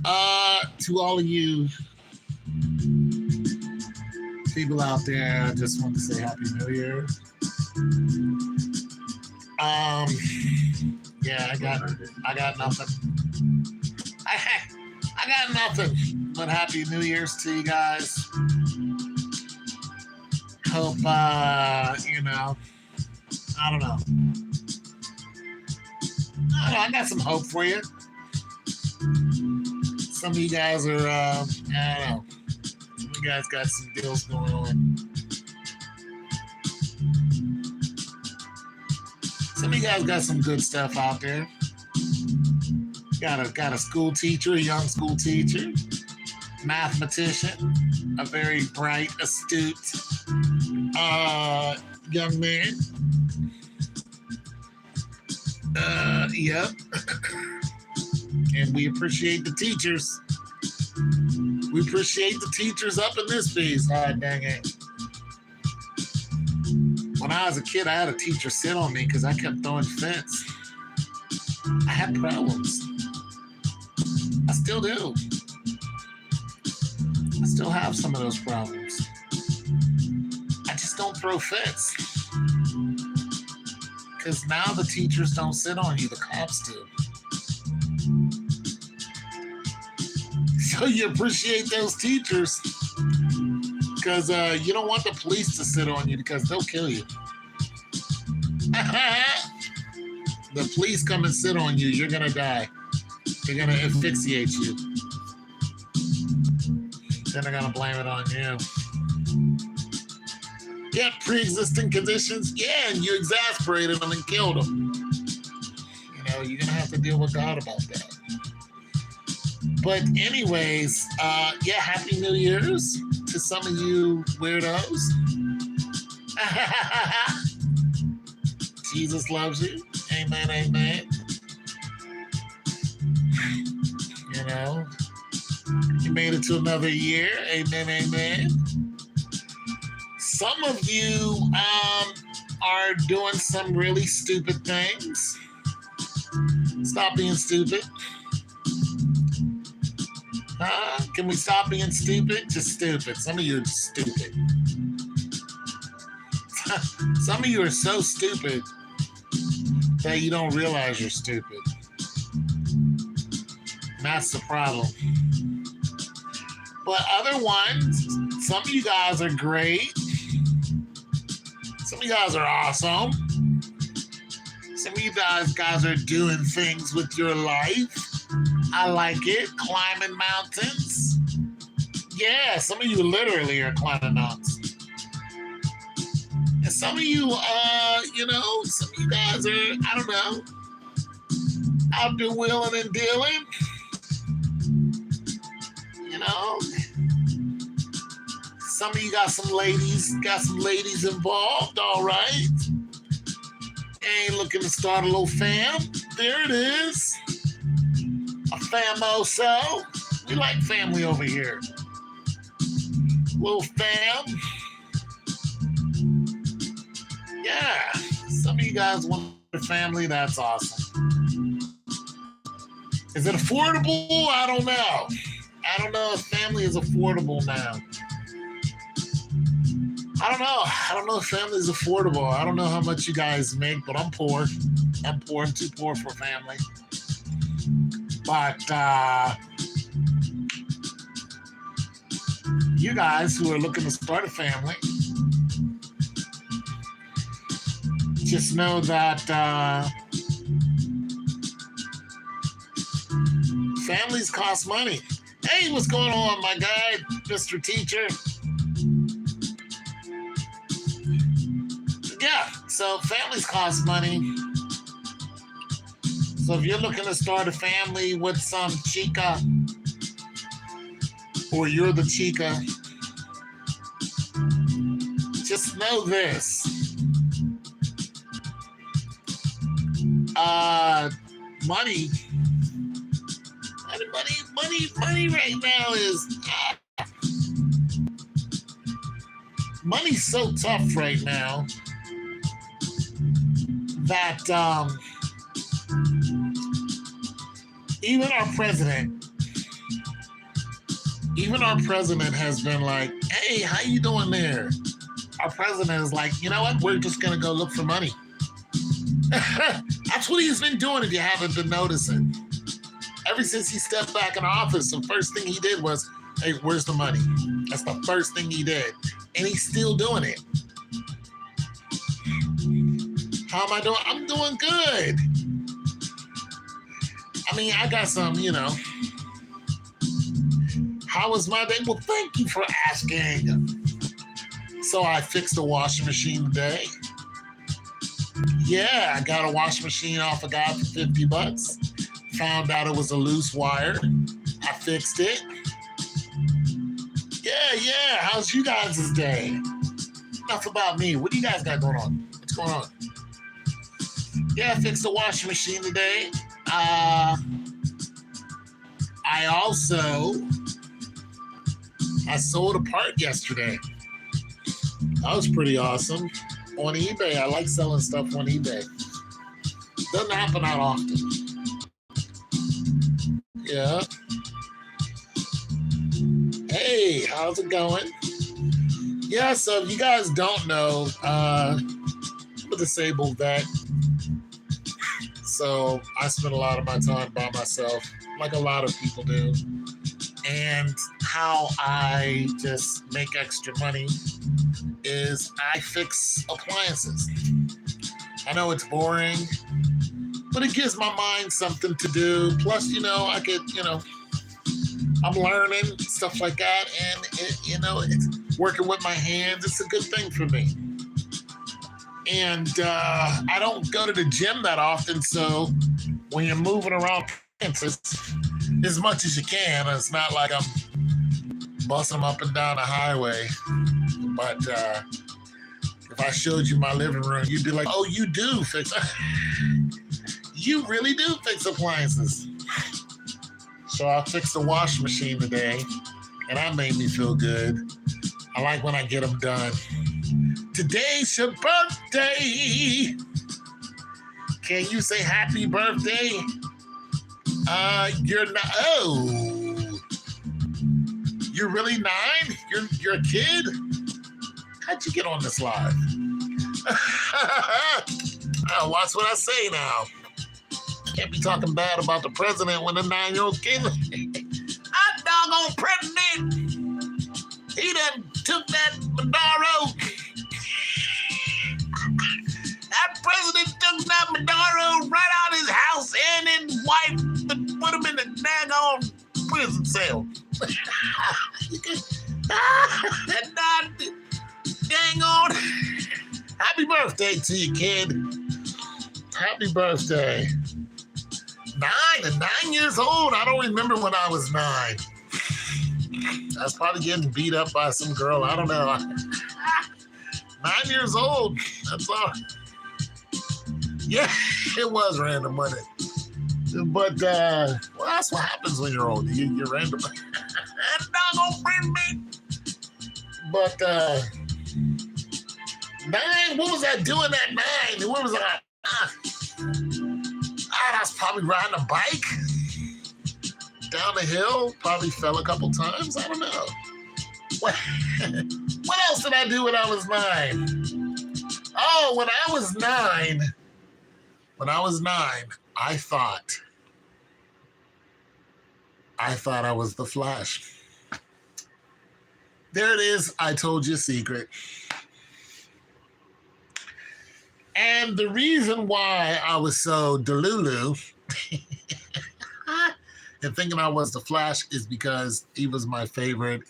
To all of you people out there, I just want to say Happy New Year. Um, yeah, I got nothing. I, I got nothing but Happy New Year's to you guys. Hope, I don't know. I got some hope for you. Some of you guys are, I don't know. Some of you guys got some deals going on. Some of you guys got some good stuff out there. Got a school teacher, a young school teacher, mathematician, a very bright, astute young man. Yep. And we appreciate the teachers. We appreciate the teachers up in this piece. God dang it. When I was a kid, I had a teacher sit on me because I kept throwing fits. I had problems. I still do. I still have some of those problems. I just don't throw fits. Because now the teachers don't sit on you, the cops do. So you appreciate those teachers because you don't want the police to sit on you because they'll kill you. The police come and sit on you, you're going to die. They're going to asphyxiate you. Then they're going to blame it on you. Yeah, pre-existing conditions. Yeah, and you exasperated them and killed them. You know, you're going to have to deal with God about that. But anyways, yeah, Happy New Year's to some of you weirdos. Jesus loves you. Amen, amen. You know, you made it to another year. Amen, amen. Some of you are doing some really stupid things. Stop being stupid. Can we stop being stupid? Just stupid. Some of you are just stupid. Some of you are so stupid that you don't realize you're stupid. And that's the problem. But other ones, some of you guys are great. Some of you guys are awesome. Some of you guys are doing things with your life. I like it. Climbing mountains. Yeah, some of you literally are climbing mountains. And some of you, some of you guys are, I don't know, out there wheeling and dealing. You know, some of you got some ladies involved, all right. Ain't looking to start a little fam. There it is. A famoso. We like family over here. Little fam. Yeah. Some of you guys want a family. That's awesome. Is it affordable? I don't know. I don't know if family is affordable now. I don't know. I don't know if family is affordable. I don't know how much you guys make, but I'm poor. I'm too poor for family. But you guys who are looking to start a family, just know that families cost money. Hey, what's going on, my guy, Mr. Teacher? Yeah, so families cost money. So if you're looking to start a family with some chica, or you're the chica, just know this. Money right now is money's so tough right now that even our president Even our president has been like, hey, how you doing there? Our president is like, you know what? We're just going to go look for money. That's what he's been doing if you haven't been noticing. Ever since he stepped back in office, the first thing he did was, hey, where's the money? That's the first thing he did. And he's still doing it. How am I doing? I'm doing good. I mean, I got some, How was my day? Well, thank you for asking. So I fixed the washing machine today. Yeah, I got a washing machine off a guy for $50. Found out it was a loose wire. I fixed it. Yeah. How's you guys' day? Enough about me. What do you guys got going on? What's going on? Yeah, I fixed the washing machine today. I sold a part yesterday. That was pretty awesome. On eBay, I like selling stuff on eBay. Doesn't happen that often. Yeah. Hey, how's it going? Yeah, so if you guys don't know, I'm a disabled vet. So I spend a lot of my time by myself, like a lot of people do. And how I just make extra money is I fix appliances. I know it's boring, but it gives my mind something to do. Plus, I'm learning stuff like that, and it's working with my hands. It's a good thing for me. And I don't go to the gym that often, so when you're moving around as much as you can, it's not like I'm busting them up and down the highway. But if I showed you my living room, you'd be like, oh, you do fix you really do fix appliances. So I fixed the washing machine today, and that made me feel good. I like when I get them done. Today's your birthday. Can you say happy birthday? You're not. Oh, you're really 9? You're a kid? How'd you get on this live? Watch what I say now. Can't be talking bad about the president when a 9-year-old kid. That doggone president. He done took that Maduro. That president took that Maduro right out of his house and then put him in the daggone prison cell. Dang on. Happy birthday to you, kid. Happy birthday. 9 years old. I don't remember when I was 9. I was probably getting beat up by some girl. I don't know. 9 years old. That's all. Yeah, it was random, wasn't it? But, well, that's what happens when you're old. You're random. That dog gonna bring me. But, 9, what was I doing at 9? Where was I? I was probably riding a bike down the hill. Probably fell a couple times. I don't know. What else did I do when I was 9? Oh, when I was 9, I thought I was the Flash. There it is. I told you a secret. And the reason why I was so delulu and thinking I was the Flash is because he was my favorite.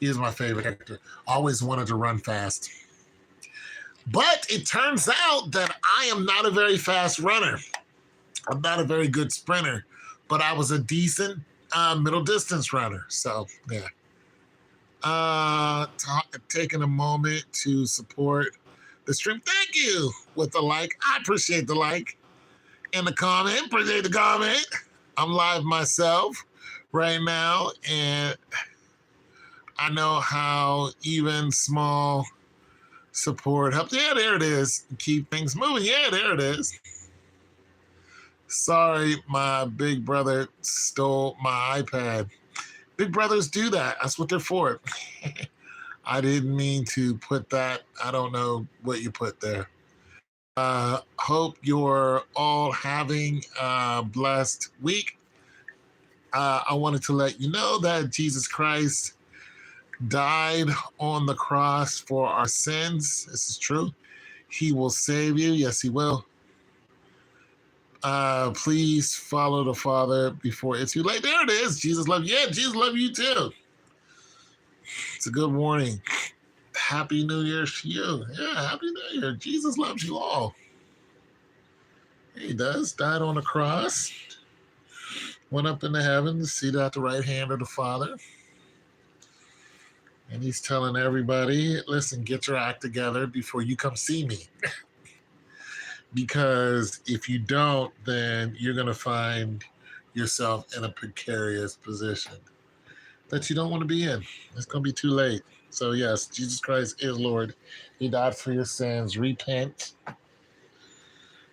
He is my favorite actor. Always wanted to run fast. But it turns out that I am not a very fast runner. I'm not a very good sprinter, but I was a decent middle distance runner. So, yeah. Taking a moment to support the stream. Thank you with the like. I appreciate the like and the comment. Appreciate the comment. I'm live myself right now, and I know how even small support helps. Yeah, there it is. Keep things moving. Yeah, there it is. Sorry, my big brother stole my iPad. Big brothers do that. That's what they're for. I didn't mean to put that. I don't know what you put there. Hope you're all having a blessed week. I wanted to let you know that Jesus Christ died on the cross for our sins. This is true. He will save you. Yes, he will. Please follow the Father before it's too late. There it is. Jesus loves you. Yeah, Jesus loves you too. It's a good warning. Happy New Year to you. Yeah, Happy New Year. Jesus loves you all. He does. Died on the cross. Went up into heaven, seated at the right hand of the Father. And he's telling everybody, listen, get your act together before you come see me. Because if you don't, then you're going to find yourself in a precarious position that you don't want to be in. It's going to be too late. So yes, Jesus Christ is Lord. He died for your sins. Repent.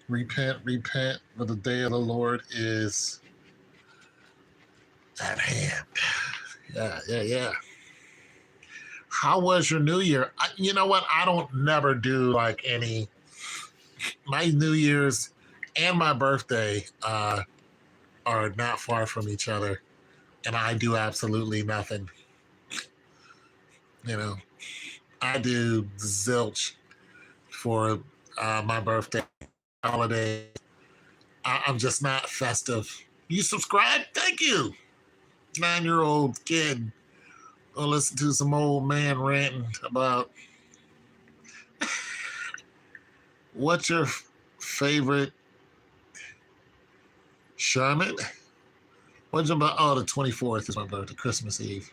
Repent, repent, for the day of the Lord is at hand. Yeah. How was your New Year? You know what? I don't never do like any. My New Year's and my birthday are not far from each other, and I do absolutely nothing. You know, I do zilch for my birthday holiday. I'm just not festive. You subscribe? Thank you. 9-year-old kid. Go listen to some old man ranting about what's your favorite Sherman? What's about? Oh, the 24th is my birthday, Christmas Eve.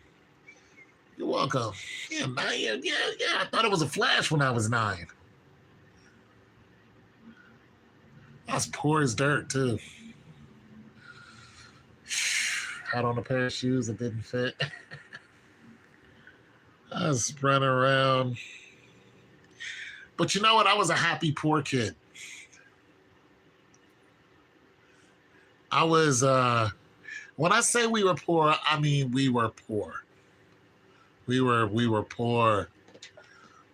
You're welcome. Yeah, 9 years. Yeah. I thought it was a flash when I was 9. I was poor as dirt too. Had on a pair of shoes that didn't fit. I was running around. But you know what? I was a happy poor kid. I was, when I say we were poor, I mean we were poor. We were poor.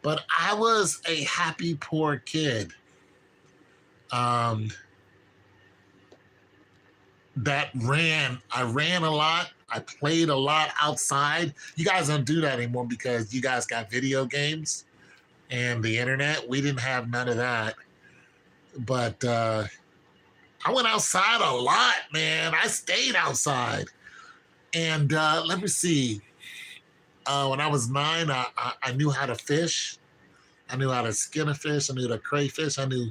But I was a happy poor kid. That ran. I ran a lot. I played a lot outside. You guys don't do that anymore because you guys got video games and the internet. We didn't have none of that. But I went outside a lot, man. I stayed outside. And let me see. When I was 9, I knew how to fish. I knew how to skin a fish. I knew how to crayfish. I knew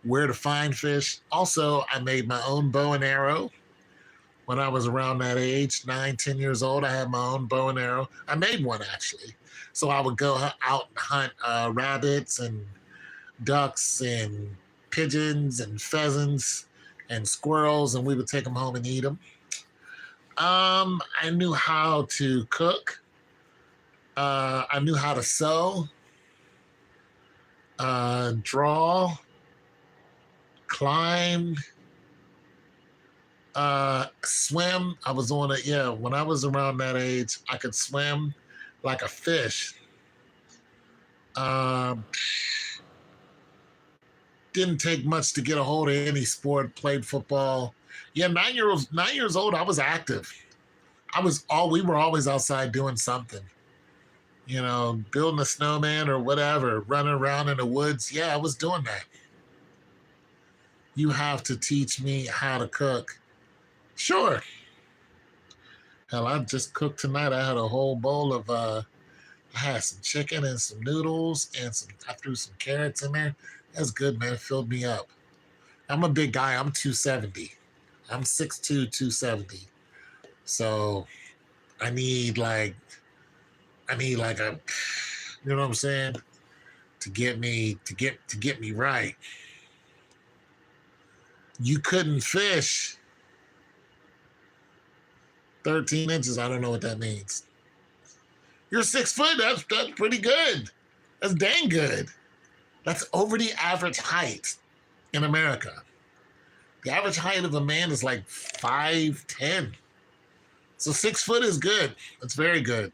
where to find fish. Also, I made my own bow and arrow. When I was around that age, 9, 10 years old, I had my own bow and arrow. I made one, actually. So I would go out and hunt rabbits and ducks and pigeons and pheasants and squirrels, and we would take them home and eat them. I knew how to cook. I knew how to sew, draw, climb, swim. I was on it. Yeah, when I was around that age, I could swim like a fish. Didn't take much to get a hold of any sport. Played football. Yeah, 9 years old. I was active. We were always outside doing something. You know, building a snowman or whatever, running around in the woods. Yeah, I was doing that. You have to teach me how to cook. Sure. Hell, I just cooked tonight. I had a whole bowl of, I had some chicken and some noodles and I threw some carrots in there. That's good, man. It filled me up. I'm a big guy. I'm 270. I'm 6'2", 270. So I need like a, you know what I'm saying? To get me right. You couldn't fish 13 inches. I don't know what that means. You're 6 foot. That's pretty good. That's dang good. That's over the average height in America. The average height of a man is like 5'10". So 6 foot is good. It's very good.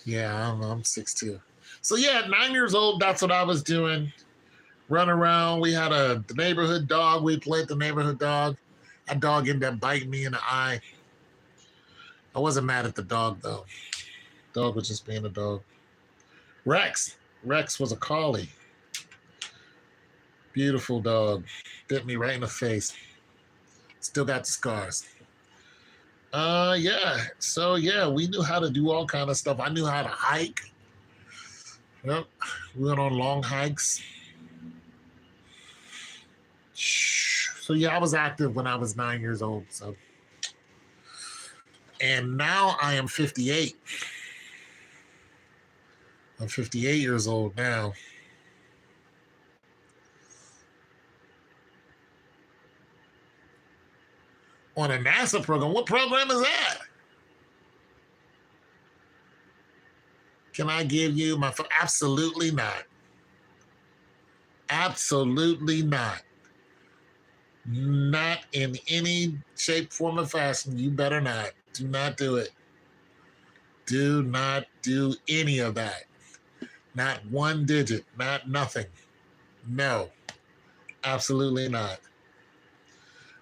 Yeah, I don't know. I'm 6'2". So yeah, at 9 years old, that's what I was doing. Run around. We had the neighborhood dog. We played the neighborhood dog. That dog ended up biting me in the eye. I wasn't mad at the dog though. Dog was just being a dog. Rex. Rex was a collie. Beautiful dog. Bit me right in the face. Still got the scars. Yeah. So yeah, we knew how to do all kind of stuff. I knew how to hike. Yep. We went on long hikes. So yeah, I was active when I was 9 years old. So, and now I am 58. I'm 58 years old now. On a NASA program. What program is that? Can I give you my... Absolutely not. Absolutely not. Not in any shape, form, or fashion. You better not. Do not do it. Do not do any of that. Not one digit. Not nothing. No. Absolutely not.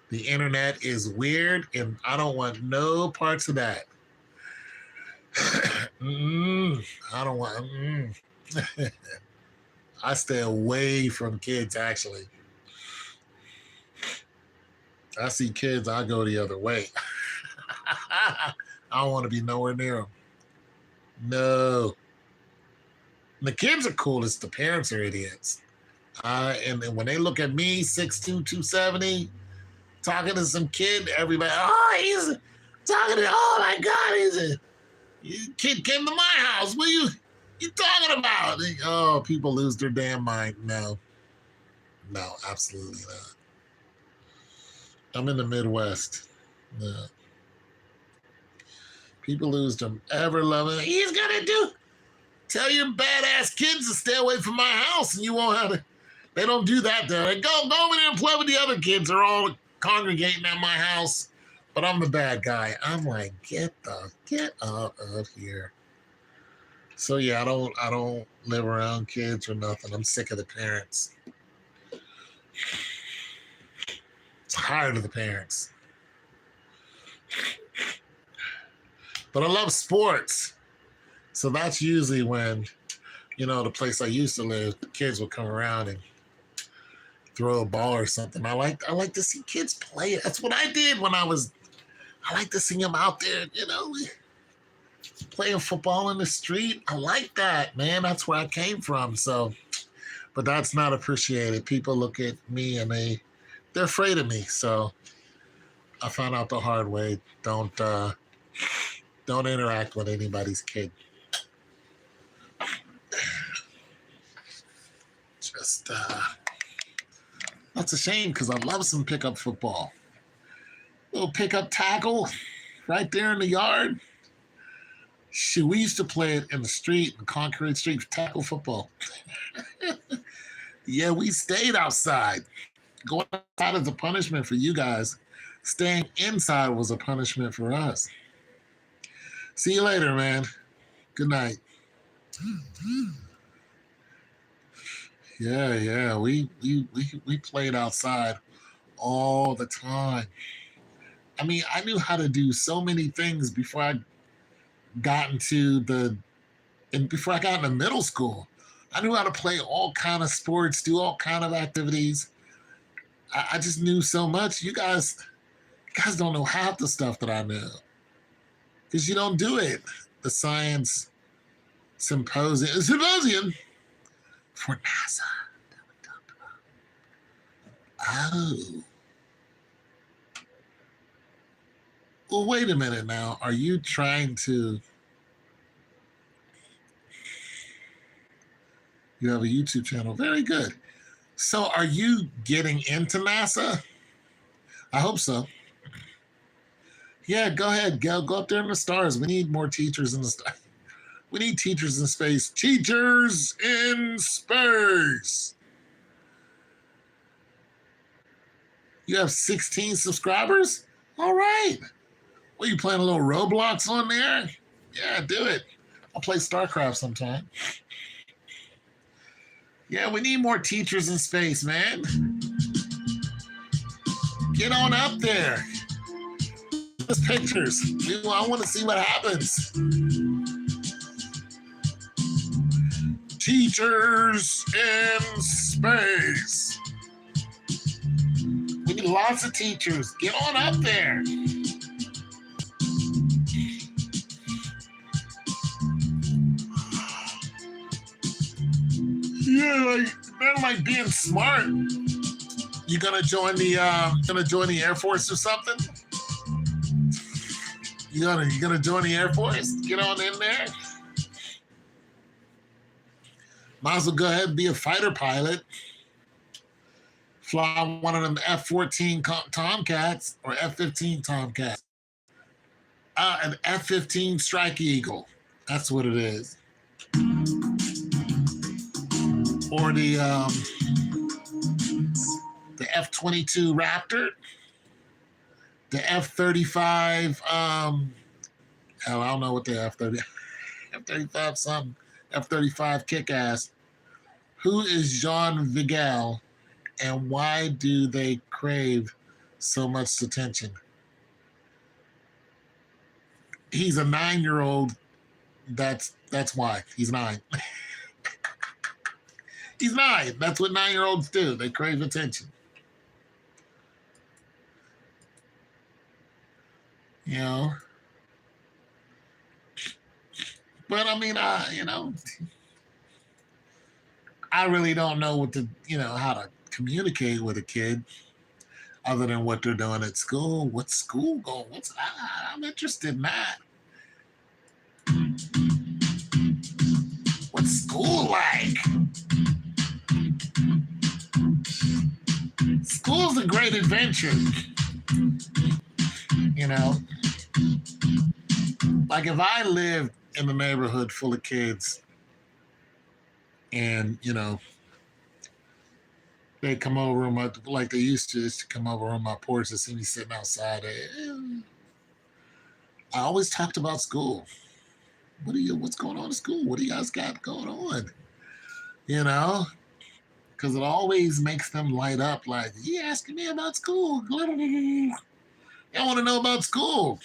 The internet is weird, and I don't want no parts of that. I don't want... I stay away from kids, actually. I see kids, I go the other way. I don't want to be nowhere near them. No. And the kids are cool. It's the parents are idiots. And then when they look at me, 6'2", 270, talking to some kid, everybody, oh, he's talking to, oh my God, he's a kid came to my house. What are you talking about? Oh, people lose their damn mind. No, absolutely not. I'm in the Midwest. No. People lose them ever loving. He's gonna tell your badass kids to stay away from my house, and you won't have to. They don't do that though. They go over there and play with the other kids. They're all congregating at my house, but I'm the bad guy. I'm like, get out of here. So yeah, I don't live around kids or nothing. I'm sick of the parents. Tired of the parents. But I love sports. So that's usually when, the place I used to live, the kids would come around and throw a ball or something. I like to see kids play. That's what I did when I like to see them out there, playing football in the street. I like that, man. That's where I came from. So, but that's not appreciated. People look at me and they're afraid of me. So I found out the hard way. Don't interact with anybody's kid. Just that's a shame because I love some pickup football. Little pickup tackle right there in the yard. Shoot, we used to play it in the street, in concrete street, tackle football. Yeah, we stayed outside. Going outside is a punishment for you guys. Staying inside was a punishment for us. See you later, man. Good night. Yeah. We played outside all the time. I mean, I knew how to do so many things before I got into middle school. I knew how to play all kind of sports, do all kind of activities. I just knew so much. You guys don't know half the stuff that I know because you don't do it. The science symposium for NASA that we talked about. Oh. Well, wait a minute now. Are you trying to... You have a YouTube channel. Very good. So are you getting into NASA? I hope so. Yeah, go ahead. Go up there in the stars. We need more teachers in the stars. We need teachers in space. Teachers in space. You have 16 subscribers? All right. What, you playing a little Roblox on there? Yeah, do it. I'll play StarCraft sometime. Yeah, we need more teachers in space, man. Get on up there. Those pictures. I want to see what happens. Teachers in space. We need lots of teachers. Get on up there. Yeah, they're like being smart. You gonna join the Air Force or something? You gonna join the Air Force? Get on in there. Might as well go ahead and be a fighter pilot. Fly one of them F-14 Tomcats or F-15 Tomcats. An F-15 Strike Eagle. That's what it is. Or the F-22 Raptor, the F-35. Hell, I don't know what the F-35 something. F-35 kick-ass. Who is Jean Vigel, and why do they crave so much attention? He's a 9-year-old. That's why. He's 9. He's 9. That's what 9-year-olds do. They crave attention. You know? But I mean, I really don't know how to communicate with a kid other than what they're doing at school. What's school going? I'm interested in that. What's school like? School's a great adventure. You know, like if I lived in a neighborhood full of kids and, they come over like they used to come over on my porch and see me sitting outside. I always talked about school. What's going on in school? What do you guys got going on? Because it always makes them light up like, you asking me about school. I want to know about school,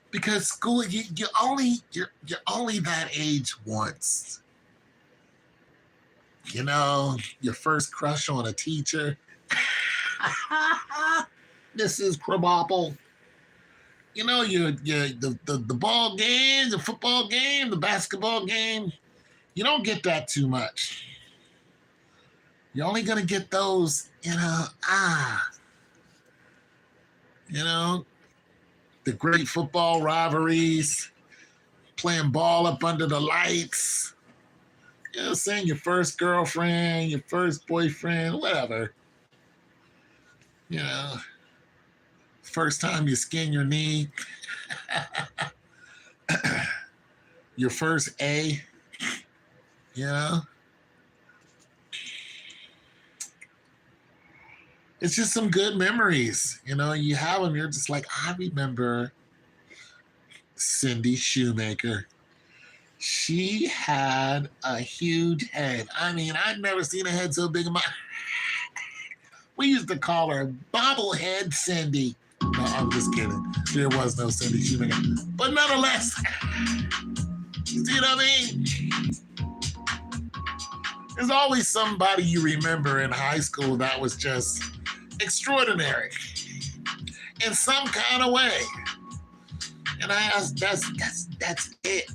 because school, you're only that age once. Your first crush on a teacher. Mrs. Krabappel. The ball game, the football game, the basketball game. You don't get that too much. You're only gonna get those, the great football rivalries, playing ball up under the lights. Saying your first girlfriend, your first boyfriend, whatever. First time you skin your knee. Your first A. It's just some good memories. You have them. You're just like, I remember Cindy Shoemaker. She had a huge head. I mean, I'd never seen a head so big in my... We used to call her Bobblehead Cindy. No, I'm just kidding. There was no Cindy Shoemaker. But nonetheless, you see what I mean? There's always somebody you remember in high school that was just extraordinary in some kind of way. And that's it.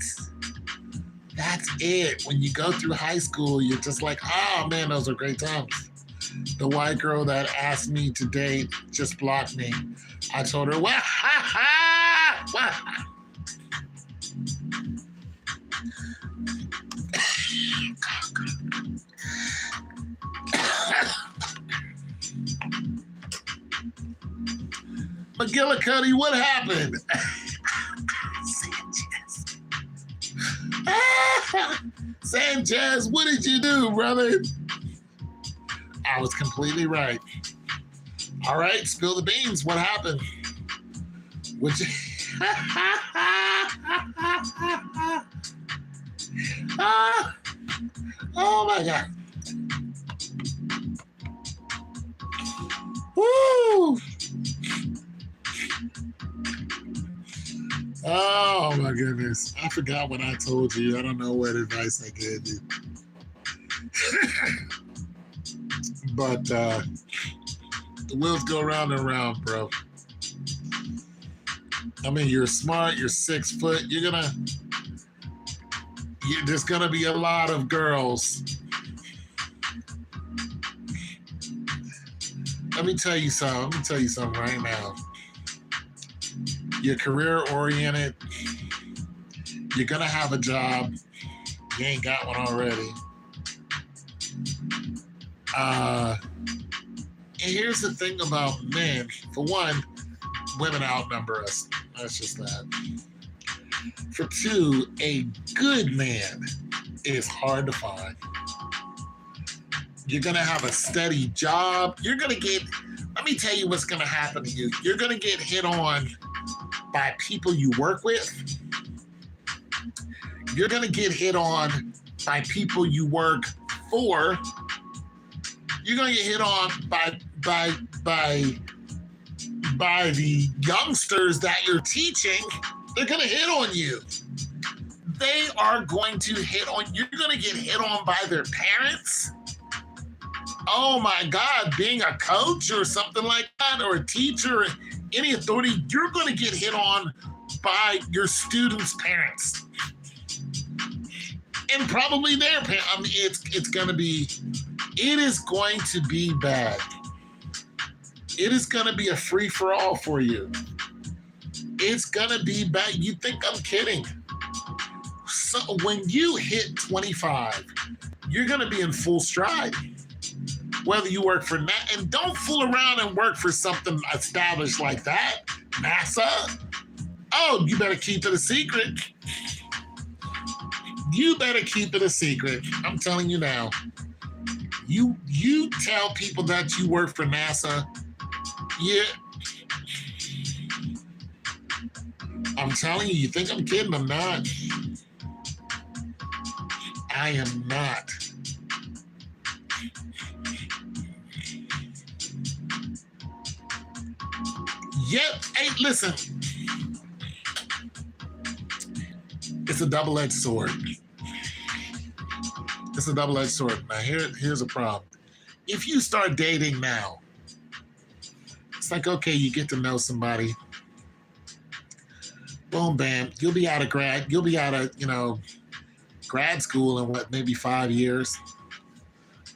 That's it. When you go through high school, you're just like, oh man, those are great times. The white girl that asked me to date just blocked me. I told her, well, McGillicuddy, what happened? Sanchez, what did you do, brother? I was completely right. All right, spill the beans. What happened? Which Ah, oh my God. Woo! Oh my goodness. I forgot what I told you. I don't know what advice I gave you. But the wheels go round and round, bro. I mean, you're smart, you're 6 foot, there's gonna be a lot of girls. Let me tell you something right now. You're career oriented. You're gonna have a job. You ain't got one already. And here's the thing about men. For one, women outnumber us. That's just that. For two, a good man is hard to find. You're going to have a steady job. Let me tell you what's going to happen to you. You're going to get hit on by people you work with. You're going to get hit on by people you work for. You're going to get hit on by the youngsters that you're teaching. They're going to hit on you. They are going to hit on, you're going to get hit on by their parents. Oh my God, being a coach or something like that, or a teacher, any authority, you're going to get hit on by your students' parents. And probably their parents. I mean, it is going to be bad. It is going to be a free-for-all for you. It's going to be bad. You think I'm kidding? So when you hit 25, you're going to be in full stride. Whether you work for NASA, and don't fool around and work for something established like that, NASA. Oh, you better keep it a secret. You better keep it a secret. I'm telling you now. You tell people that you work for NASA. Yeah. I'm telling you, you think I'm kidding? I'm not. I am not. Yep. Hey, listen. It's a double-edged sword. It's a double-edged sword. Now, here's a problem. If you start dating now, it's like, okay, you get to know somebody. Boom, bam. You'll be out of grad school in maybe 5 years.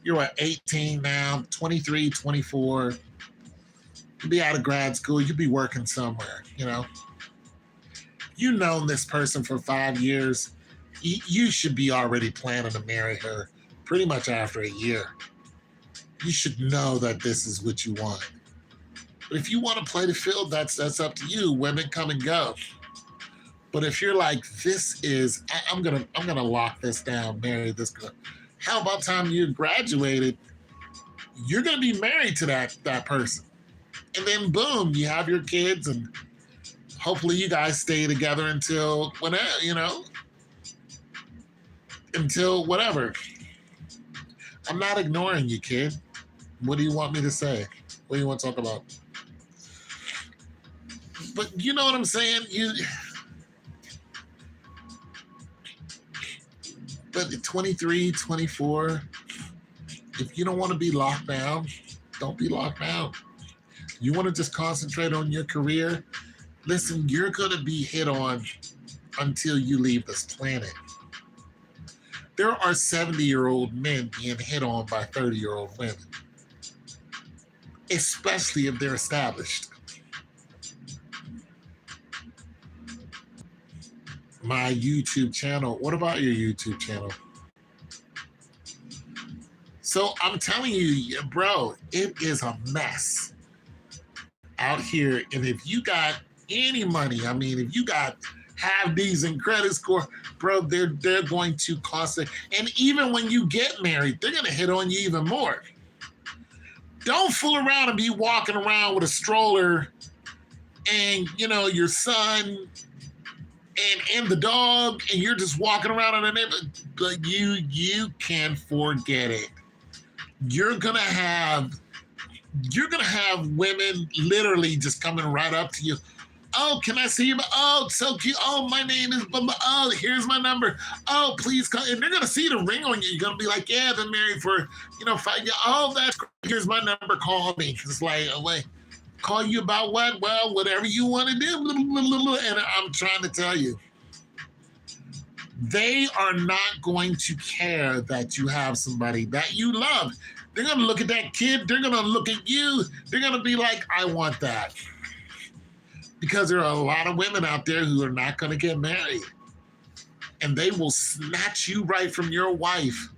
You're at 18 now, 23, 24. You'll be out of grad school. You'll be working somewhere, You've known this person for 5 years. You should be already planning to marry her pretty much after a year. You should know that this is what you want. But if you want to play the field, that's up to you. Women come and go. But if you're like, I'm gonna lock this down, marry this girl. How about time you graduated? You're gonna be married to that person, and then boom, you have your kids, and hopefully you guys stay together until whenever, until whatever. I'm not ignoring you, kid. What do you want me to say? What do you want to talk about? But you know what I'm saying? But at 23, 24, if you don't want to be locked down, don't be locked down. You want to just concentrate on your career? Listen, you're going to be hit on until you leave this planet. There are 70-year-old men being hit on by 30-year-old women, especially if they're established. My YouTube channel. What about your YouTube channel? So I'm telling you, bro, it is a mess out here. And if you got any money, if you got have these in credit score, bro, they're going to cost it. And even when you get married, they're going to hit on you even more. Don't fool around and be walking around with a stroller and your son and the dog, and you're just walking around in the neighborhood, but you can forget it. You're gonna have women literally just coming right up to you. Oh, can I see you? Oh, so cute. Oh, my name is Bubba. Oh, here's my number. Oh, please call. And they're gonna see the ring on you. You're gonna be like, yeah, I've been married for 5 years. Oh, that's great. Here's my number. Call me. It's like, oh, wait, call you about what? Well, whatever you want to do. And I'm trying to tell you, they are not going to care that you have somebody that you love. They're going to look at that kid. They're going to look at you. They're going to be like, I want that. Because there are a lot of women out there who are not going to get married. And they will snatch you right from your wife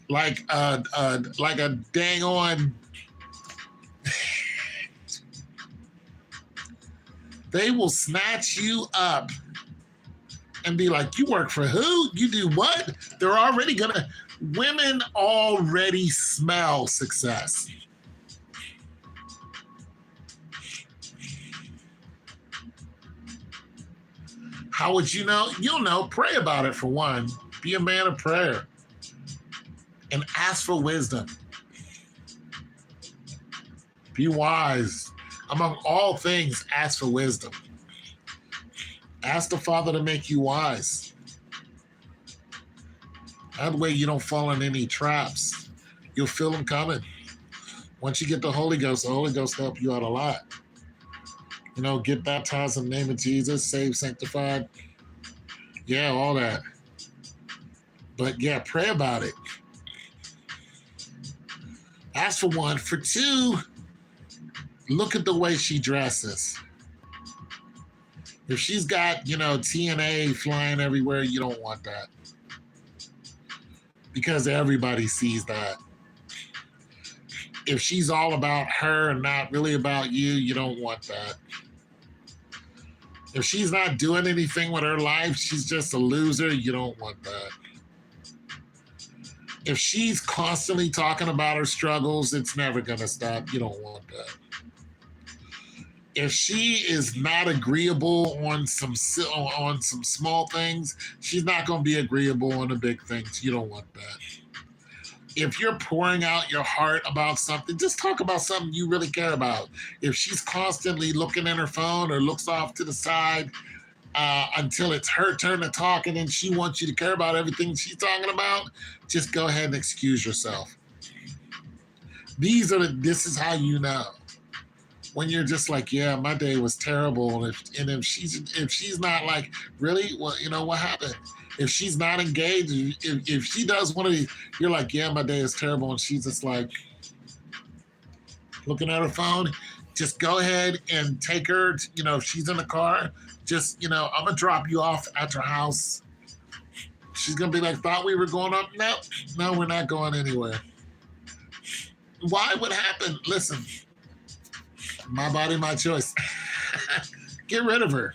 like a dang on. They will snatch you up and be like, you work for who? You do what? They're already gonna, women already smell success. How would you know? You'll know. Pray about it for one. Be a man of prayer. And ask for wisdom. Be wise. Among all things, ask for wisdom. Ask the Father to make you wise. That way you don't fall in any traps. You'll feel them coming. Once you get the Holy Ghost will help you out a lot. Get baptized in the name of Jesus, saved, sanctified. Yeah, all that. But yeah, pray about it. Ask for one. For two, look at the way she dresses. If she's got, TNA flying everywhere, you don't want that. Because everybody sees that. If she's all about her and not really about you, you don't want that. If she's not doing anything with her life, she's just a loser, you don't want that. If she's constantly talking about her struggles, it's never going to stop. You don't want that. If she is not agreeable on some small things, she's not going to be agreeable on the big things. You don't want that. If you're pouring out your heart about something, just talk about something you really care about. If she's constantly looking at her phone or looks off to the side until it's her turn to talk and then she wants you to care about everything she's talking about, just go ahead and excuse yourself. This is how you know. When you're just like, yeah, my day was terrible. And if she's not like, really? Well, what happened? If she's not engaged, if she does one of these, you're like, yeah, my day is terrible. And she's just like looking at her phone, just go ahead and take her, if she's in the car, just, I'm going to drop you off at your house. She's going to be like, thought we were going up? No, we're not going anywhere. Why would happen? Listen, my body, my choice. Get rid of her.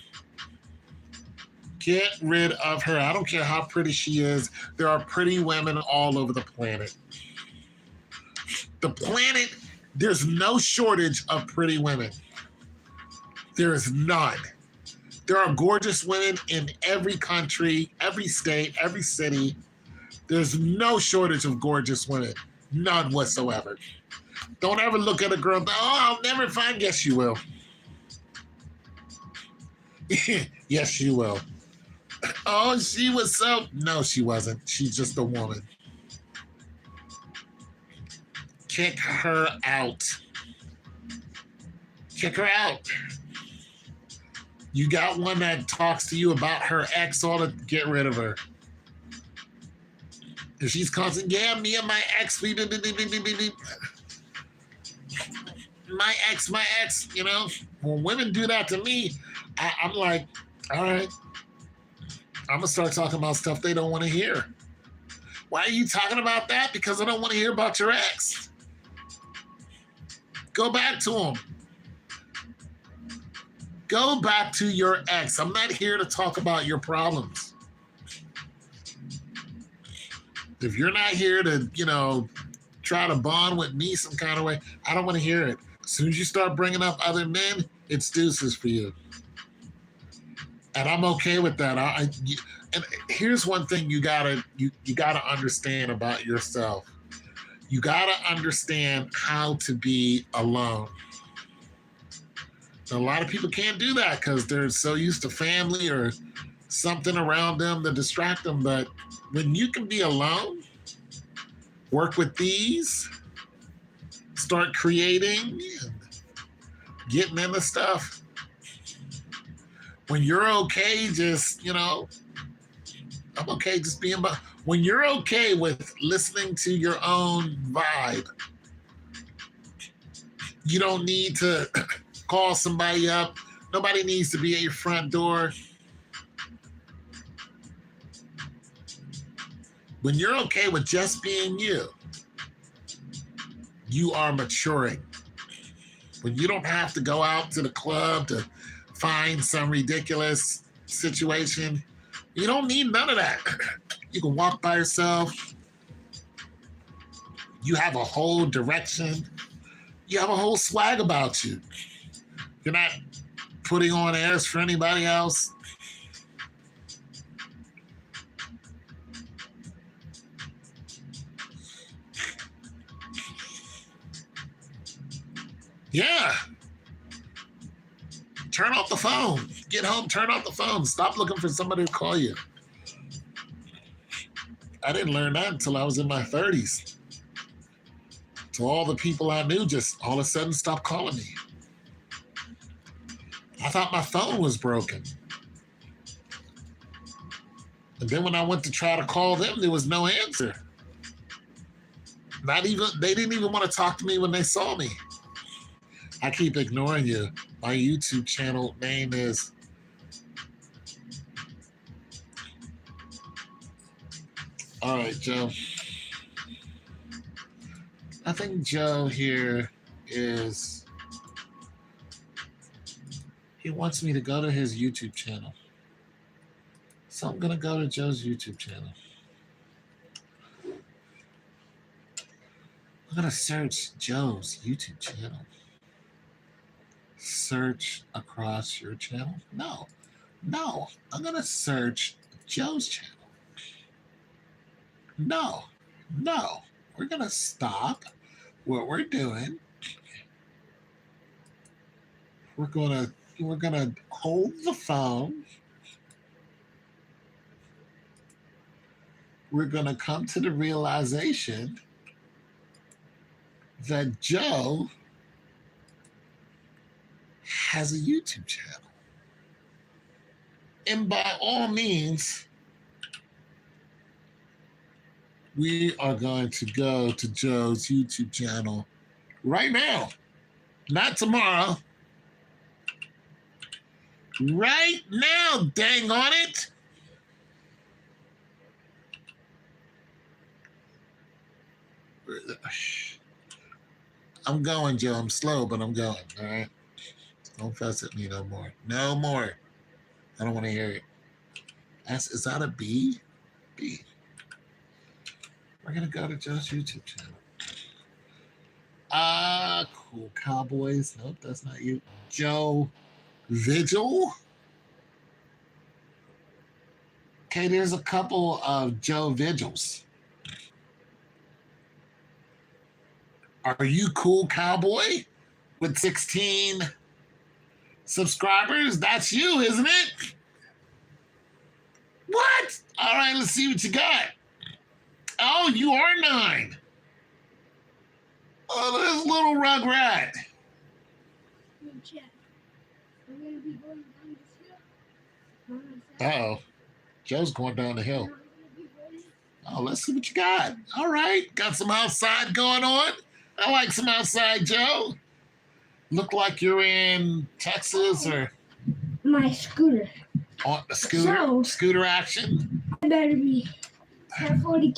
Get rid of her. I don't care how pretty she is. There are pretty women all over the planet. The planet, there's no shortage of pretty women. There is none. There are gorgeous women in every country, every state, every city. There's no shortage of gorgeous women. None whatsoever. Don't ever look at a girl and think, oh, I'll never find. Yes, you will. Yes, you will. Oh, she was so... No, she wasn't. She's just a woman. Kick her out. Kick her out. You got one that talks to you about her ex, all to get rid of her. If she's constantly, yeah, me and my ex, my ex, when women do that to me, I'm like, all right, I'm going to start talking about stuff they don't want to hear. Why are you talking about that? Because I don't want to hear about your ex. Go back to him. Go back to your ex. I'm not here to talk about your problems. If you're not here to, try to bond with me some kind of way, I don't want to hear it. As soon as you start bringing up other men, It's deuces for you. And I'm okay with that. And here's one thing you gotta understand about yourself. You gotta understand how to be alone. And a lot of people can't do that because they're so used to family or something around them to distract them. But when you can be alone, work with these, start creating, and getting into stuff. When you're okay, just, I'm okay just being by. When you're okay with listening to your own vibe, you don't need to call somebody up. Nobody needs to be at your front door. When you're okay with just being you, you are maturing. When you don't have to go out to the club to find some ridiculous situation, you don't need none of that. You can walk by yourself. You have a whole direction. You have a whole swag about you. You're not putting on airs for anybody else. Yeah. Turn off the phone. Get home, turn off the phone. Stop looking for somebody to call you. I didn't learn that until I was in my 30s. So all the people I knew just all of a sudden stopped calling me. I thought my phone was broken. And then when I went to try to call them, there was no answer. They didn't even want to talk to me when they saw me. I keep ignoring you. My YouTube channel name is all right, Joe. I think Joe here is, he wants me to go to his YouTube channel. So I'm going to go to Joe's YouTube channel. I'm going to search Joe's YouTube channel. Search across your channel? No. I'm going to search Joe's channel. No. We're going to stop what we're doing. We're going to hold the phone. We're going to come to the realization that Joe has a YouTube channel. And by all means, we are going to go to Joe's YouTube channel right now. Not tomorrow. Right now, dang on it. I'm going, Joe. I'm slow, but I'm going, all right? Don't fuss at me no more. No more. I don't want to hear it. Is that a B? B. We're going to go to Joe's YouTube channel. Cool Cowboys. Nope, that's not you. Joe Vigil. Okay, there's a couple of Joe Vigils. Are you Cool Cowboy with 16 subscribers? That's you, isn't it? What? All right, let's see what you got. Oh, you are 9. Oh, this little rugrat. Uh-oh. Joe's going down the hill. Oh, let's see what you got. All right. Got some outside going on. I like some outside, Joe. Look like you're in Texas or... My scooter. On the scooter? So, scooter action? I better be carefully.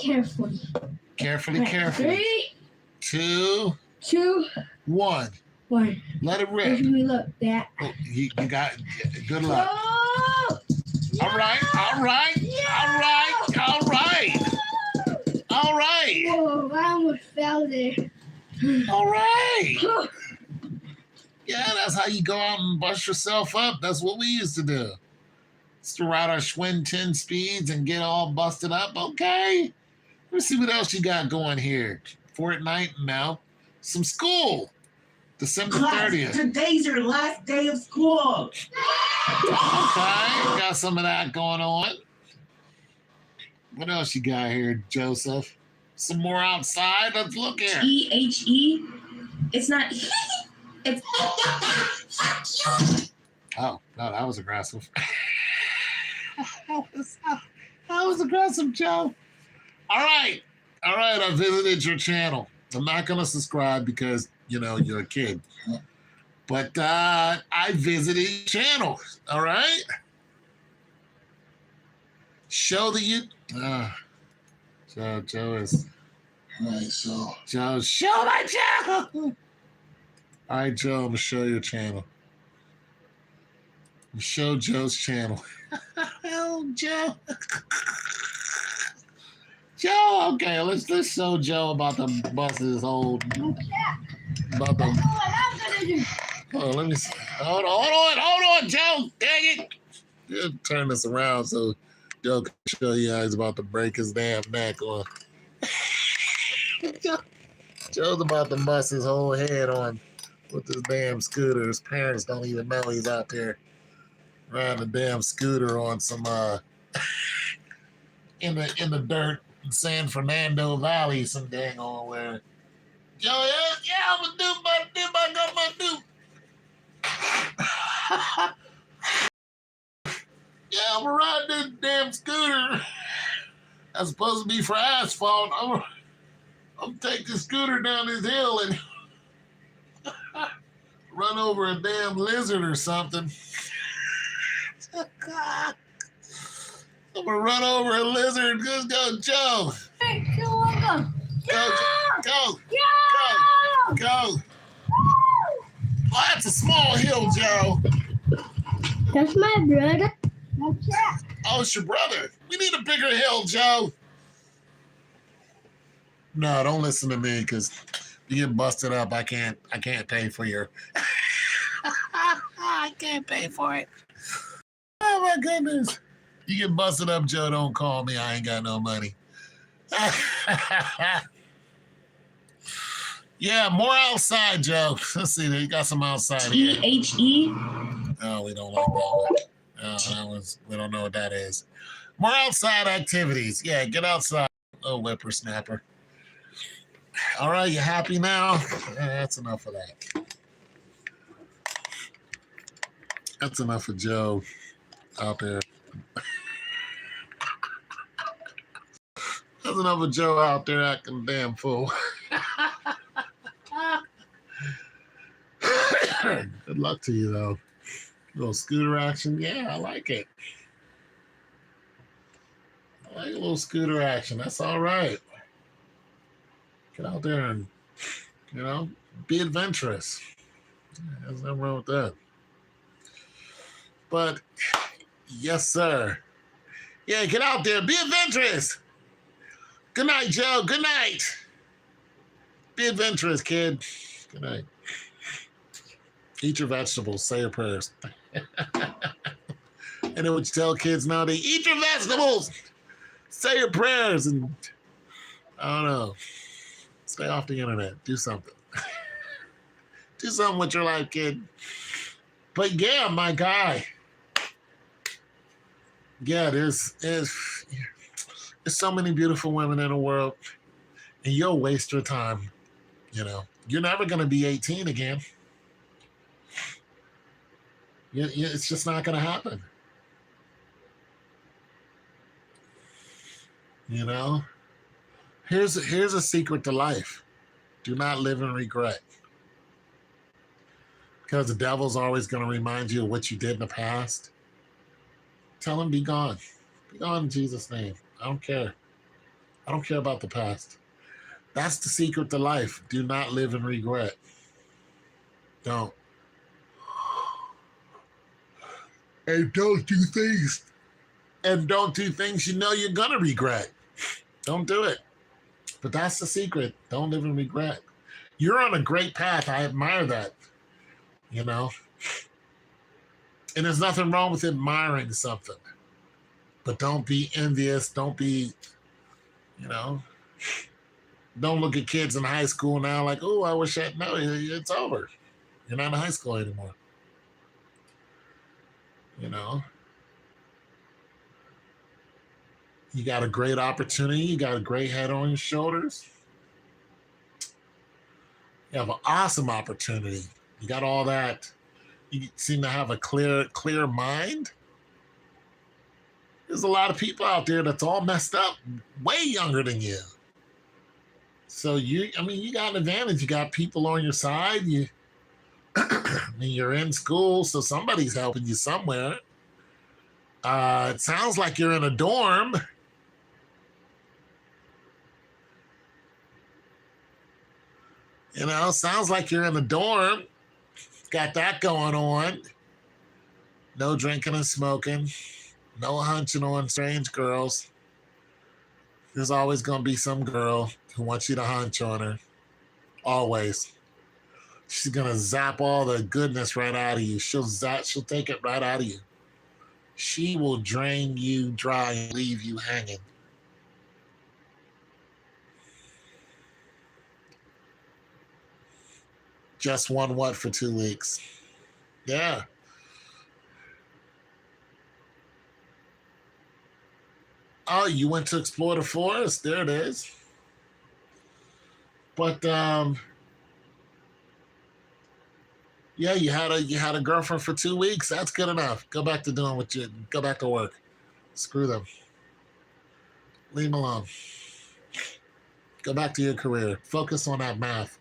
Carefully. 3, 2, 2, 1. 1. Let it Where rip. should we look? That. Oh, you got good luck. Oh! All right. Whoa, I almost fell there. All right. Yeah, that's how you go out and bust yourself up. That's what we used to do. Used to ride our Schwinn 10 speeds and get all busted up. Okay. Let me see what else you got going here. Fortnite now. Some school. December Class, 30th. today's your last day of school. Okay, got some of that going on. What else you got here, Joseph? Some more outside? Let's look here. THE. It's not. It's. Oh, no, that was aggressive. that was aggressive, Joe. All right, I visited your channel. I'm not going to subscribe because, you're a kid. But I visited your channel, all right? Show that you... Joe is... All right, so. Joe, show my channel! All right, Joe, I'm going to show your channel. Show Joe's channel. Oh, Joe. Joe, okay, let's show Joe about the buses old. About the. Oh, let me see. Hold on, Joe. Dang it. Just turn this around so Joe can show you how he's about to break his damn neck on. Joe's about to bust his whole head on with this damn scooter. His parents don't even know he's out there riding a damn scooter on some in the dirt in San Fernando Valley, some dang on where. Joe, yeah, I'm gonna do my Yeah, I'm gonna ride this damn scooter. That's supposed to be for asphalt. I'm gonna take the scooter down this hill and run over a damn lizard or something. I'm gonna run over a lizard. Just go, Joe. Go. Oh, that's a small hill, Joe. That's my brother. That's it. Oh, it's your brother. We need a bigger hill, Joe. No, don't listen to me, because you get busted up. I can't pay for your. I can't pay for it. Oh my goodness. You get busted up, Joe. Don't call me. I ain't got no money. Yeah, more outside, Joe. Let's see. They got some outside here. THE. No, we don't like that one. We don't know what that is. More outside activities. Yeah, get outside. Oh, whippersnapper. All right, you happy now? Yeah, that's enough of that. That's enough of Joe out there. That's enough of Joe out there acting damn fool. Good luck to you, though. Little scooter action. Yeah, I like it. I like a little scooter action. That's all right. Get out there and, be adventurous. There's nothing wrong with that. But, yes, sir. Yeah, get out there. Be adventurous. Good night, Joe. Good night. Be adventurous, kid. Good night. Eat your vegetables. Say your prayers. And then what you tell kids nowadays, eat your vegetables. Say your prayers. And, I don't know. Stay off the internet. Do something. Do something with your life, kid. But yeah, my guy. Yeah, there's so many beautiful women in the world, and you'll waste your time. You're never going to be 18 again. It's just not going to happen. Here's a secret to life. Do not live in regret. Because the devil's always going to remind you of what you did in the past. Tell him, be gone. Be gone in Jesus' name. I don't care. I don't care about the past. That's the secret to life. Do not live in regret. Don't. And don't do things. And don't do things you're going to regret. Don't do it. But that's the secret. Don't live in regret. You're on a great path. I admire that. you know? And there's nothing wrong with admiring something. But don't be envious. Don't be, you know, don't look at kids in high school now like, oh, I wish I, no, it's over. You're not in high school anymore. You know, you got a great opportunity. You got a great head on your shoulders. You have an awesome opportunity. You got all that. You seem to have a clear mind. There's a lot of people out there that's all messed up, way younger than you. So you got an advantage. You got people on your side. You're in school, so somebody's helping you somewhere. It sounds like you're in a dorm. You know, sounds like you're in a dorm. Got that going on. No drinking and smoking. No hunching on strange girls. There's always going to be some girl who wants you to hunch on her. Always. She's going to zap all the goodness right out of you. She'll take it right out of you. She will drain you dry and leave you hanging. Just won what for 2 weeks? Yeah. Oh, you went to explore the forest? There it is. But yeah, you had a girlfriend for 2 weeks. That's good enough. Go back to go back to work. Screw them. Leave them alone. Go back to your career. Focus on that math.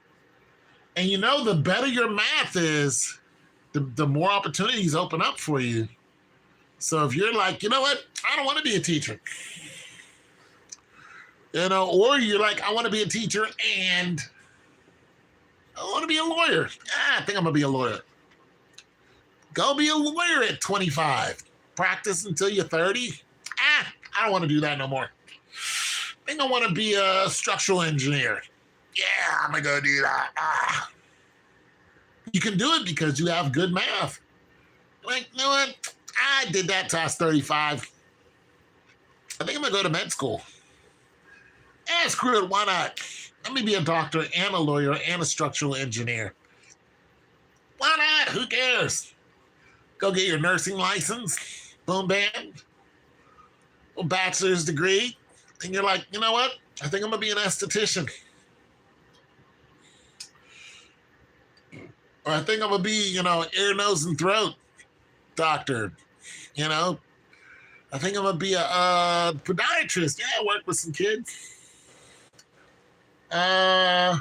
And you know, the better your math is, the more opportunities open up for you. So if you're like, you know what, I don't want to be a teacher. You know, or you're like, I want to be a teacher and I want to be a lawyer. I think I'm going to be a lawyer. Go be a lawyer at 25. Practice until you're 30. I don't want to do that no more. I think I want to be a structural engineer. Yeah, I'm going to go do that. You can do it because you have good math. Like, you know what? I did that till I was 35. I think I'm going to go to med school. Screw it, why not? Let me be a doctor and a lawyer and a structural engineer. Why not? Who cares? Go get your nursing license. Boom, bam. A bachelor's degree. And you're like, you know what? I think I'm going to be an esthetician. Or I think I'm going to be, ear, nose, and throat doctor. I think I'm going to be a podiatrist. Yeah, work with some kids. I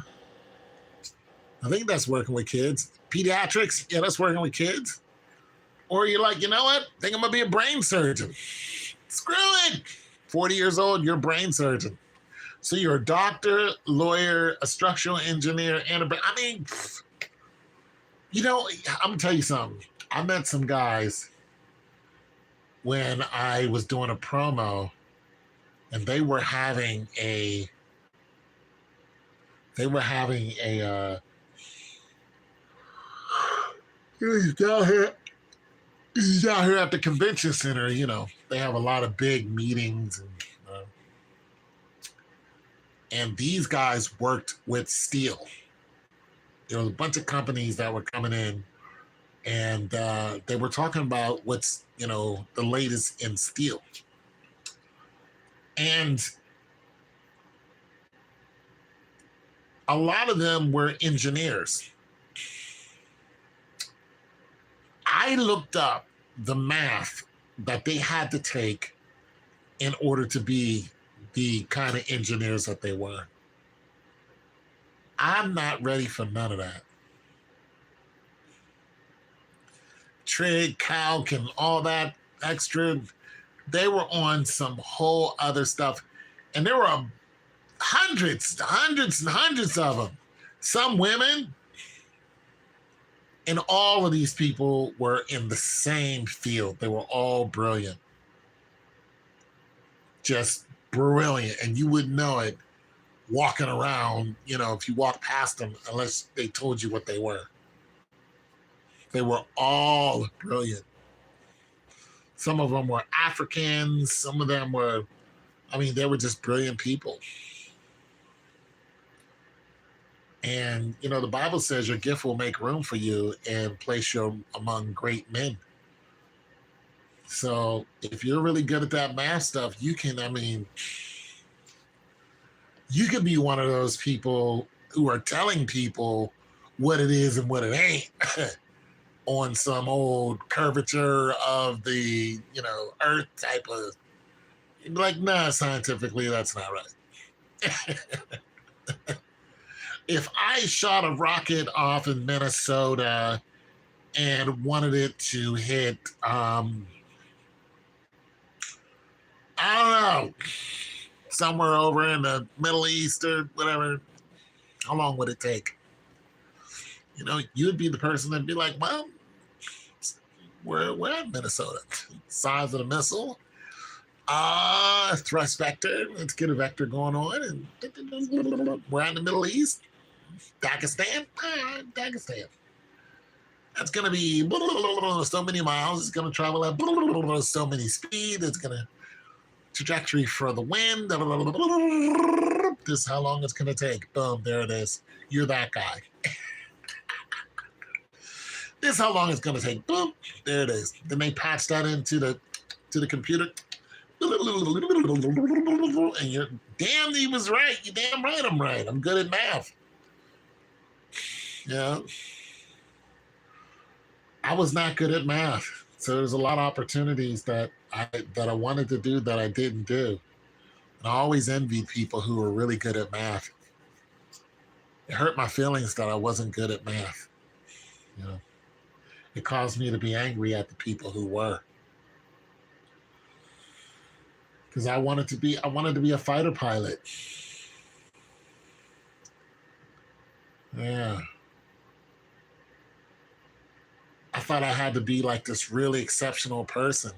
think that's working with kids. Pediatrics, yeah, that's working with kids. Or you're like, you know what? I think I'm going to be a brain surgeon. Screw it. 40 years old, you're a brain surgeon. So you're a doctor, lawyer, a structural engineer, and I'm going to tell you something. I met some guys when I was doing a promo, and they were having a down here at the convention center. They have a lot of big meetings, and these guys worked with steel. There was a bunch of companies that were coming in, and they were talking about what's the latest in steel. And a lot of them were engineers. I looked up the math that they had to take in order to be the kind of engineers that they were. I'm not ready for none of that. Trig, calc, and all that extra, they were on some whole other stuff. And there were hundreds and hundreds of them. Some women. And all of these people were in the same field. They were all brilliant. Just brilliant. And you wouldn't know it walking around, if you walk past them, unless they told you what they were. They were all brilliant. Some of them were Africans. Some of them were, they were just brilliant people. And, the Bible says your gift will make room for you and place you among great men. So if you're really good at that math stuff, you can be one of those people who are telling people what it is and what it ain't on some old curvature of the, earth type of, you'd be like, nah, scientifically, that's not right. If I shot a rocket off in Minnesota and wanted it to hit, I don't know, somewhere over in the Middle East or whatever, how long would it take? You'd be the person that'd be like, well, we're in Minnesota. Size of the missile. Thrust vector. Let's get a vector going on. And we're in the Middle East. Dagestan. Dagestan. That's going to be so many miles. It's going to travel at so many speed. It's going to trajectory for the wind. This is how long it's going to take. Boom, there it is. You're that guy. This is how long it's going to take. Boom, there it is. Then they patch that into the computer. And you're, damn, he was right. You're damn right I'm right. I'm good at math. Yeah. I was not good at math. So there's a lot of opportunities that I wanted to do that I didn't do. And I always envied people who were really good at math. It hurt my feelings that I wasn't good at math. It caused me to be angry at the people who were. Because I wanted to be a fighter pilot. Yeah. I thought I had to be like this really exceptional person.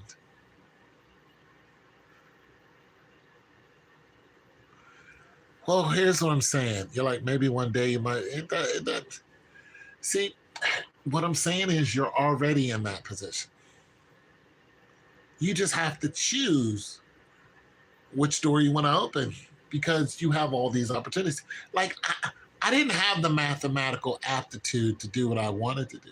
Well, here's what I'm saying. You're like, maybe one day you might. See, what I'm saying is you're already in that position. You just have to choose which door you want to open because you have all these opportunities. Like, I didn't have the mathematical aptitude to do what I wanted to do.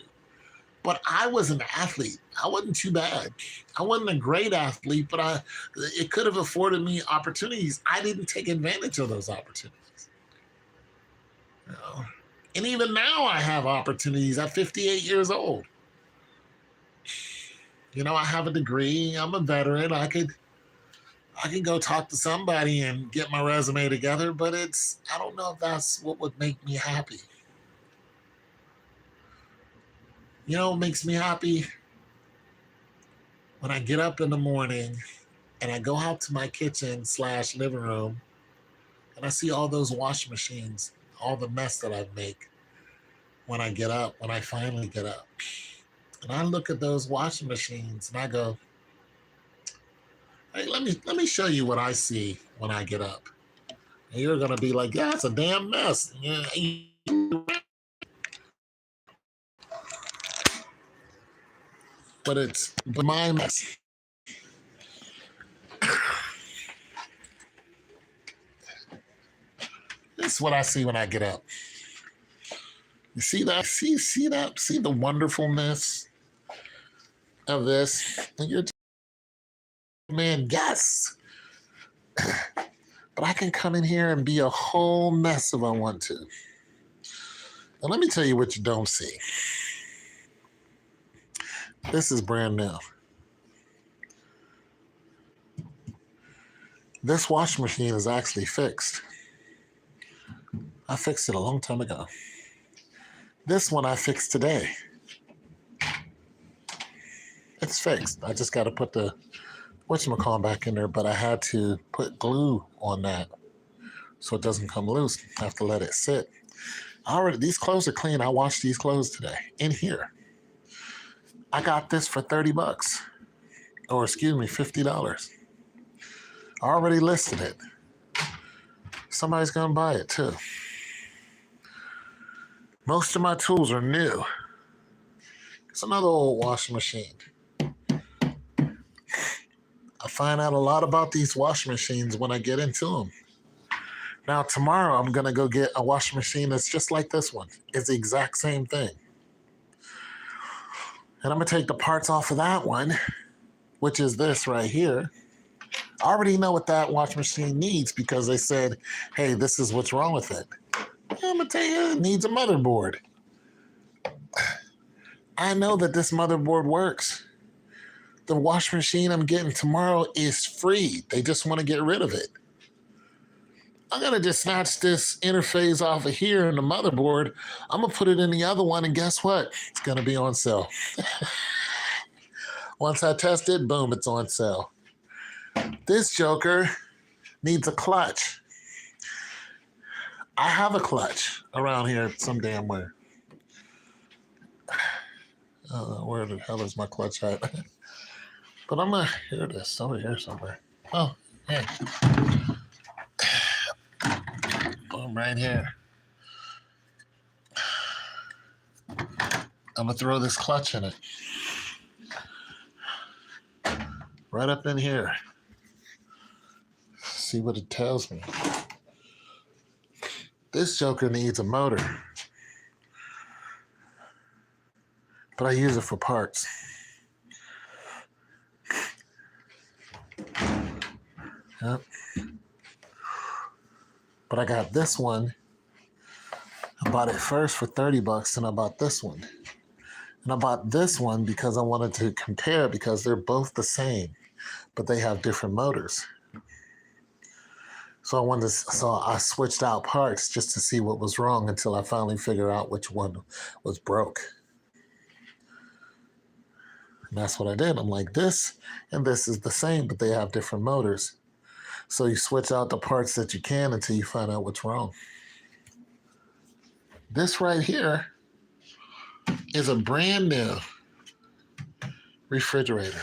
But I was an athlete. I wasn't too bad. I wasn't a great athlete, but it could have afforded me opportunities. I didn't take advantage of those opportunities. And even now I have opportunities at 58 years old. I have a degree. I'm a veteran. I can go talk to somebody and get my resume together, but I don't know if that's what would make me happy. What makes me happy? When I get up in the morning and I go out to my kitchen / living room and I see all those washing machines, all the mess that I make when I finally get up. And I look at those washing machines and I go, hey, let me show you what I see when I get up. And you're going to be like, yeah, it's a damn mess. Yeah, but my mess. This is what I see when I get up. You see that? See that? See the wonderfulness of this? And you're man, yes. But I can come in here and be a whole mess if I want to. Now let me tell you what you don't see. This is brand new. This washing machine is actually fixed. I fixed it a long time ago. This one I fixed today. It's fixed. I just got to put the whatchamacallit back in there, but I had to put glue on that so it doesn't come loose. I have to let it sit. These clothes are clean. I washed these clothes today in here. I got this for $30, or excuse me, $50. I already listed it. Somebody's gonna buy it too. Most of my tools are new. It's another old washing machine. I find out a lot about these washing machines when I get into them. Now, tomorrow I'm going to go get a washing machine that's just like this one. It's the exact same thing. And I'm going to take the parts off of that one, which is this right here. I already know what that washing machine needs because they said, hey, this is what's wrong with it. I'm going to tell you, it needs a motherboard. I know that this motherboard works. The washing machine I'm getting tomorrow is free. They just want to get rid of it. I'm going to just snatch this interface off of here in the motherboard. I'm going to put it in the other one, and guess what? It's going to be on sale. Once I test it, boom, it's on sale. This joker needs a clutch. I have a clutch around here some damn where. Where the hell is my clutch at? But I'm gonna, here it is, over here somewhere. Oh, hey. Boom, right here. I'm gonna throw this clutch in it. Right up in here. See what it tells me. This joker needs a motor. But I use it for parts. Yep. But I got this one. I bought it first for $30, and I bought this one. And I bought this one because I wanted to compare because they're both the same, but they have different motors. So I switched out parts just to see what was wrong until I finally figured out which one was broke. And that's what I did. I'm like, this and this is the same, but they have different motors. So you switch out the parts that you can until you find out what's wrong. This right here is a brand new refrigerator.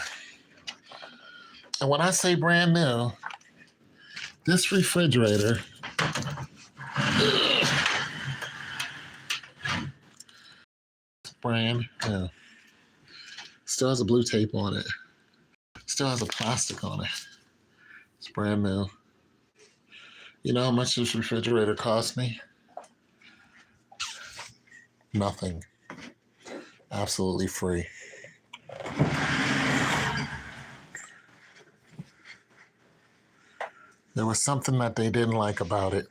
And when I say brand new, this refrigerator is brand new. Still has a blue tape on it. Still has a plastic on it. It's brand new. You know how much this refrigerator cost me? Nothing. Absolutely free. There was something that they didn't like about it.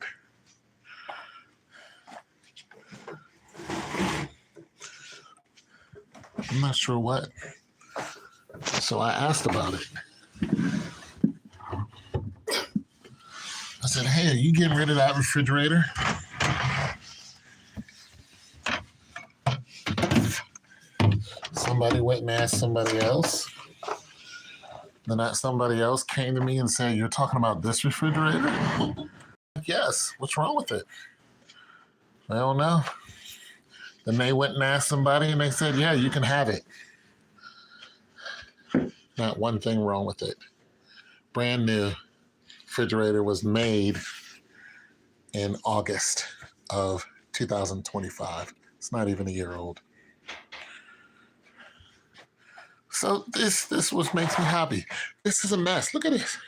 I'm not sure what. So I asked about it. I said, hey, are you getting rid of that refrigerator? Somebody went and asked somebody else. Then that somebody else came to me and said, you're talking about this refrigerator? Yes, what's wrong with it? I don't know. Then they went and asked somebody and they said, yeah, you can have it. Not one thing wrong with it. Brand new refrigerator was made in August of 2025. It's not even a year old. So this what makes me happy. This is a mess. Look at this.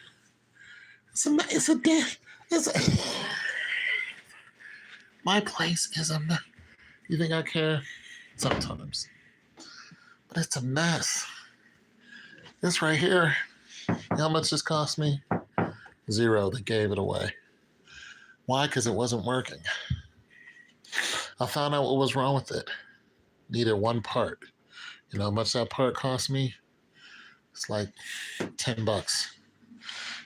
My place is a mess. You think I care? Sometimes. But it's a mess. This right here, you know how much this cost me? $0. They gave it away. Why? Because it wasn't working. I found out what was wrong with it. Needed one part. You know how much that part cost me? It's like $10.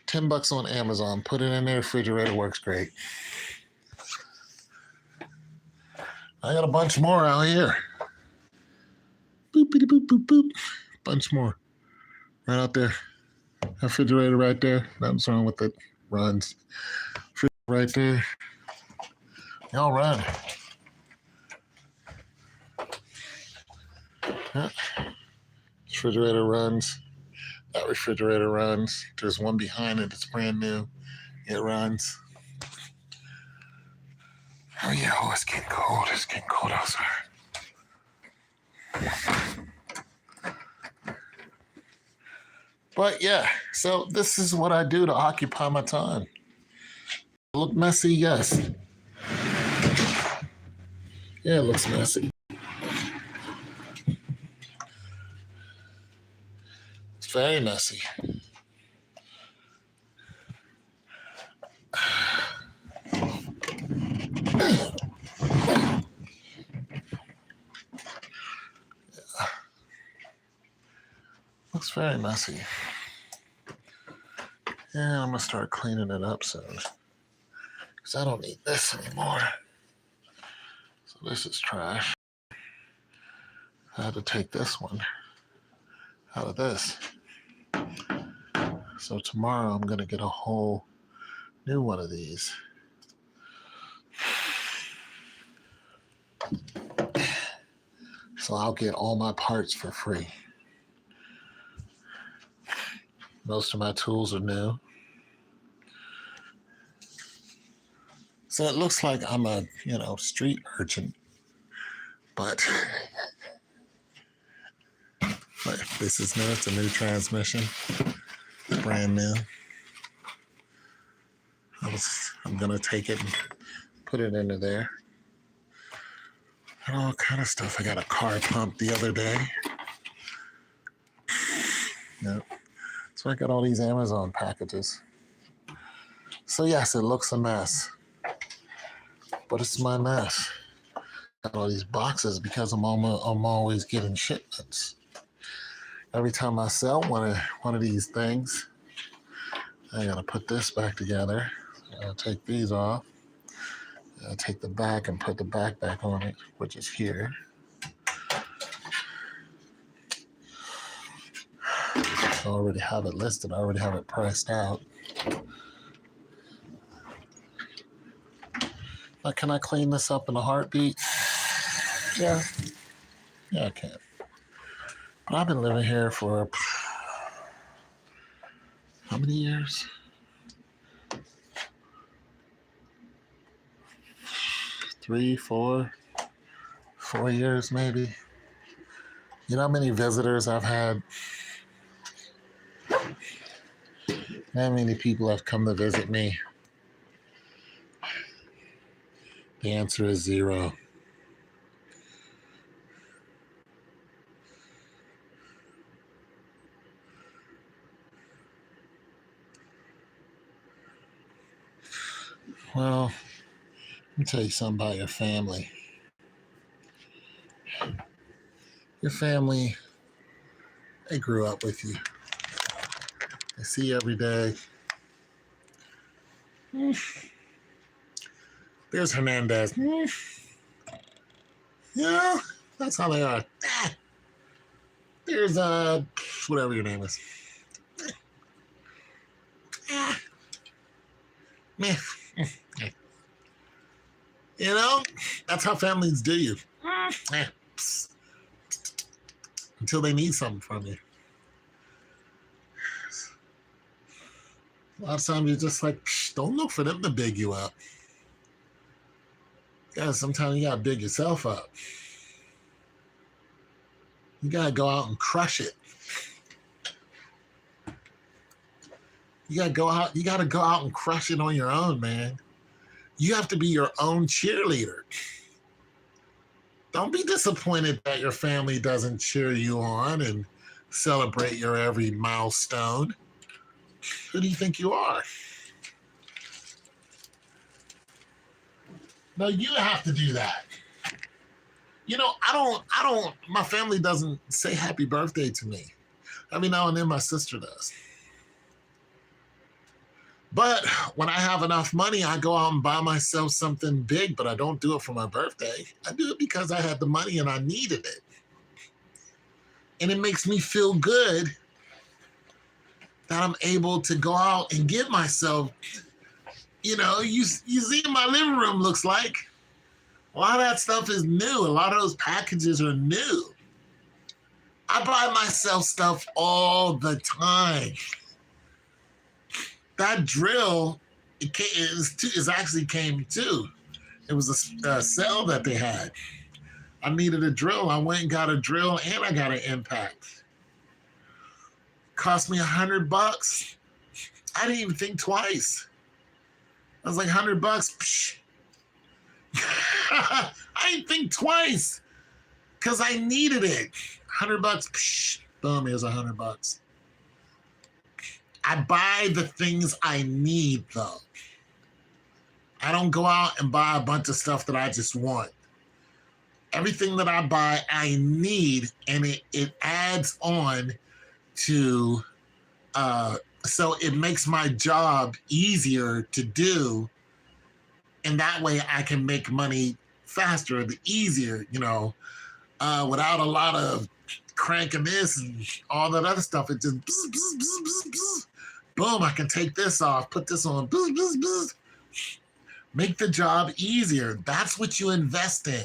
$10 on Amazon. Put it in the refrigerator, works great. I got a bunch more out here. Boopity boop boop boop. Bunch more. Right out there. Refrigerator right there. Nothing's wrong with it. Runs. Right there. Y'all run. Yeah. Refrigerator runs. That refrigerator runs. There's one behind it. It's brand new. It runs. Oh yeah, it's getting cold. It's getting cold outside. But yeah, so this is what I do to occupy my time. Look messy, yes. Yeah, it looks messy. It's very messy. Looks very messy. Yeah, I'm gonna start cleaning it up soon. Because I don't need this anymore. So this is trash. I had to take this one out of this. So tomorrow I'm gonna get a whole new one of these. So I'll get all my parts for free. Most of my tools are new. So it looks like I'm a, street urchin. But this is new. It's a new transmission. Brand new. I'm going to take it and put it into there. And all kind of stuff. I got a car pump the other day. Yep. So I got all these Amazon packages. So yes, it looks a mess. But it's my mess. Got all these boxes because I'm always getting shipments. Every time I sell one of these things, I gotta put this back together. I gotta take these off. I take the back and put the back on it, which is here. I already have it listed. I already have it priced out. Now, can I clean this up in a heartbeat? Yeah. Yeah, I can. But I've been living here for how many years? 3, 4 years maybe. You know how many visitors I've had? How many people have come to visit me? The answer is 0. Well, let me tell you something about your family. Your family, they grew up with you. They see you every day. There's Hernandez. Yeah, that's how they are. There's whatever your name is. Meh. You know, that's how families do you. Until they need something from you. A lot of times you're just like, don't look for them to big you up. Yeah, sometimes you gotta big yourself up. You gotta go out and crush it. You gotta go out and crush it on your own, man. You have to be your own cheerleader. Don't be disappointed that your family doesn't cheer you on and celebrate your every milestone. Who do you think you are? No, you have to do that. You know, my family doesn't say happy birthday to me. Every now and then my sister does. But when I have enough money, I go out and buy myself something big, but I don't do it for my birthday. I do it because I had the money and I needed it. And it makes me feel good that I'm able to go out and give myself, you see my living room looks like. A lot of that stuff is new. A lot of those packages are new. I buy myself stuff all the time. That drill, it actually came too. It was a sale that they had. I needed a drill. I went and got a drill and I got an impact. Cost me $100. I didn't even think twice. I was like, $100. Psh. I didn't think twice because I needed it. $100. Psh. Boom, here's $100. I buy the things I need, though. I don't go out and buy a bunch of stuff that I just want. Everything that I buy, I need, and it adds on to, so it makes my job easier to do, and that way I can make money faster, the easier, without a lot of cranking this and all that other stuff. It just, bzz, bzz, bzz, bzz, bzz. Boom, I can take this off, put this on, bzz, bzz, bzz. Make the job easier. That's what you invest in.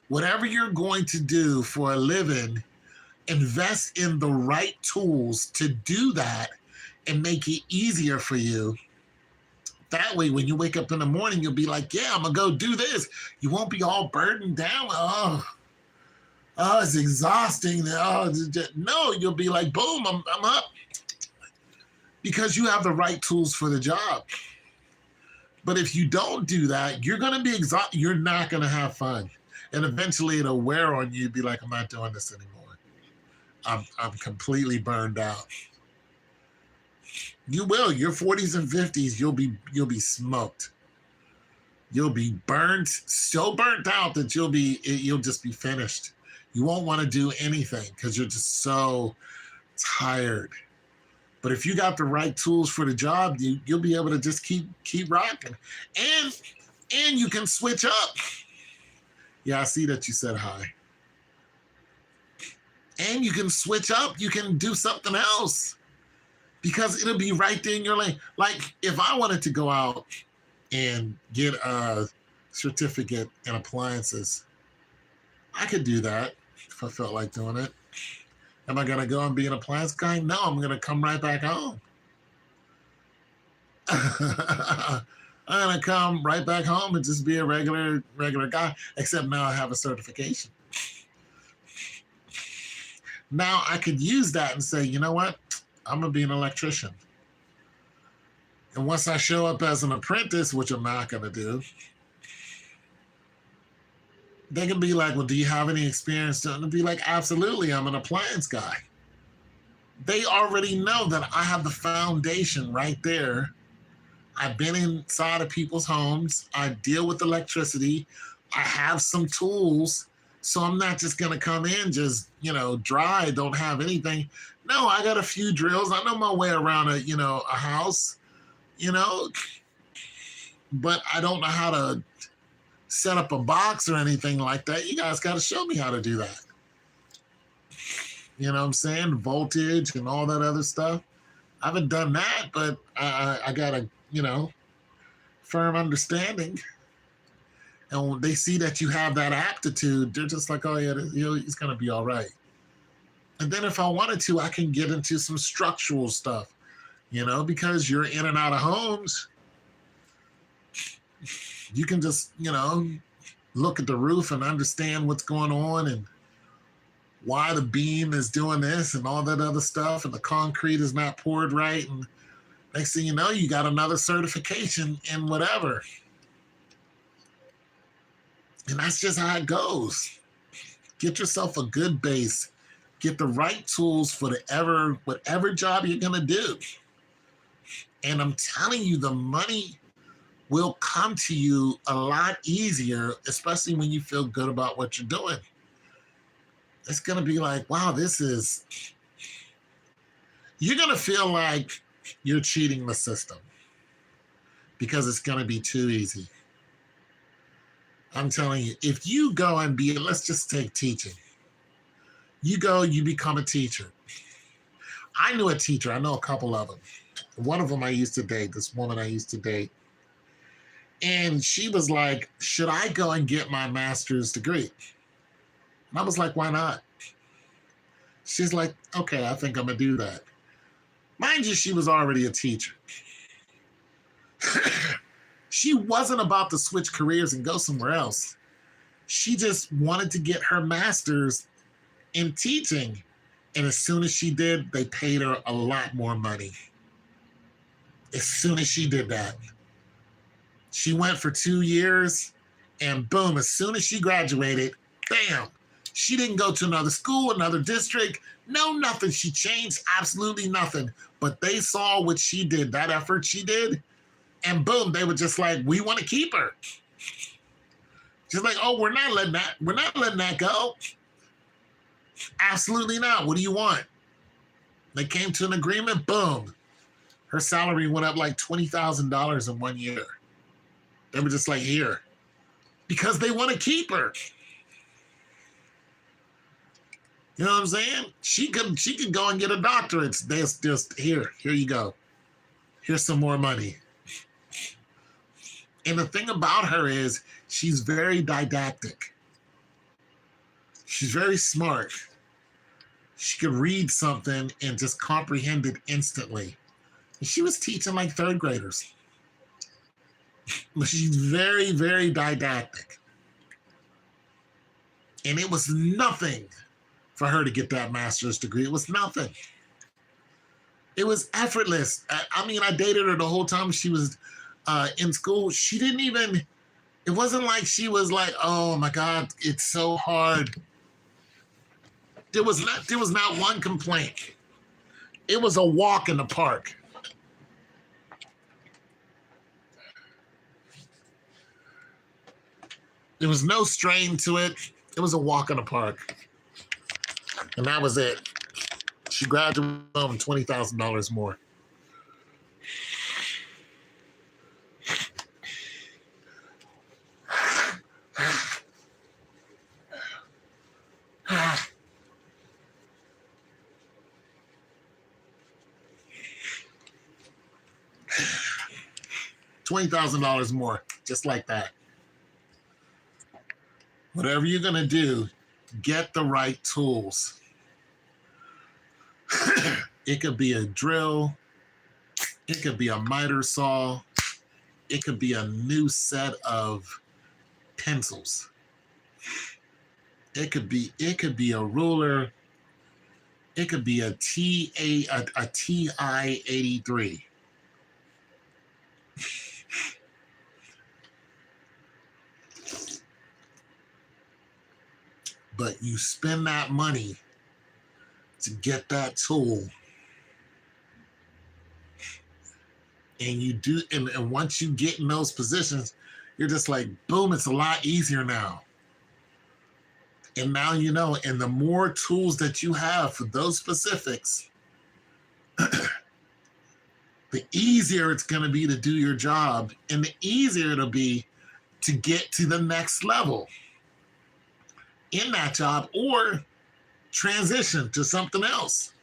Whatever you're going to do for a living, invest in the right tools to do that and make it easier for you. That way, when you wake up in the morning, you'll be like, yeah, I'm going to go do this. You won't be all burdened down. Oh, it's exhausting. No, you'll be like, boom, I'm up. Because you have the right tools for the job. But if you don't do that, you're going to be exhausted. You're not going to have fun. And eventually it'll wear on you. Be like, I'm not doing this anymore. I'm completely burned out. You will. Your 40s and 50s, you'll be smoked. You'll be burnt, so burnt out that you'll just be finished. You won't want to do anything because you're just so tired. But if you got the right tools for the job, you'll be able to just keep rocking. And you can switch up. Yeah, I see that you said hi. And you can switch up. You can do something else because it'll be right there in your lane. Like if I wanted to go out and get a certificate in appliances, I could do that if I felt like doing it. Am I going to go and be an appliance guy? No, I'm going to come right back home. I'm going to come right back home and just be a regular guy, except now I have a certification. Now I could use that and say, you know what? I'm going to be an electrician. And once I show up as an apprentice, which I'm not going to do, they can be like, well, do you have any experience? And be like, absolutely, I'm an appliance guy. They already know that I have the foundation right there. I've been inside of people's homes. I deal with electricity. I have some tools. So I'm not just going to come in just, dry, don't have anything. No, I got a few drills. I know my way around a house, but I don't know how to set up a box or anything like that. You guys got to show me how to do that. You know what I'm saying? Voltage and all that other stuff. I haven't done that, but I got a, firm understanding. And when they see that you have that aptitude, they're just like, oh yeah, he's going to be all right. And then if I wanted to, I can get into some structural stuff, because you're in and out of homes. You can just, look at the roof and understand what's going on and why the beam is doing this and all that other stuff, and the concrete is not poured right. And next thing you know, you got another certification in whatever. And that's just how it goes. Get yourself a good base. Get the right tools for whatever job you're going to do. And I'm telling you, the money will come to you a lot easier, especially when you feel good about what you're doing. It's going to be like, wow, you're going to feel like you're cheating the system because it's going to be too easy. I'm telling you, if you go and let's just take teaching. You go, you become a teacher. I knew a teacher. I know a couple of them. One of them I used to date, this woman I used to date. And she was like, should I go and get my master's degree? And I was like, why not? She's like, okay, I think I'm going to do that. Mind you, she was already a teacher. She wasn't about to switch careers and go somewhere else. She just wanted to get her master's in teaching. And as soon as she did, they paid her a lot more money. As soon as she did that, she went for 2 years, and boom, as soon as she graduated, bam, she didn't go to another school, another district, no, nothing. She changed absolutely nothing. But they saw what she did, that effort she did, and boom, they were just like, we want to keep her. Just like, oh, we're not letting that go. Absolutely not. What do you want? They came to an agreement, boom. Her salary went up like $20,000 in 1 year. They were just like, here. Because they want to keep her. You know what I'm saying? She could go and get a doctorate. They just, here you go. Here's some more money. And the thing about her is she's very didactic. She's very smart. She could read something and just comprehend it instantly. And she was teaching like third graders. But she's very, very didactic. And it was nothing for her to get that master's degree. It was nothing. It was effortless. I mean, I dated her the whole time she was in school. She didn't even, it wasn't like she was like, oh my God, it's so hard. There was not one complaint. It was a walk in the park. There was no strain to it. It was a walk in the park. And that was it. She graduated with $20,000 more. $20,000 more, just like that. Whatever you're going to do, get the right tools. It could be a drill. It could be a miter saw. It could be a new set of pencils. It could be a ruler. It could be a TI-83. But you spend that money to get that tool. And you do, and once you get in those positions, you're just like, boom, it's a lot easier now. And now you know, and the more tools that you have for those specifics, the easier it's going to be to do your job, and the easier it'll be to get to the next level in that job or transition to something else.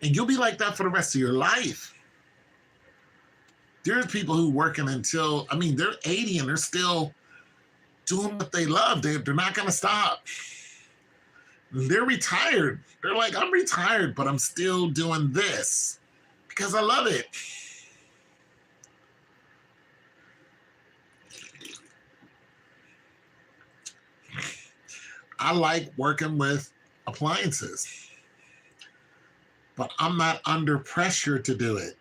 And you'll be like that for the rest of your life. There's people who working until, they're 80 and they're still doing what they love. They're not going to stop. They're retired. They're like, I'm retired, but I'm still doing this because I love it. I like working with appliances, but I'm not under pressure to do it.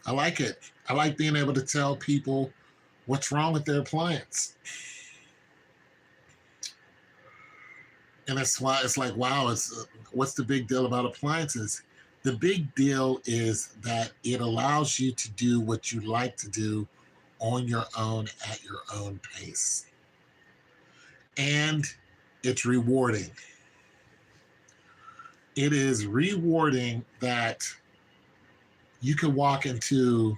I like it. I like being able to tell people what's wrong with their appliance. And that's why it's like, wow, what's the big deal about appliances? The big deal is that it allows you to do what you like to do on your own at your own pace. And it's rewarding. It is rewarding that you can walk into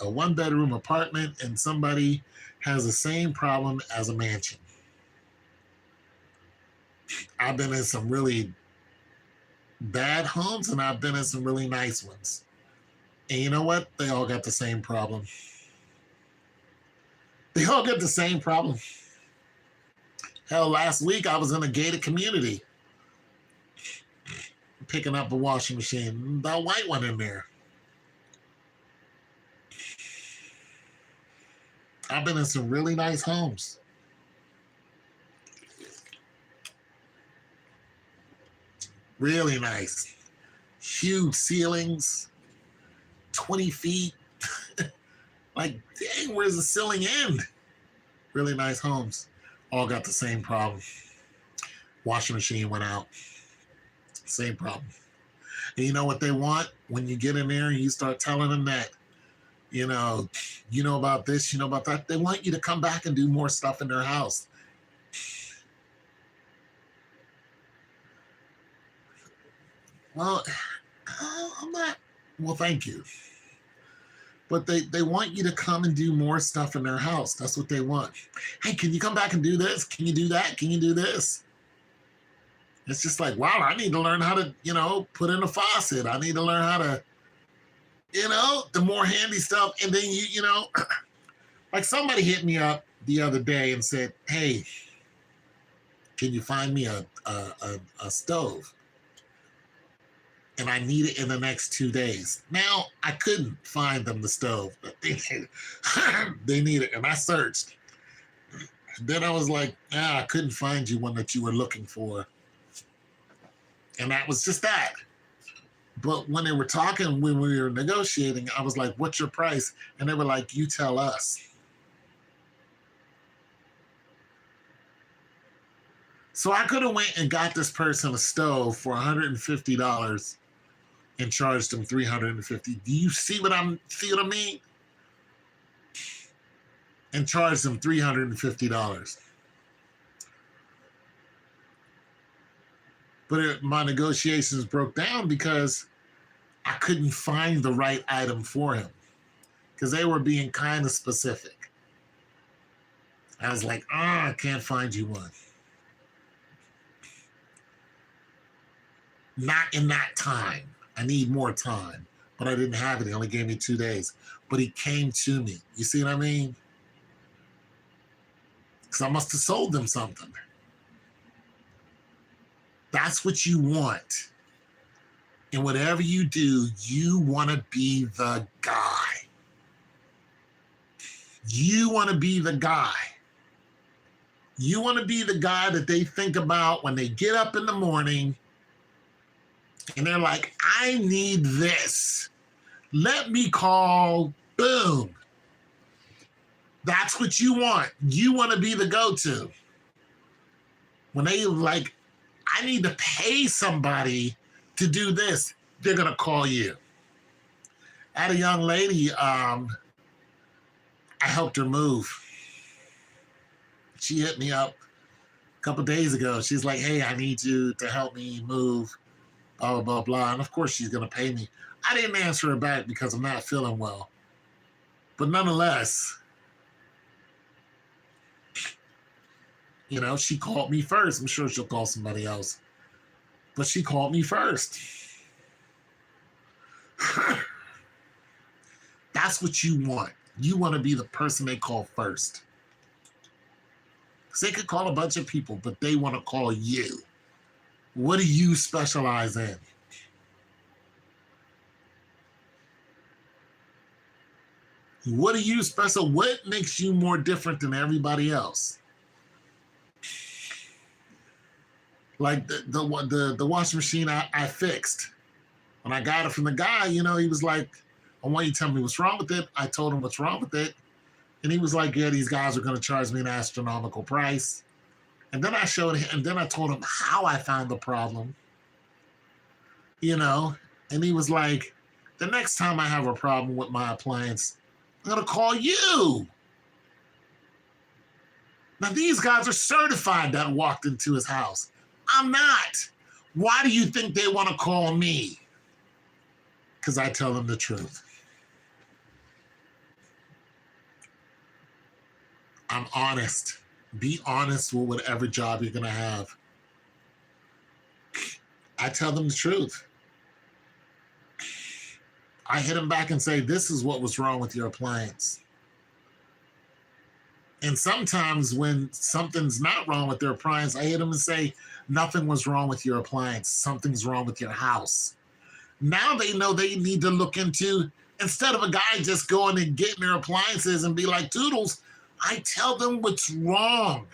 a 1-bedroom apartment and somebody has the same problem as a mansion. I've been in some really bad homes and I've been in some really nice ones. And you know what? They all got the same problem. They all got the same problem. Hell, last week I was in a gated community picking up a washing machine. The white one in there. I've been in some really nice homes. Really nice. Huge ceilings, 20 feet. Like, dang, where's the ceiling end? Really nice homes. All got the same problem. Washing machine went out. Same problem. And you know what they want? When you get in there and you start telling them that, you know about this, you know about that, they want you to come back and do more stuff in their house. Well, I'm not, well, thank you. But they want you to come and do more stuff in their house. That's what they want. Hey, can you come back and do this? Can you do that? Can you do this? It's just like, wow, I need to learn how to, put in a faucet. I need to learn how to, the more handy stuff. And then, like somebody hit me up the other day and said, hey, can you find me a stove? And I need it in the next 2 days. Now, I couldn't find them the stove, but they need it. And I searched. And then I was like, I couldn't find you one that you were looking for. And that was just that. But when they were talking, when we were negotiating, I was like, what's your price? And they were like, you tell us. So I could have went and got this person a stove for $150 and charged them $350. Do you see what I mean? And charged them $350. But my negotiations broke down because I couldn't find the right item for him because they were being kind of specific. I was like, I can't find you one. Not in that time. I need more time. But I didn't have it. He only gave me 2 days. But he came to me. You see what I mean? Because I must have sold them something. That's what you want. And whatever you do, you want to be the guy. You want to be the guy. You want to be the guy that they think about when they get up in the morning and they're like, I need this. Let me call, boom. That's what you want. You want to be the go-to. When they like, I need to pay somebody to do this, they're going to call you. I had a young lady, I helped her move. She hit me up a couple of days ago. She's like, hey, I need you to help me move, blah, blah, blah, blah. And of course she's going to pay me. I didn't answer her back because I'm not feeling well. But nonetheless, she called me first. I'm sure she'll call somebody else. But she called me first. That's what you want. You want to be the person they call first. Because they could call a bunch of people, but they want to call you. What do you specialize in? What do you special? What makes you more different than everybody else? Like the washing machine I fixed. When I got it from the guy, he was like, I want you to tell me what's wrong with it. I told him what's wrong with it. And he was like, yeah, these guys are going to charge me an astronomical price. And then I showed him, and then I told him how I found the problem. And he was like, the next time I have a problem with my appliance, I'm going to call you. Now, these guys are certified that walked into his house. I'm not. Why do you think they want to call me? Because I tell them the truth. I'm honest. Be honest with whatever job you're going to have. I tell them the truth. I hit them back and say, this is what was wrong with your appliance. And sometimes when something's not wrong with their appliance, I hit them and say, nothing was wrong with your appliance. Something's wrong with your house. Now they know they need to look into, instead of a guy just going and getting their appliances and be like, Toodles, I tell them what's wrong.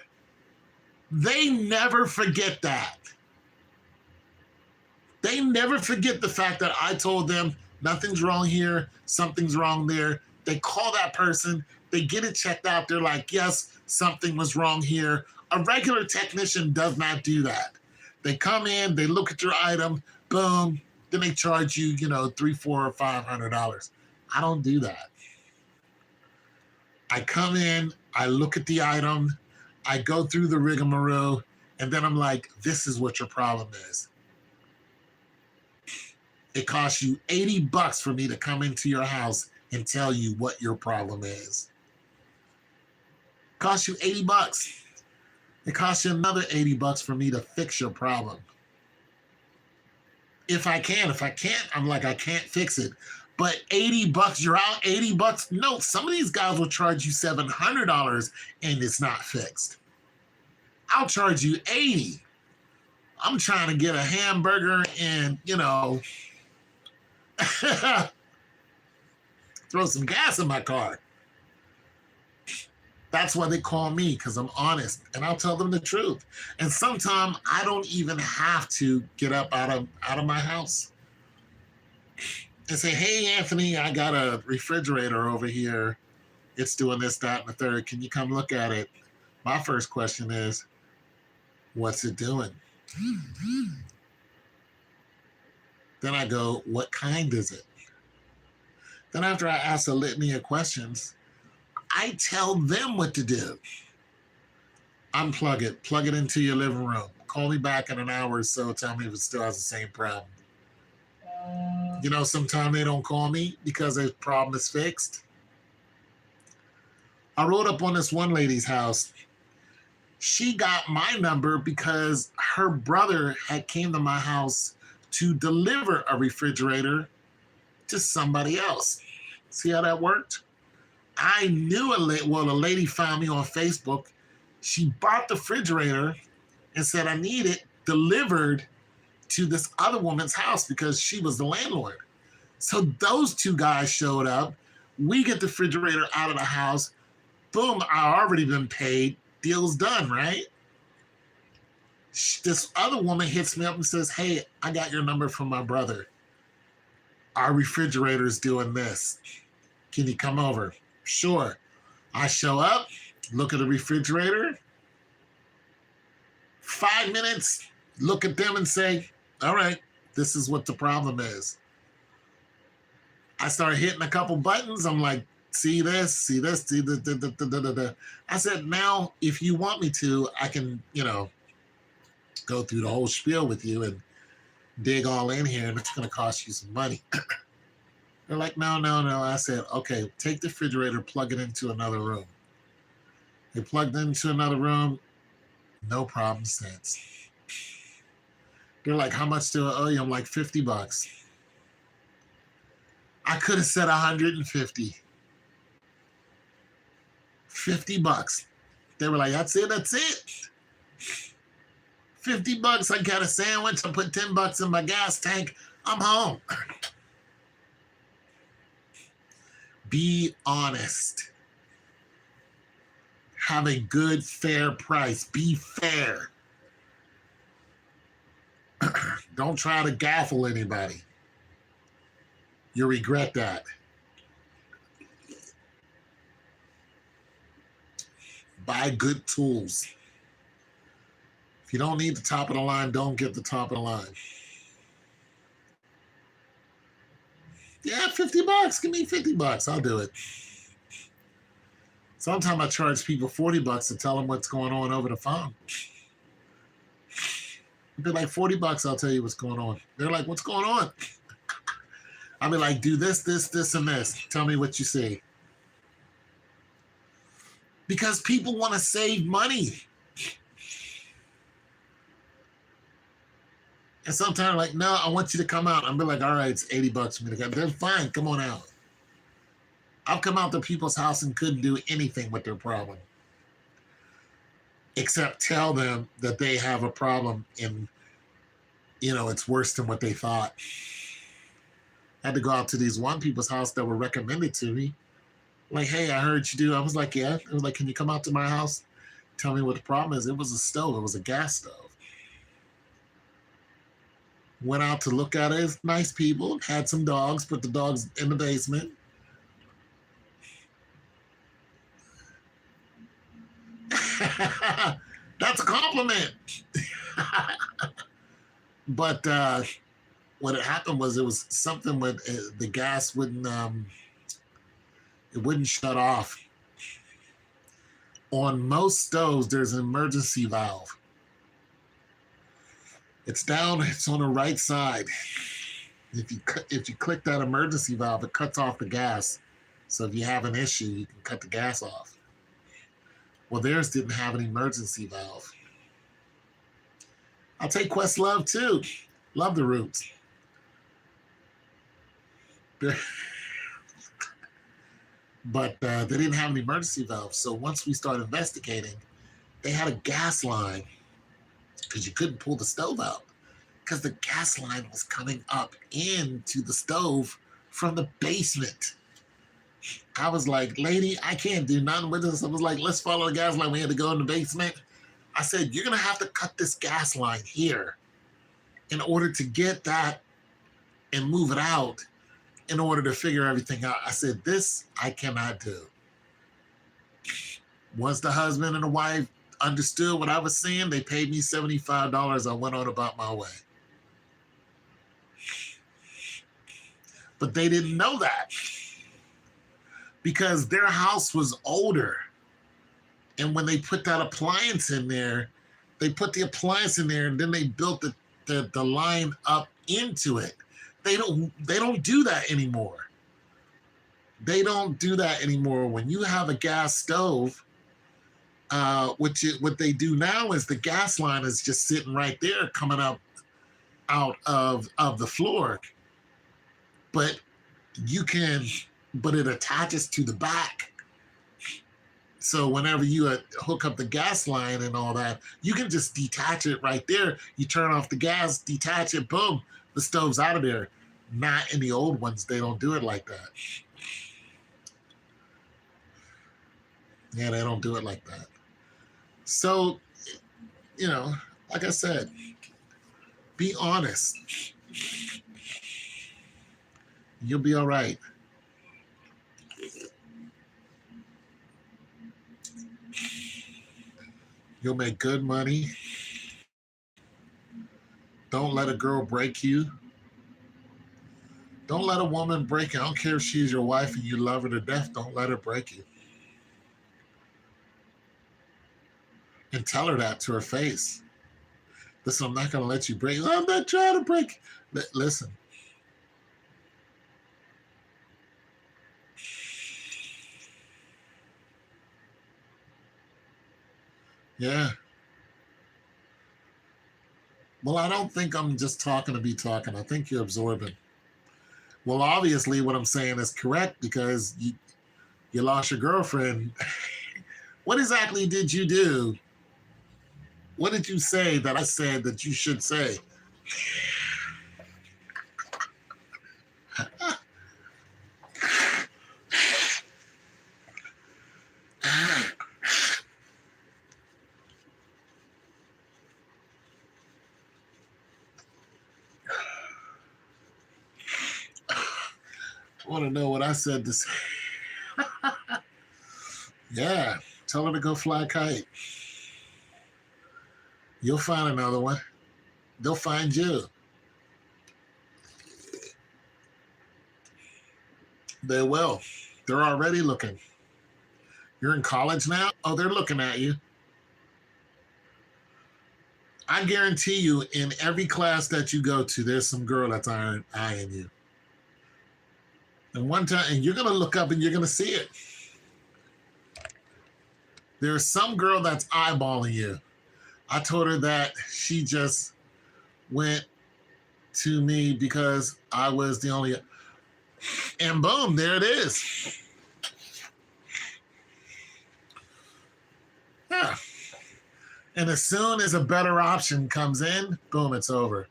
They never forget that. They never forget the fact that I told them nothing's wrong here, something's wrong there. They call that person, they get it checked out. They're like, yes, something was wrong here. A regular technician does not do that. They come in, they look at your item, boom, then they charge you, $300, $400, or $500. I don't do that. I come in, I look at the item, I go through the rigmarole, and then I'm like, this is what your problem is. It costs you $80 for me to come into your house and tell you what your problem is. It costs you $80. It costs you another $80 for me to fix your problem. If I can. If I can't, I'm like, I can't fix it. But $80, you're out $80. No, some of these guys will charge you $700 and it's not fixed. I'll charge you $80. I'm trying to get a hamburger and, throw some gas in my car. That's why they call me, because I'm honest and I'll tell them the truth. And sometimes I don't even have to get up out of my house and say, hey, Anthony, I got a refrigerator over here. It's doing this, that, and the third. Can you come look at it? My first question is, what's it doing? Then I go, what kind is it? Then after I ask a litany of questions, I tell them what to do. Unplug it, plug it into your living room. Call me back in an hour or so, tell me if it still has the same problem. Sometimes they don't call me because their problem is fixed. I rode up on this one lady's house. She got my number because her brother had came to my house to deliver a refrigerator to somebody else. See how that worked? I knew a lady found me on Facebook. She bought the refrigerator and said, I need it delivered to this other woman's house because she was the landlord. So those two guys showed up. We get the refrigerator out of the house. Boom, I already been paid. Deal's done, right? This other woman hits me up and says, hey, I got your number from my brother. Our refrigerator's doing this. Can you come over? Sure. I show up, look at the refrigerator. 5 minutes, look at them and say, all right, this is what the problem is. I start hitting a couple buttons. I'm like, see this, see this, see the. I said, now, if you want me to, I can, go through the whole spiel with you and dig all in here, and it's going to cost you some money. They're like, no. I said, okay, take the refrigerator, plug it into another room. They plugged into another room, no problem since. They're like, how much do I owe you? I'm like, $50. I could have said 150. $50. They were like, that's it. $50. I got a sandwich. I put $10 in my gas tank. I'm home. Be honest. Have a good, fair price. Be fair. Don't try to gaffle anybody. You'll regret that. Buy good tools. If you don't need the top of the line, don't get the top of the line. Yeah, $50. Give me $50. I'll do it. Sometimes I charge people $40 to tell them what's going on over the phone. It'd be like $40, I'll tell you what's going on. They're like, what's going on? I'll be like, do this, and this. Tell me what you see. Because people want to save money. And sometimes like, no, I want you to come out. I'm be like, all right, it's $80 for me to come. They're fine, come on out. I've come out to people's house and couldn't do anything with their problem. Except tell them that they have a problem and, it's worse than what they thought. I had to go out to these one people's house that were recommended to me. Like, hey, I heard you do. I was like, yeah. It was like, can you come out to my house? Tell me what the problem is. It was a stove. It was a gas stove. Went out to look at it. It's nice people. Had some dogs. Put the dogs in the basement. That's a compliment. But what had happened was it was something with the gas wouldn't it wouldn't shut off. On most stoves, there's an emergency valve. It's down. It's on the right side. If you click that emergency valve, it cuts off the gas. So if you have an issue, you can cut the gas off. Well, theirs didn't have an emergency valve. I'll take Questlove too. Love the Roots. But they didn't have an emergency valve. So once we started investigating, they had a gas line because you couldn't pull the stove out because the gas line was coming up into the stove from the basement. I was like, lady, I can't do nothing with this. I was like, let's follow the gas line. We had to go in the basement. I said, you're going to have to cut this gas line here in order to get that and move it out in order to figure everything out. I said, this I cannot do. Once the husband and the wife understood what I was saying, they paid me $75. I went on about my way. But they didn't know that because their house was older. And when they put that appliance in there, they put the appliance in there and then they built the line up into it. They don't do that anymore. They don't do that anymore. When you have a gas stove, what they do now is the gas line is just sitting right there coming up out of the floor. But it attaches to the back. So whenever you hook up the gas line and all that, you can just detach it right there. You turn off the gas, detach it, boom, the stove's out of there. Not in the old ones, they don't do it like that. Yeah, they don't do it like that. So, like I said, be honest. You'll be all right. You'll make good money. Don't let a girl break you. Don't let a woman break you. I don't care if she's your wife and you love her to death. Don't let her break you. And tell her that to her face. Listen, I'm not going to let you break. I'm not trying to break. Listen. Yeah. Well, I don't think I'm just talking to be talking. I think you're absorbing. Well, obviously what I'm saying is correct because you lost your girlfriend. What exactly did you do? What did you say that I said that you should say? I want to know what I said to say. Yeah, tell her to go fly a kite. You'll find another one. They'll find you. They will. They're already looking. You're in college now? Oh, they're looking at you. I guarantee you, in every class that you go to, there's some girl that's eyeing you. And one time, and you're going to look up and you're going to see it. There's some girl that's eyeballing you. I told her that she just went to me because I was the only, and boom, there it is. Yeah. And as soon as a better option comes in, boom, it's over.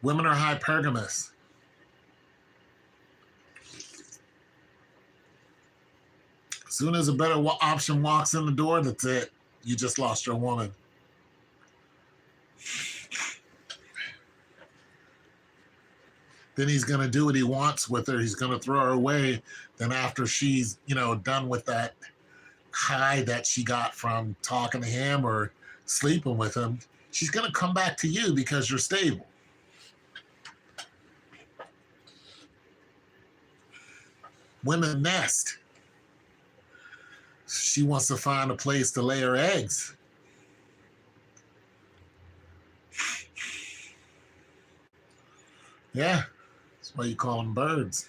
Women are hypergamous. Soon as a better option walks in the door, that's it. You just lost your woman. Then he's going to do what he wants with her. He's going to throw her away. Then after she's, done with that high that she got from talking to him or sleeping with him, she's going to come back to you because you're stable. Women nest. She wants to find a place to lay her eggs. Yeah, that's why you call them birds.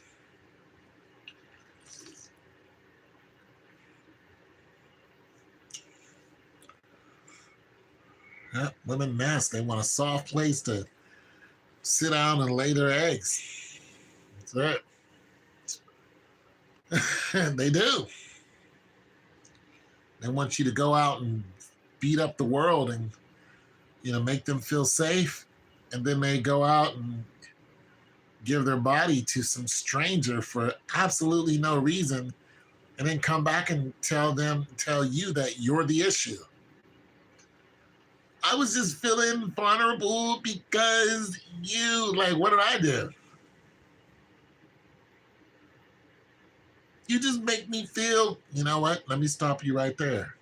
Yeah, women nest. They want a soft place to sit down and lay their eggs. That's it. They do. They want you to go out and beat up the world and, make them feel safe. And then they go out and give their body to some stranger for absolutely no reason. And then come back and tell you that you're the issue. I was just feeling vulnerable because what did I do? You just make me feel, you know what? Let me stop you right there.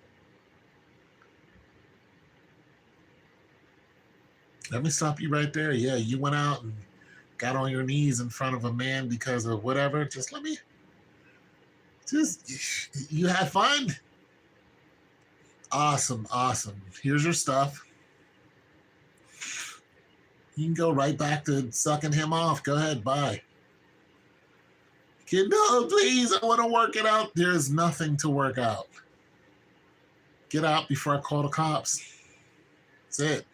Let me stop you right there. Yeah, you went out and got on your knees in front of a man because of whatever. You had fun. Awesome. Here's your stuff. You can go right back to sucking him off. Go ahead, bye. Kid, no, please, I want to work it out. There's nothing to work out. Get out before I call the cops. That's it.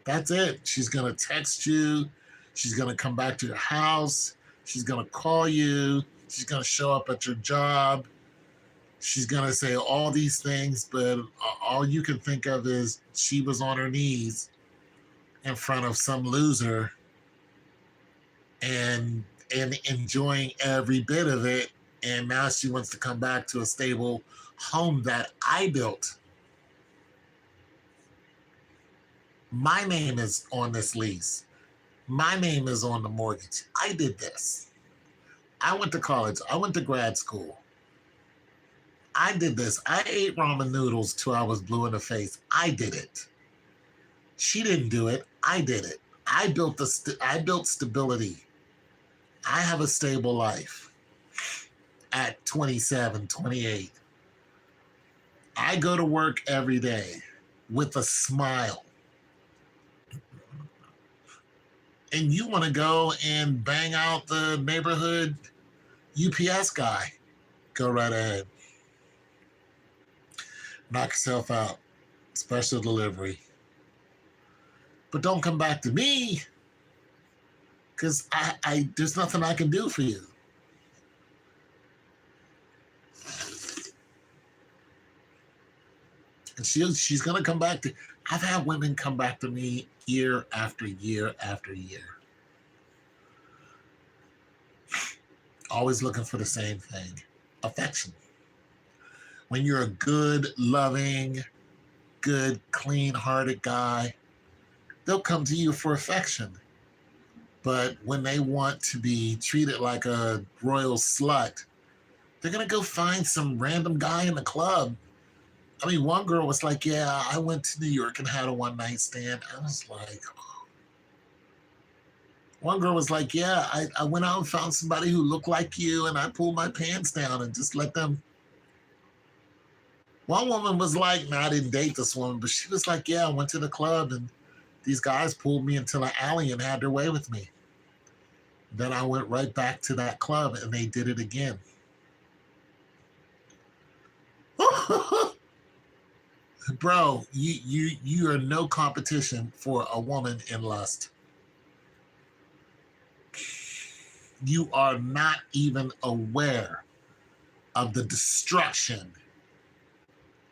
That's it. She's going to text you. She's going to come back to your house. She's going to call you. She's going to show up at your job. She's going to say all these things, but all you can think of is she was on her knees in front of some loser and enjoying every bit of it. And now she wants to come back to a stable home that I built. My name is on this lease. My name is on the mortgage. I did this. I went to college. I went to grad school. I did this. I ate ramen noodles till I was blue in the face. I did it. She didn't do it. I did it. I built stability. I have a stable life at 27, 28. I go to work every day with a smile. And you want to go and bang out the neighborhood UPS guy, go right ahead. Knock yourself out. Special delivery. But don't come back to me, because I there's nothing I can do for you. And she's going to come back to... I've had women come back to me year after year after year. Always looking for the same thing. Affection. When you're a good, loving, good, clean-hearted guy, they'll come to you for affection. But when they want to be treated like a royal slut, they're going to go find some random guy in the club. I mean, one girl was like, yeah, I went to New York and had a one-night stand. I was like, oh. One girl was like, yeah, I went out and found somebody who looked like you, and I pulled my pants down and just let them. One woman was like, no, I didn't date this woman, but she was like, yeah, I went to the club and these guys pulled me into an alley and had their way with me. Then I went right back to that club and they did it again. Bro, you are no competition for a woman in lust. You are not even aware of the destruction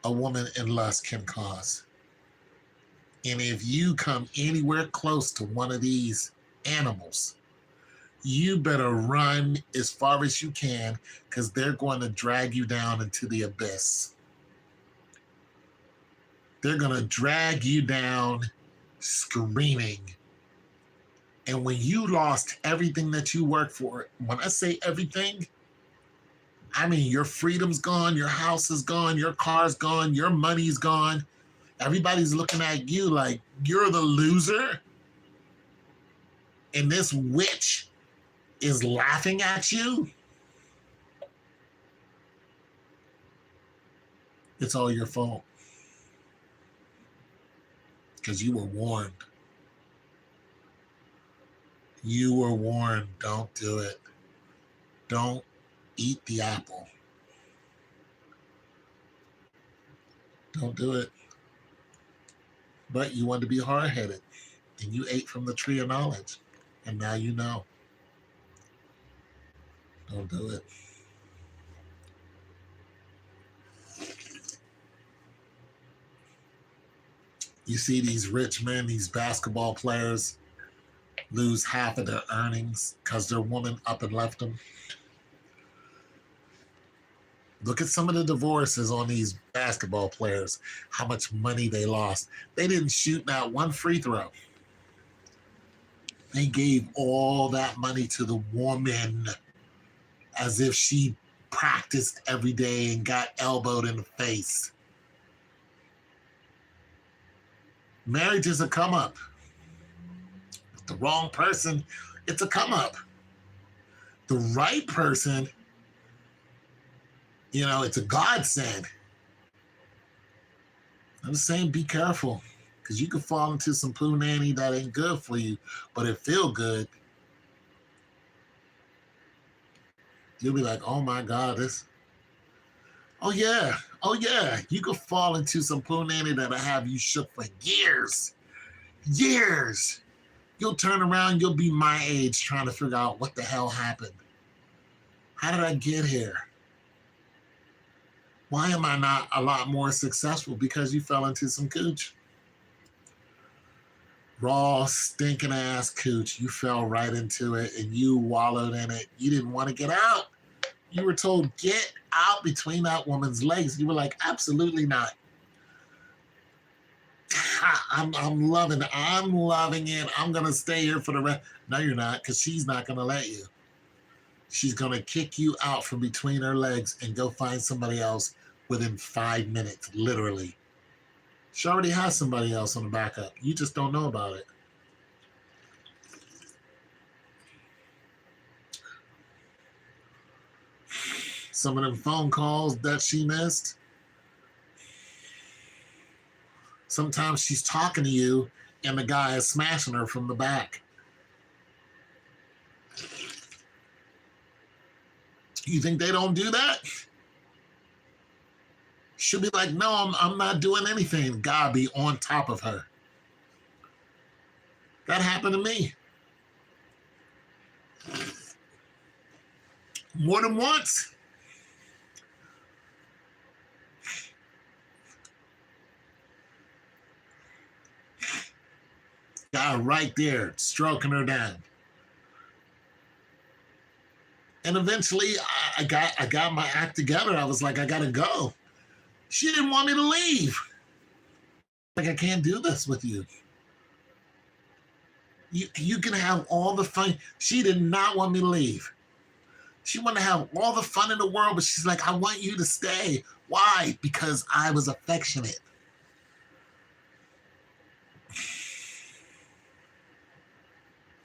a woman in lust can cause. And if you come anywhere close to one of these animals, you better run as far as you can because they're going to drag you down into the abyss. They're going to drag you down screaming. And when you lost everything that you worked for, when I say everything, I mean your freedom's gone, your house is gone, your car's gone, your money's gone. Everybody's looking at you like you're the loser. And this witch is laughing at you. It's all your fault. Because you were warned. You were warned. Don't do it. Don't eat the apple. Don't do it. But you wanted to be hard-headed. And you ate from the tree of knowledge. And now you know. Don't do it. You see these rich men, these basketball players, lose half of their earnings because their woman up and left them. Look at some of the divorces on these basketball players, how much money they lost. They didn't shoot not one free throw. They gave all that money to the woman as if she practiced every day and got elbowed in the face. Marriage is a come up. With the wrong person, it's a come up. The right person, you know, it's a godsend. I'm saying be careful, because you could fall into some poo nanny that ain't good for you, but it feel good. You'll be like, oh my God, this. Oh yeah, you could fall into some poo nanny that'll have you shook for years. Years. You'll turn around, you'll be my age trying to figure out what the hell happened. How did I get here? Why am I not a lot more successful? Because you fell into some cooch. Raw, stinking ass cooch. You fell right into it and you wallowed in it. You didn't want to get out. You were told, get out between that woman's legs. You were like, absolutely not. I'm loving it. I'm loving it. I'm going to stay here for the rest. No, you're not, because she's not going to let you. She's going to kick you out from between her legs and go find somebody else within 5 minutes, literally. She already has somebody else on the backup. You just don't know about it. Some of them phone calls that she missed. Sometimes she's talking to you and the guy is smashing her from the back. You think they don't do that? She'll be like, no, I'm not doing anything. God be on top of her. That happened to me. More than once. Guy right there, stroking her down. And eventually I got my act together. I was like, I gotta go. She didn't want me to leave. Like, I can't do this with you. You can have all the fun. She did not want me to leave. She wanted to have all the fun in the world, but she's like, I want you to stay. Why? Because I was affectionate.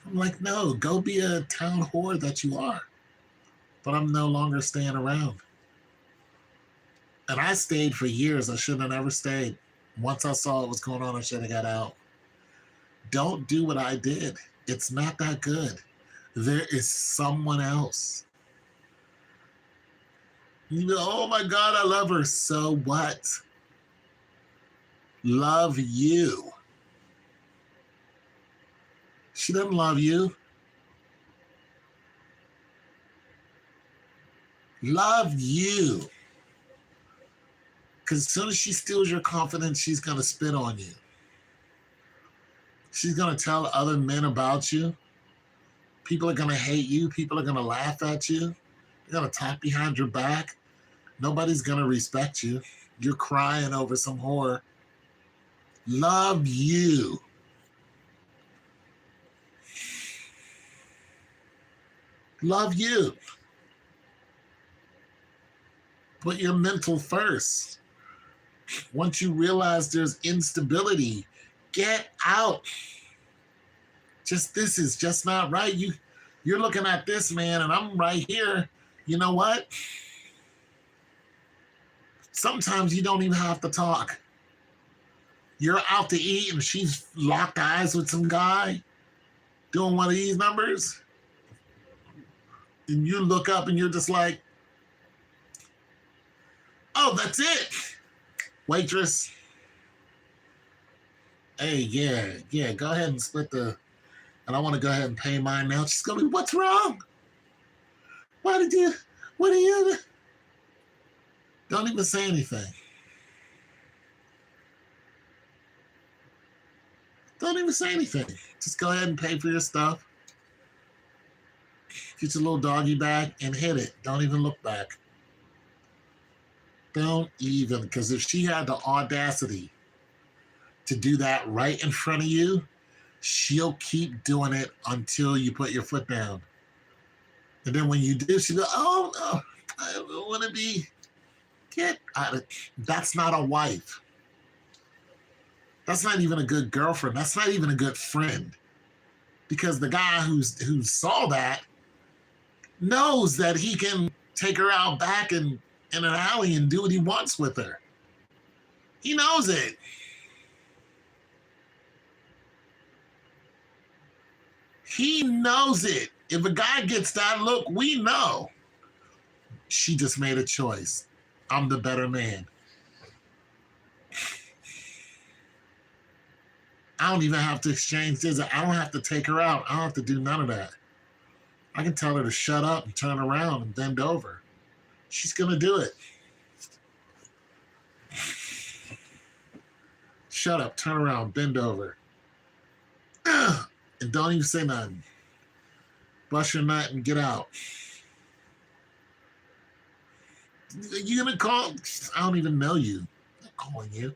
I'm like, no, go be a town whore that you are. But I'm no longer staying around. And I stayed for years. I should have never stayed. Once I saw what was going on, I should have got out. Don't do what I did. It's not that good. There is someone else. You know, oh my God, I love her. So what? Love you. She doesn't love you. Love you. Because as soon as she steals your confidence, she's going to spit on you. She's going to tell other men about you. People are going to hate you. People are going to laugh at you. They're going to talk behind your back. Nobody's going to respect you. You're crying over some whore. Love you. Love you. Put your mental first. Once you realize there's instability, get out. This is just not right. You're looking at this man and I'm right here. You know what? Sometimes you don't even have to talk. You're out to eat and she's locked eyes with some guy doing one of these numbers. And you look up and you're just like, oh, that's it. Waitress. Hey, yeah, go ahead and split the, and I want to go ahead and pay mine now. She's going to be, what's wrong? What are you? Don't even say anything. Don't even say anything. Just go ahead and pay for your stuff. Get your little doggy bag and hit it. Don't even look back. Don't even, because if she had the audacity to do that right in front of you, she'll keep doing it until you put your foot down. And then when you do, she'll go, oh, no, I don't want to be, get out of, that's not a wife. That's not even a good girlfriend. That's not even a good friend. Because the guy who saw that knows that he can take her out back in an alley and do what he wants with her. He knows it. He knows it. If a guy gets that look, we know. She just made a choice. I'm the better man. I don't even have to exchange this. I don't have to take her out. I don't have to do none of that. I can tell her to shut up and turn around and bend over. She's going to do it. Shut up, turn around, bend over. And don't even say nothing. Bust your nut and get out. You going to call? I don't even know you. I'm not calling you.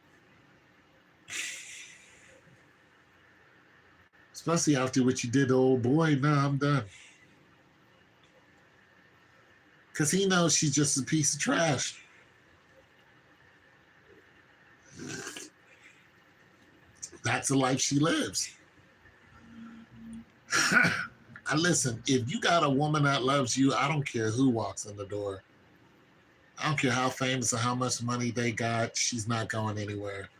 Especially after what you did to old boy. No, I'm done. Because he knows she's just a piece of trash. That's the life she lives. Listen, if you got a woman that loves you, I don't care who walks in the door. I don't care how famous or how much money they got. She's not going anywhere.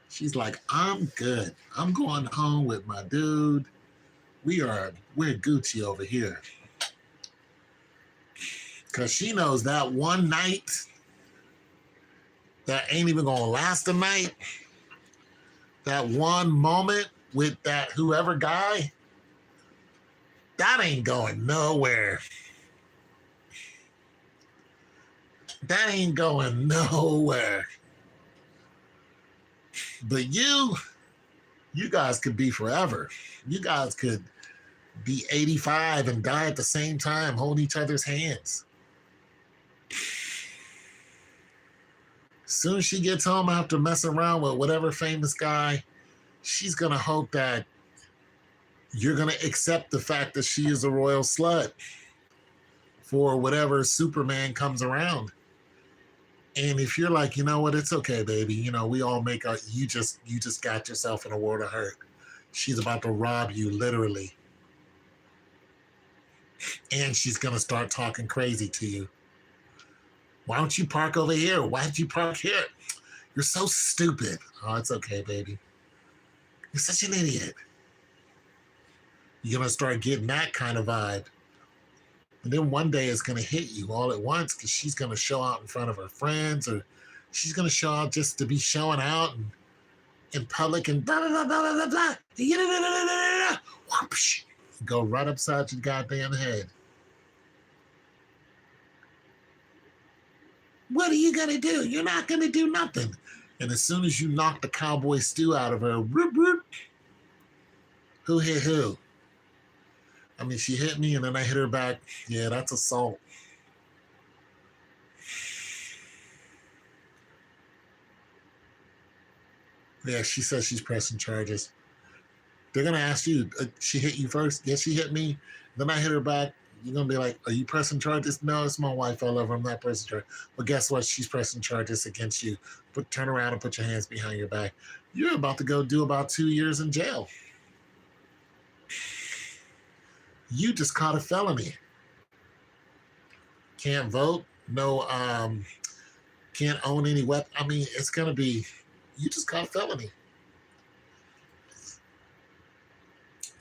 She's like, I'm good. I'm going home with my dude. We're Gucci over here. Because she knows that one night that ain't even going to last a night. That one moment with that whoever guy, that ain't going nowhere. That ain't going nowhere. But you guys could be forever. You guys could be 85 and die at the same time, holding each other's hands. As soon as she gets home after messing around with whatever famous guy, she's going to hope that you're going to accept the fact that she is a royal slut for whatever Superman comes around. And if you're like, you know what, it's okay, baby. You know, we all make our, you just got yourself in a world of hurt. She's about to rob you, literally. And she's going to start talking crazy to you. Why don't you park over here? Why did you park here? You're so stupid. Oh, it's okay, baby. You're such an idiot. You're going to start getting that kind of vibe. And then one day it's going to hit you all at once because she's going to show out in front of her friends, or she's going to show out just to be showing out and in public and blah, blah, blah, blah, blah, blah. Whoopsh. Go right upside your goddamn head. What are you going to do? You're not going to do nothing. And as soon as you knock the cowboy stew out of her, whoop, whoop, who hit who? I mean, she hit me and then I hit her back. Yeah, that's assault. Yeah, she says she's pressing charges. They're going to ask you, she hit you first? Yes, she hit me. Then I hit her back. You're going to be like, are you pressing charges? No, it's my wife. I love her. I'm not pressing charges. But guess what? She's pressing charges against you. But turn around and put your hands behind your back. You're about to go do about 2 years in jail. You just caught a felony. Can't vote. No, can't own any weapon. I mean, it's going to be, you just caught a felony.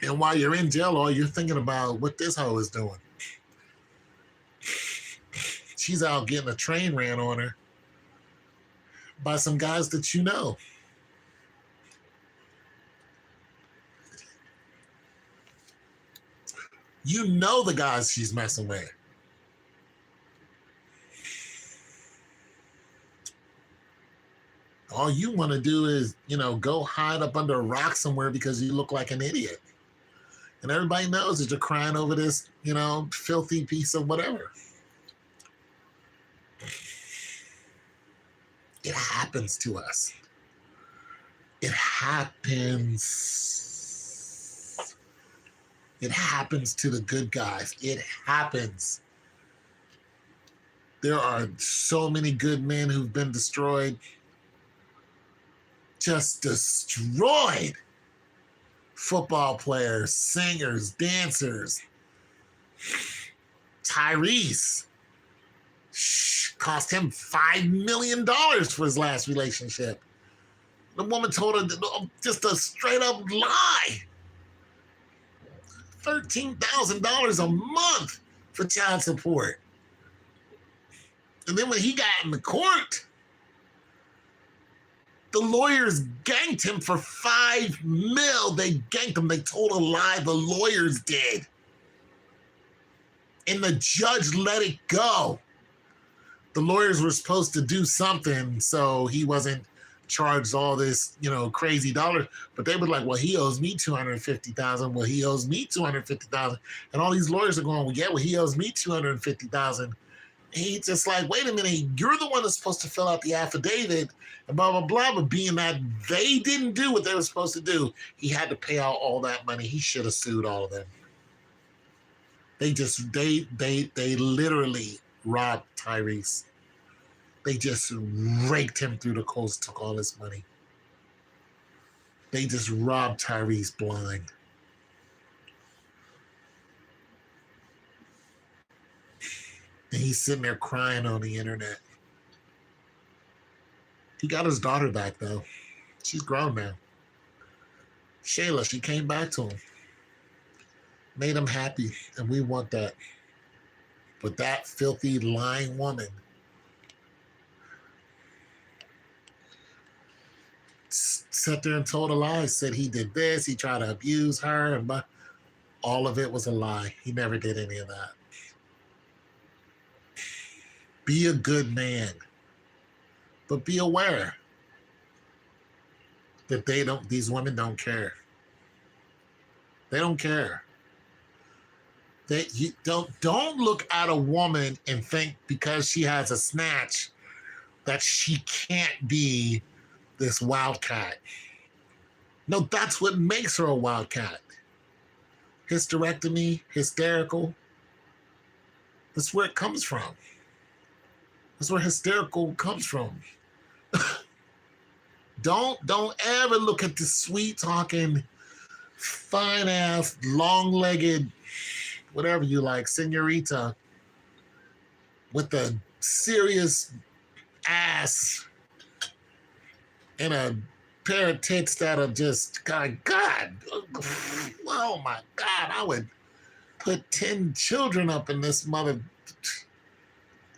And while you're in jail, all you're thinking about what this hoe is doing. She's out getting a train ran on her by some guys that you know. You know the guys she's messing with. All you want to do is, go hide up under a rock somewhere because you look like an idiot. And everybody knows that you're crying over this, filthy piece of whatever. It happens to us. It happens. It happens to the good guys. It happens. There are so many good men who've been destroyed. Just destroyed. Football players, singers, dancers. Tyrese cost him $5 million for his last relationship. The woman told her just a straight up lie. $13,000 a month for child support. And then when he got in the court, the lawyers ganked him for $5 million. They ganked him. They told a lie. The lawyers did. And the judge let it go. The lawyers were supposed to do something so he wasn't charged all this, crazy dollars. But they were like, well, he owes me $250,000. Well, he owes me $250,000. And all these lawyers are going, well, yeah, well, he owes me $250,000. And he's just like, wait a minute, you're the one that's supposed to fill out the affidavit and blah, blah, blah. But being that they didn't do what they were supposed to do, he had to pay out all that money. He should have sued all of them. They literally robbed Tyrese. They just raked him through the coals, took all his money. They just robbed Tyrese blind. And he's sitting there crying on the internet. He got his daughter back, though. She's grown now. Shayla, she came back to him. Made him happy, and we want that. But that filthy, lying woman sat there and told a lie, said he did this, he tried to abuse her, and all of it was a lie. He never did any of that. Be a good man, but be aware that these women don't care. They don't care. You don't look at a woman and think because she has a snatch that she can't be this wildcat. No, that's what makes her a wildcat. Hysterectomy, hysterical. That's where it comes from. That's where hysterical comes from. Don't ever look at the sweet talking, fine ass, long legged, whatever you like, senorita with a serious ass and a pair of tits that are just, God, oh my God, I would put 10 children up in this mother.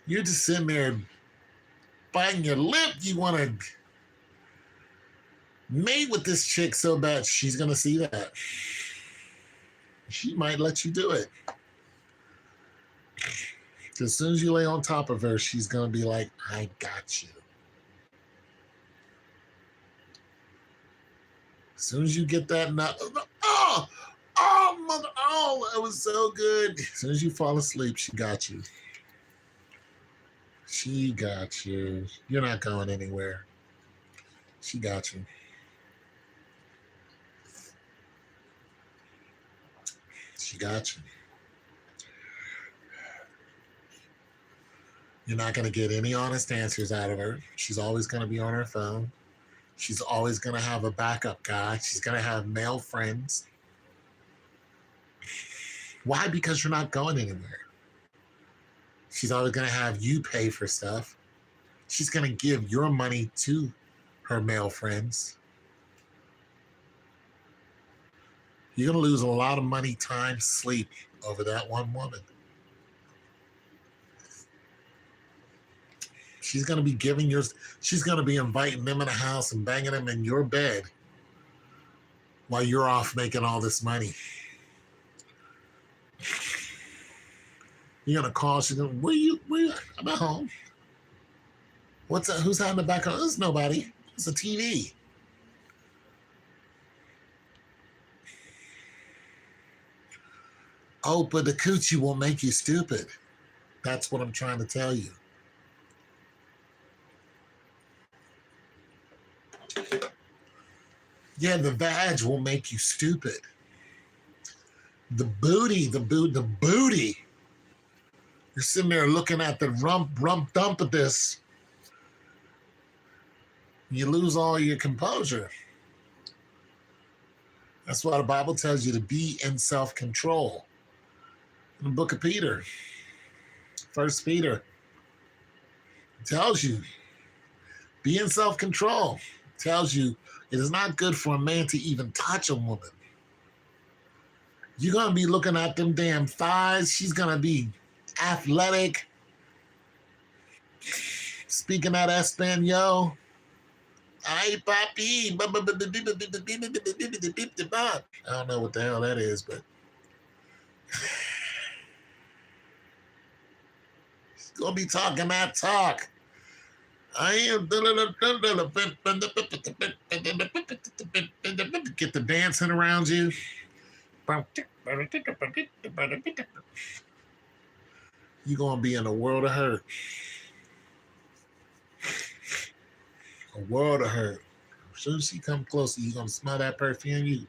You're just sitting there biting your lip. You want to mate with this chick so bad she's going to see that. She might let you do it. As soon as you lay on top of her, she's going to be like, I got you. As soon as you get that nut, oh mother. Oh, that was so good. As soon as you fall asleep, she got you. She got you. You're not going anywhere. She got you. She got you. You're not going to get any honest answers out of her. She's always going to be on her phone. She's always going to have a backup guy. She's going to have male friends. Why? Because you're not going anywhere. She's always going to have you pay for stuff. She's going to give your money to her male friends. You're going to lose a lot of money, time, sleep over that one woman. She's going to be she's going to be inviting them in the house and banging them in your bed while you're off making all this money. You're going to call, she's going to, where you? I'm at home. What's that? Who's having the background? There's nobody. It's a TV. Oh, but the coochie will make you stupid. That's what I'm trying to tell you. Yeah, the vag will make you stupid. The booty. You're sitting there looking at the rump dump of this. You lose all your composure. That's why the Bible tells you to be in self-control. In the book of Peter, 1 Peter, tells you, be in self-control. Tells you it is not good for a man to even touch a woman. You're going to be looking at them damn thighs. She's going to be athletic. Speaking that Espanol. Ay, papi. I don't know what the hell that is, but she's going to be talking that talk. I am get the dancing around you. You're going to be in a world of hurt. A world of hurt. As soon as she comes closer, you're going to smell that perfume. You,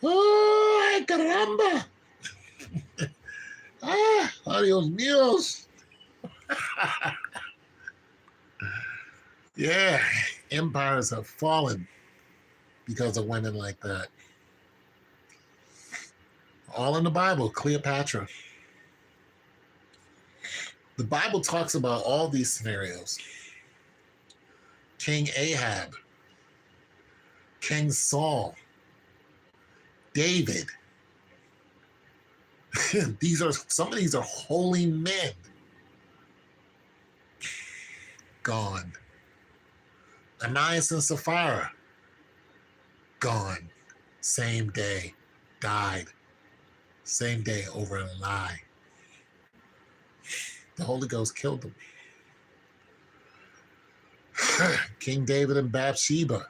oh, caramba. Adios míos. Yeah, empires have fallen because of women like that. All in the Bible, Cleopatra. The Bible talks about all these scenarios. King Ahab, King Saul, David. Some of these are holy men. Gone. Ananias and Sapphira, gone. Same day, died. Same day over a lie. The Holy Ghost killed them. King David and Bathsheba,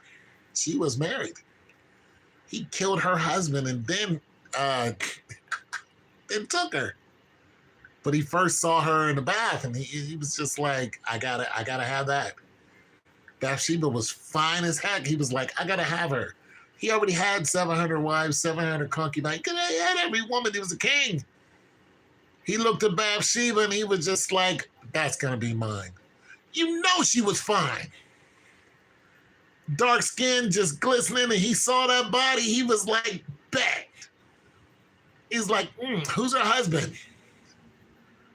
she was married. He killed her husband and then took her. But he first saw her in the bath and he was just like, I gotta have that. Bathsheba was fine as heck. He was like, I gotta have her. He already had 700 wives, 700 concubines. He had every woman. He was a king. He looked at Bathsheba and he was just like, that's gonna be mine. You know she was fine. Dark skin, just glistening, and he saw that body. He was like, bet. He's like, who's her husband?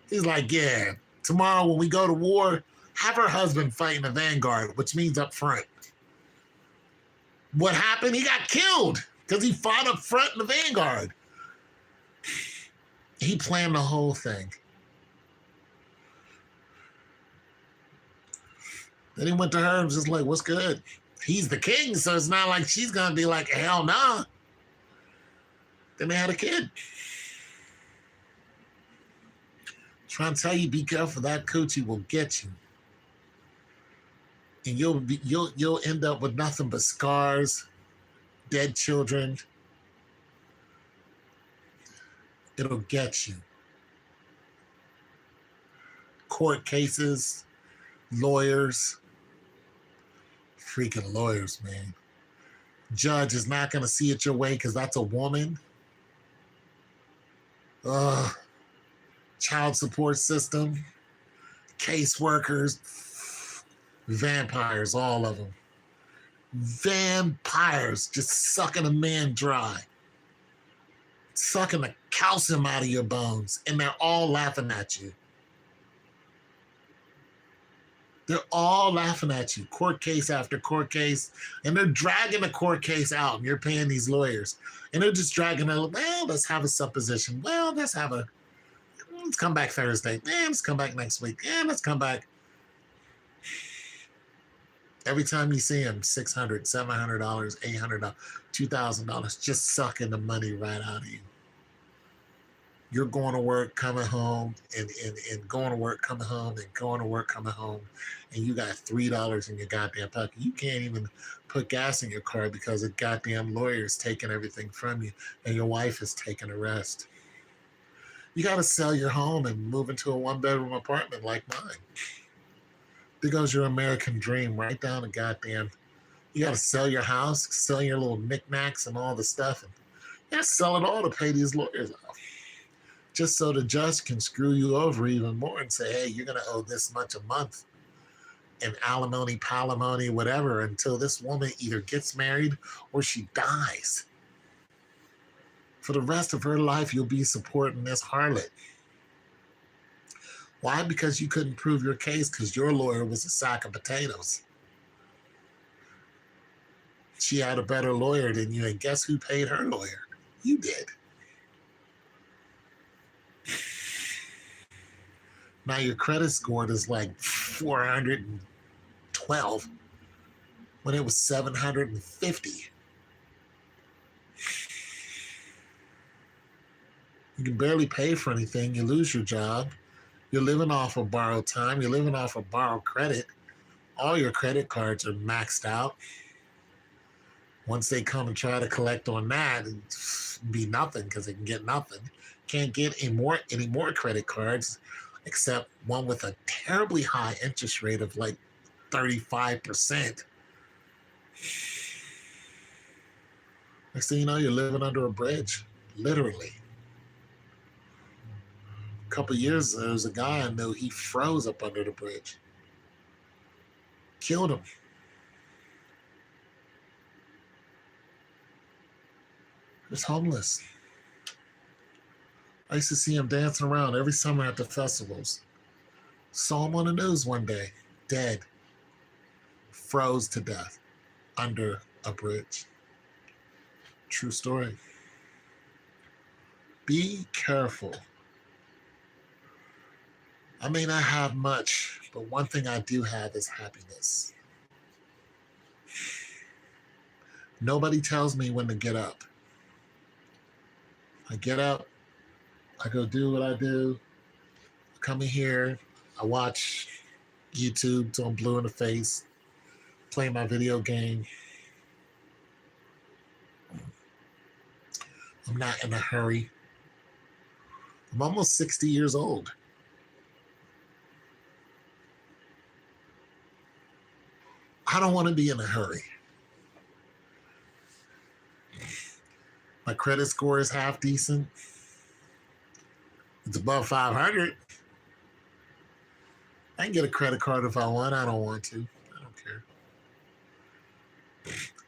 He's like, yeah, tomorrow when we go to war, have her husband fight in the vanguard, which means up front. What happened? He got killed because he fought up front in the vanguard. He planned the whole thing. Then he went to her and was just like, what's good? He's the king, so it's not like she's going to be like, hell nah. Then they had a kid. Trying to tell you, be careful, that coochie will get you. And you'll end up with nothing but scars, dead children. It'll get you. Court cases, lawyers, freaking lawyers, man. Judge is not going to see it your way because that's a woman. Child support system, caseworkers, vampires, all of them. Vampires just sucking a man dry, sucking the calcium out of your bones, and they're all laughing at you. They're all laughing at you, court case after court case, and they're dragging the court case out, and you're paying these lawyers. And they're just dragging it, well, let's have a supposition. Well, let's come back Thursday. Let's come back next week. Let's come back. Every time you see them, $600, $700, $800, $2,000, just sucking the money right out of you. You're going to work, coming home, and going to work, coming home, and going to work, coming home, and you got $3 in your goddamn pocket. You can't even put gas in your car because the goddamn lawyer's taking everything from you, and your wife is taking the rest. You got to sell your home and move into a one-bedroom apartment like mine. There goes your American dream right down the goddamn. You got to sell your house, sell your little knickknacks and all the stuff, and you got to sell it all to pay these lawyers off. Just so the judge can screw you over even more and say, hey, you're going to owe this much a month in alimony, palimony, whatever, until this woman either gets married or she dies. For the rest of her life, you'll be supporting this harlot. Why? Because you couldn't prove your case because your lawyer was a sack of potatoes. She had a better lawyer than you, and guess who paid her lawyer? You did. Now your credit score is like 412 when it was 750. You can barely pay for anything. You lose your job. You're living off of borrowed time. You're living off of borrowed credit. All your credit cards are maxed out. Once they come and try to collect on that, it'd be nothing because they can get nothing. Can't get any more credit cards except one with a terribly high interest rate of like 35%. Next thing you know, you're living under a bridge, literally. A couple of years ago, there was a guy I knew, he froze up under the bridge. Killed him. He was homeless. I used to see him dancing around every summer at the festivals. Saw him on the news one day, dead. Froze to death under a bridge. True story. Be careful. I may not have much, but one thing I do have is happiness. Nobody tells me when to get up. I get up, I go do what I do. I come in here, I watch YouTube till I'm blue in the face, play my video game. I'm not in a hurry. I'm almost 60 years old. I don't want to be in a hurry. My credit score is half decent. It's above 500. I can get a credit card if I want. I don't want to. I don't care.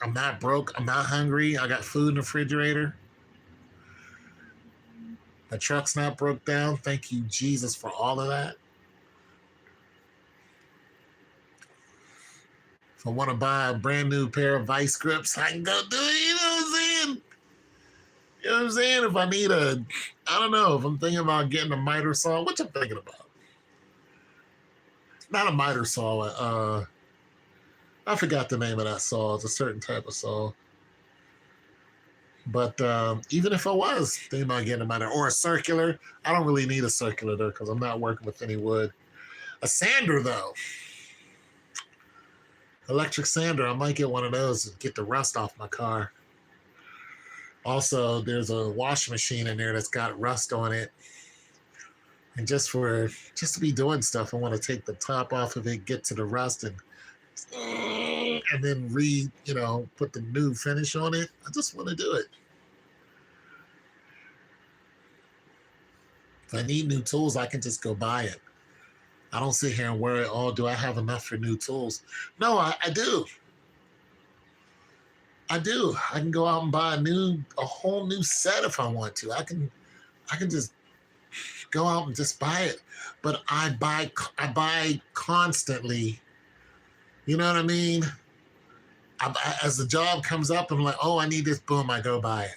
I'm not broke. I'm not hungry. I got food in the refrigerator. My truck's not broke down. Thank you, Jesus, for all of that. If I want to buy a brand new pair of vice grips, I can go do it. You know what I'm saying? You know what I'm saying? If I need I don't know, if I'm thinking about getting a miter saw, what you thinking about? Not a miter saw. I forgot the name of that saw. It's a certain type of saw. But even if I was thinking about getting a miter or a circular, I don't really need a circular though because I'm not working with any wood. A sander though. Electric sander, I might get one of those to get the rust off my car. Also, there's a washing machine in there that's got rust on it. And just to be doing stuff, I want to take the top off of it, get to the rust, and then put the new finish on it. I just want to do it. If I need new tools, I can just go buy it. I don't sit here and worry, oh, do I have enough for new tools? No, I do. I do. I can go out and buy a whole new set if I want to. I can just go out and just buy it. But I buy constantly. You know what I mean? As the job comes up, I'm like, oh, I need this. Boom, I go buy it.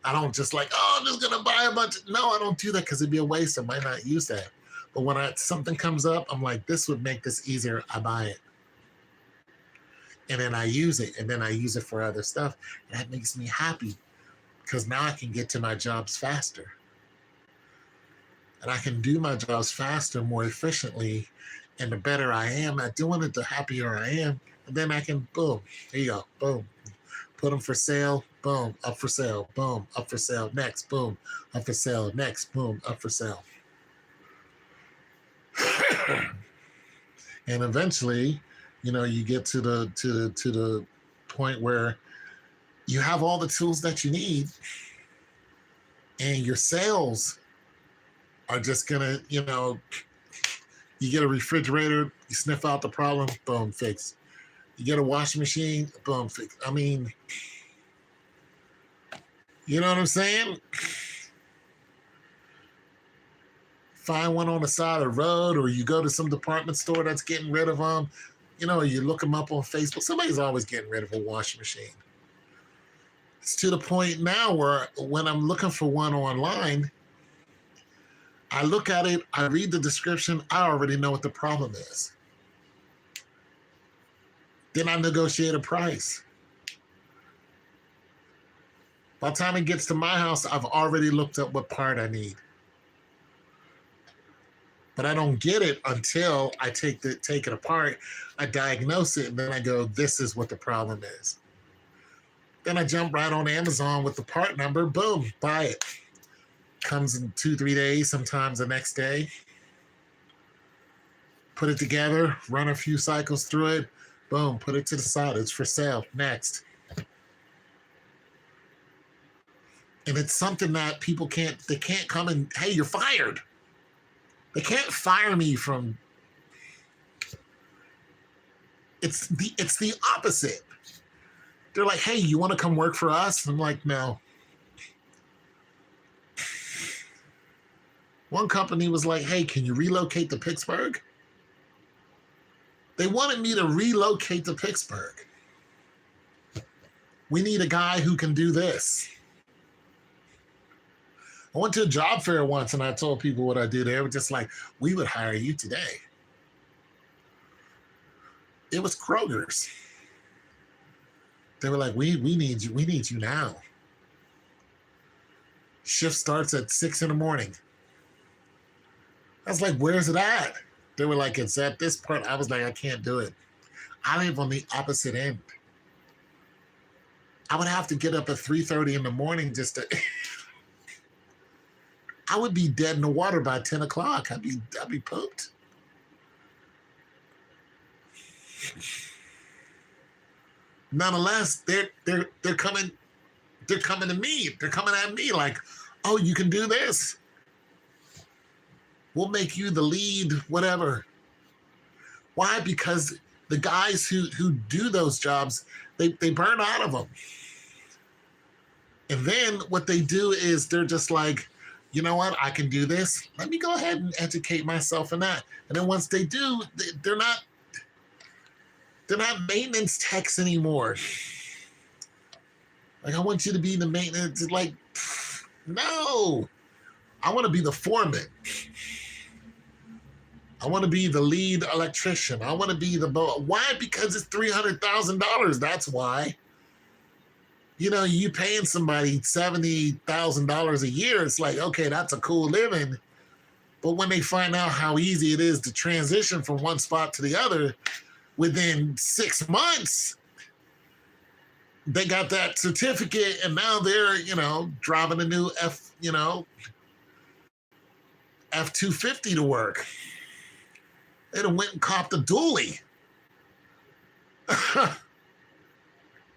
I don't just like, oh, I'm just gonna buy a bunch. No, I don't do that because it'd be a waste. I might not use that. But when something comes up, I'm like, this would make this easier. I buy it. And then I use it. And then I use it for other stuff. And that makes me happy because now I can get to my jobs faster. And I can do my jobs faster, more efficiently. And the better I am at doing it, the happier I am. And then I can, boom, here you go, boom. Put them for sale, boom, up for sale, boom, up for sale, next, boom, up for sale, next, boom, up for sale. And eventually, you get to the point where you have all the tools that you need, and your sales are just gonna, you get a refrigerator, you sniff out the problem, boom, fix. You get a washing machine, boom, fix. I mean, you know what I'm saying? Find one on the side of the road, or you go to some department store that's getting rid of them. You look them up on Facebook. Somebody's always getting rid of a washing machine. It's to the point now where when I'm looking for one online, I look at it, I read the description, I already know what the problem is. Then I negotiate a price. By the time it gets to my house, I've already looked up what part I need. But I don't get it until I take it apart, I diagnose it, and then I go, this is what the problem is. Then I jump right on Amazon with the part number, boom, buy it. Comes in 2-3 days, sometimes the next day. Put it together, run a few cycles through it, boom, put it to the side, it's for sale, next. And it's something that people can't come and, hey, you're fired. They can't fire me from. It's the opposite. They're like, hey, you want to come work for us? I'm like, no. One company was like, hey, can you relocate to Pittsburgh? They wanted me to relocate to Pittsburgh. We need a guy who can do this. I went to a job fair once and I told people what I did. They were just like, we would hire you today. It was Kroger's. They were like, we need you now. Shift starts at 6 a.m. I was like, where's it at? They were like, it's at this part. I was like, I can't do it. I live on the opposite end. I would have to get up at 3:30 in the morning just to I would be dead in the water by 10 o'clock. I'd be pooped. Nonetheless, they're coming to me. They're coming at me like, oh, you can do this. We'll make you the lead, whatever. Why? Because the guys who do those jobs, they burn out of them. And then what they do is they're just like, you know what? I can do this. Let me go ahead and educate myself in that. And then once they do, they're not maintenance techs anymore. Like, I want you to be the maintenance. Like, no. I want to be the foreman. I want to be the lead electrician. I want to be the why? Because it's $300,000. That's why. You paying somebody $70,000 a year, it's like, okay, that's a cool living. But when they find out how easy it is to transition from one spot to the other within 6 months, they got that certificate and now they're, driving a new F-250 to work. They done went and copped a dually.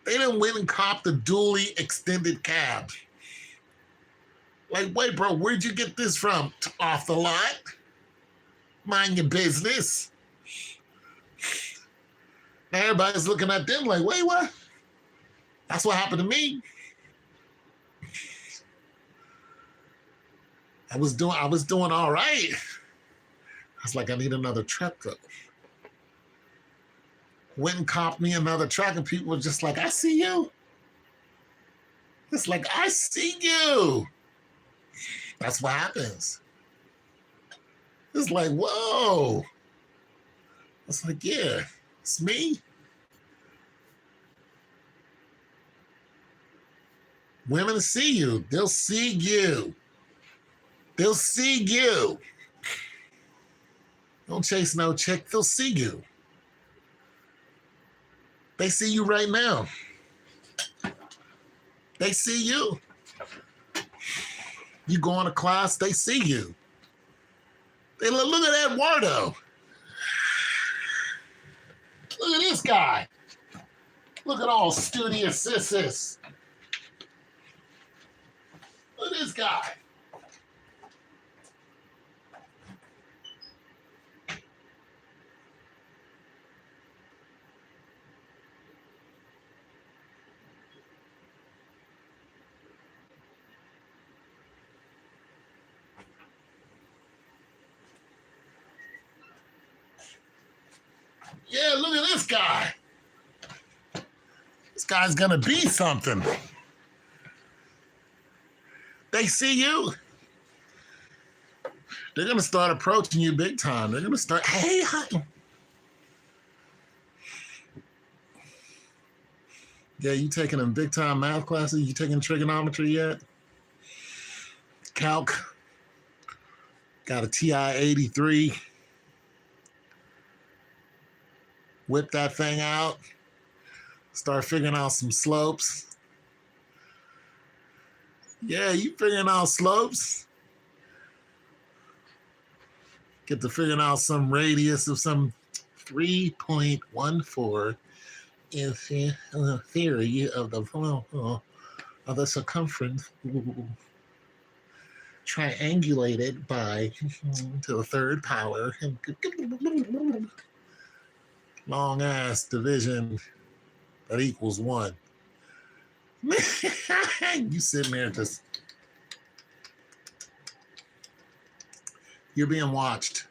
They done went and copped a dually extended cab. Like, wait, bro, where'd you get this from? Off the lot? Mind your business. Now everybody's looking at them like, wait, what? That's what happened to me. I was doing all right. I was like, I need another truck though. Went and copped me another truck, and people were just like, I see you. It's like, I see you. That's what happens. It's like, whoa. It's like, yeah, it's me. Women see you. They'll see you. They'll see you. Don't chase no chick. They'll see you. They see you right now. They see you. You go into class, they see you. They look at Eduardo. Look at this guy. Look at all studious sisters. Look at this guy. Yeah, look at this guy. This guy's gonna be something. They see you. They're gonna start approaching you big time. They're gonna start, hey, hi. Yeah, you taking them big time math classes? You taking trigonometry yet? Calc. Got a TI-83. Whip that thing out. Start figuring out some slopes. Yeah, you figuring out slopes. Get to figuring out some radius of some 3.14 in theory of the circumference. Triangulated by to the third power. Long ass division that equals 1. You sitting there just, you're being watched.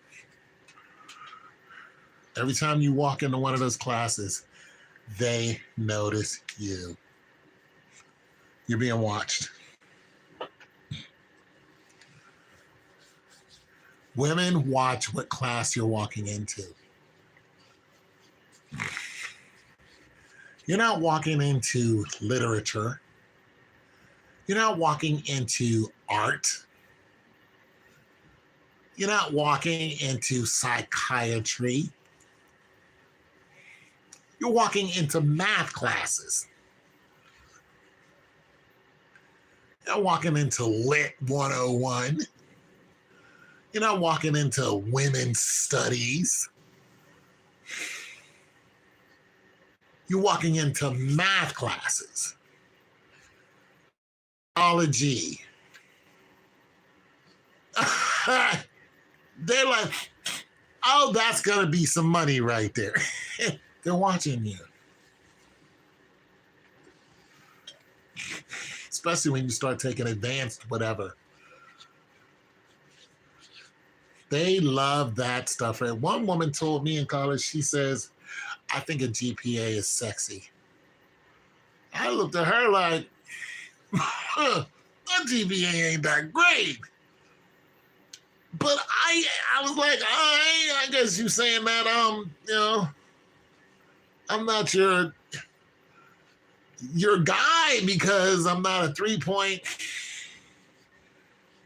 Every time you walk into one of those classes, they notice you. You're being watched. Women watch what class you're walking into. You're not walking into literature. You're not walking into art. You're not walking into psychiatry. You're walking into math classes. You're walking into Lit 101. You're not walking into women's studies. You're walking into math classes. Biology. They're like, oh, that's going to be some money right there. They're watching you. Especially when you start taking advanced whatever. They love that stuff. And one woman told me in college, she says, I think a GPA is sexy. I looked at her like, a GPA ain't that great. But I was like, I guess you saying that, I'm not your guy because I'm not a 3-point.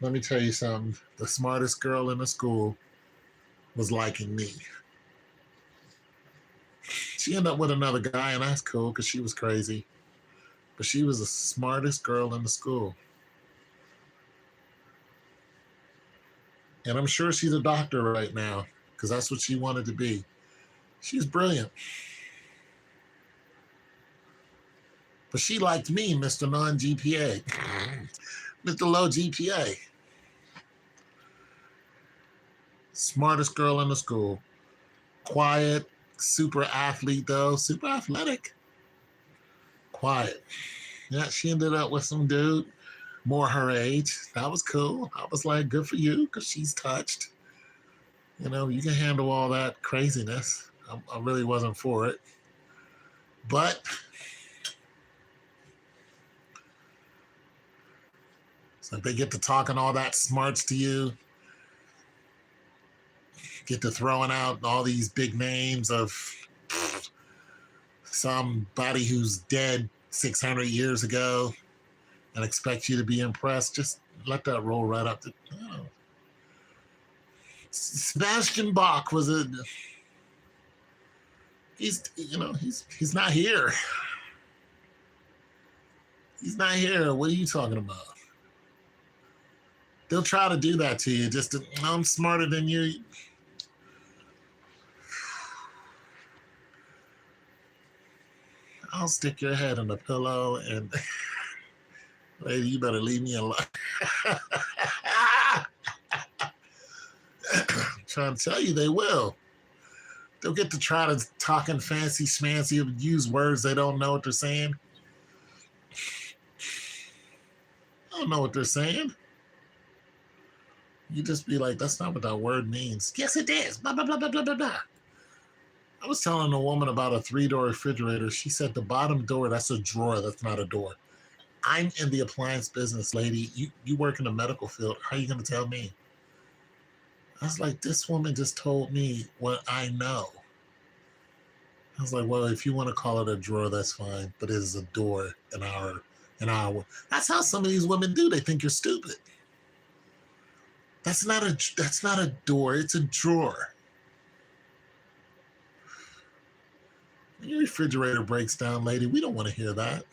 Let me tell you something. The smartest girl in the school was liking me. She ended up with another guy, and that's cool because she was crazy. But she was the smartest girl in the school. And I'm sure she's a doctor right now because that's what she wanted to be. She's brilliant. But she liked me, Mr. Non-GPA. Mr. Low GPA. Smartest girl in the school. Quiet, super athlete though, super athletic. Quiet. Yeah, she ended up with some dude more her age. That was cool. I was like, good for you, because she's touched. You know, you can handle all that craziness. I really wasn't for it. But so if they get to talking all that smarts to you, get to throwing out all these big names of somebody who's dead 600 years ago and expect you to be impressed, just let that roll right up. Sebastian Bach was he's not here. He's not here. What are you talking about? They'll try to do that to you just to, I'm smarter than you. I'll stick your head in the pillow and lady, you better leave me alone. I'm trying to tell you, they will. They'll get to try to talking fancy schmancy, use words they don't know what they're saying. I don't know what they're saying. You just be like, that's not what that word means. Yes, it is. Blah, blah, blah, blah, blah, blah, blah. I was telling a woman about a 3-door refrigerator. She said the bottom door, that's a drawer. That's not a door. I'm in the appliance business, lady. You work in the medical field. How are you going to tell me? I was like, this woman just told me what I know. I was like, well, if you want to call it a drawer, that's fine. But it is a door in our. That's how some of these women do. They think you're stupid. That's not a door. It's a drawer. When your refrigerator breaks down, lady, we don't want to hear that.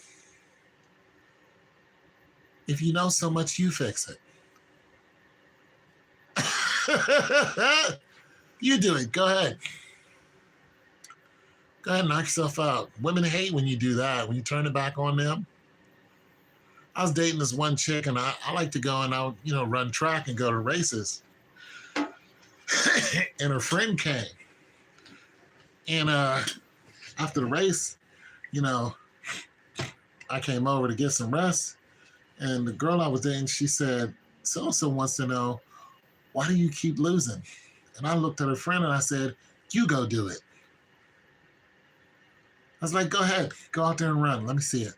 If you know so much, you fix it. You do it. Go ahead. Go ahead and knock yourself out. Women hate when you do that, when you turn it back on them. I was dating this one chick, and I like to go and I'll, run track and go to races. And her friend came. And after the race, I came over to get some rest. And the girl I was dating, she said, so-and-so wants to know, why do you keep losing? And I looked at her friend and I said, you go do it. I was like, go ahead, go out there and run. Let me see it.